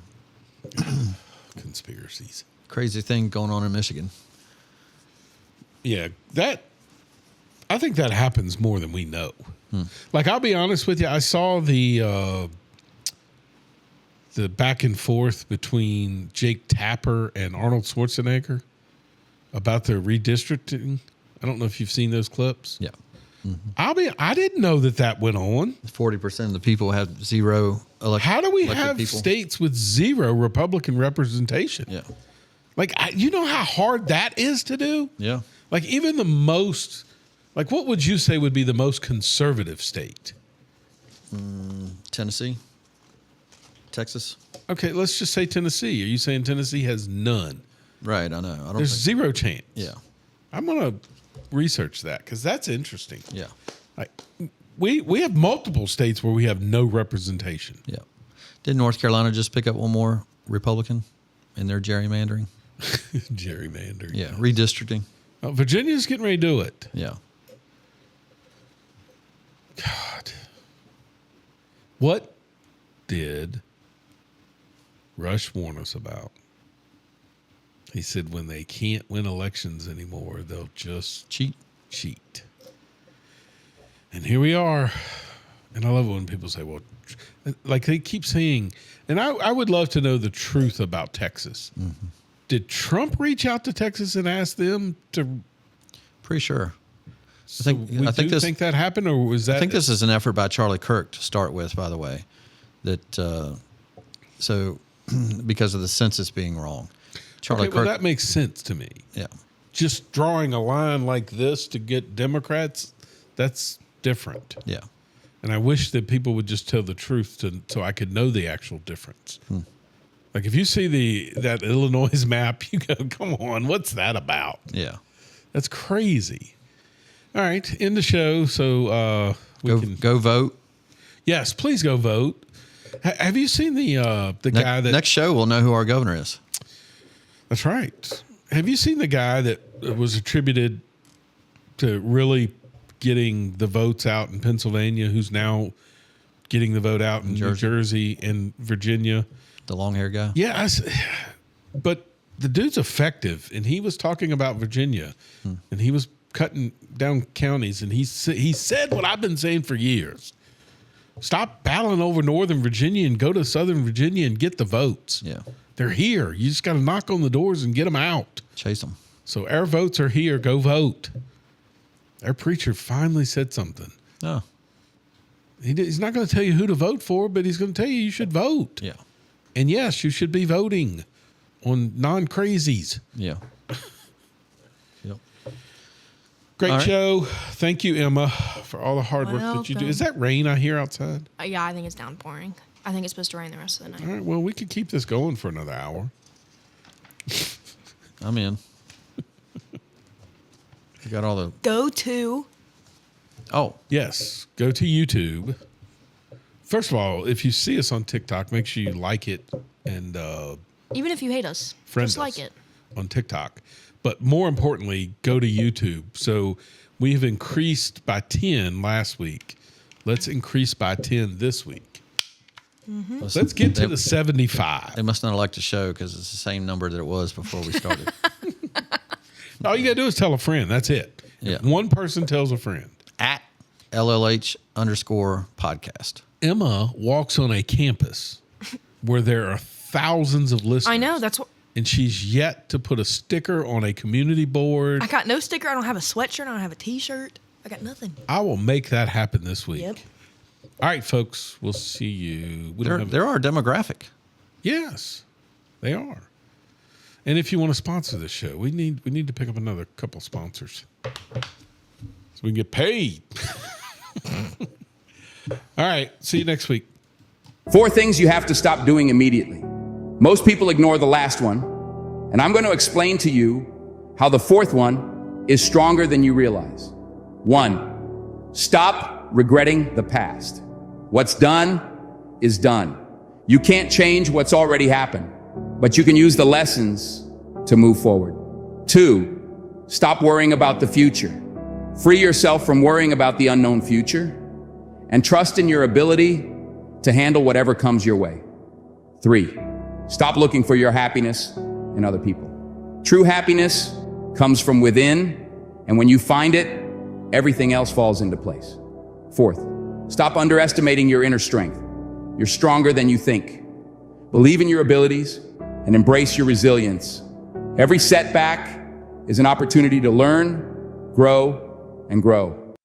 Conspiracies. Crazy thing going on in Michigan. Yeah, I think that happens more than we know. Like, I'll be honest with you, I saw the back and forth between Jake Tapper and Arnold Schwarzenegger about their redistricting. I don't know if you've seen those clips. Yeah. I didn't know that went on. 40% of the people have zero elected. How do we have states with zero Republican representation? Yeah. Like, you know how hard that is to do? Yeah. Like, even the most, like, what would you say would be the most conservative state? Tennessee. Texas. Okay, let's just say Tennessee. Are you saying Tennessee has none? Right, I know. There's zero chance. Yeah. I'm going to research that because that's interesting. Yeah. Like, we have multiple states where we have no representation. Yeah. Did North Carolina just pick up one more Republican in their gerrymandering? Gerrymandering. Yeah, redistricting. Virginia's getting ready to do it. Yeah. God. What did Rush warn us about? He said when they can't win elections anymore, they'll just cheat. And here we are. And I love it when people say, well, like they keep saying, and I would love to know the truth about Texas. Mm-hmm. Did Trump reach out to Texas and ask them to? Pretty sure. I think that happened, or was that? I think this is an effort by Charlie Kirk to start with, by the way, that because of the census being wrong. Charlie Kirk, well, that makes sense to me. Yeah. Just drawing a line like this to get Democrats, that's different. Yeah. And I wish that people would just tell the truth so I could know the actual difference. Like if you see that Illinois map, you go, come on, what's that about? Yeah. That's crazy. All right, end the show. So we can go vote. Yes, please go vote. Have you seen the guy that next show? We'll know who our governor is. That's right. Have you seen the guy that was attributed to really getting the votes out in Pennsylvania, who's now getting the vote out in New Jersey and Virginia? The long hair guy? Yeah. But the dude's effective, and he was talking about Virginia, and he was cutting down counties, and he said what I've been saying for years. Stop battling over Northern Virginia and go to Southern Virginia and get the votes. Yeah. They're here. You just got to knock on the doors and get them out. Chase them. So our votes are here. Go vote. Our preacher finally said something. Oh. He's not going to tell you who to vote for, but he's going to tell you should vote. Yeah. And yes, you should be voting on non-crazies. Yeah. Yep. Great All right. show. Thank you, Emma, for all the hard work that you do. Welcome. Is that rain I hear outside? Yeah, I think it's downpouring. I think it's supposed to rain the rest of the night. All right, well, we could keep this going for another hour. I'm in. You got all the... Go to... Oh. Yes. Go to YouTube. First of all, if you see us on TikTok, make sure you like it and Even if you hate us, friend just like us it. on TikTok. But more importantly, go to YouTube. So we have increased by 10 last week. Let's increase by 10 this week. Mm-hmm. Let's get to the 75. They must not like the show because it's the same number that it was before we started. All you got to do is tell a friend. That's it. Yeah. One person tells a friend. At LLH_podcast. Emma walks on a campus where there are thousands of listeners. I know. That's what. And she's yet to put a sticker on a community board. I got no sticker. I don't have a sweatshirt. I don't have a T-shirt. I got nothing. I will make that happen this week. Yep. All right, folks. We'll see you. They're our demographic. Yes, they are. And if you want to sponsor this show, we need to pick up another couple sponsors so we can get paid. All right. See you next week. 4 things you have to stop doing immediately. Most people ignore the last one, and I'm going to explain to you how the 4th one is stronger than you realize. 1, stop regretting the past. What's done is done. You can't change what's already happened, but you can use the lessons to move forward. 2, stop worrying about the future. Free yourself from worrying about the unknown future and trust in your ability to handle whatever comes your way. 3, stop looking for your happiness in other people. True happiness comes from within, and when you find it, everything else falls into place. 4th, stop underestimating your inner strength. You're stronger than you think. Believe in your abilities and embrace your resilience. Every setback is an opportunity to learn, grow, and grow.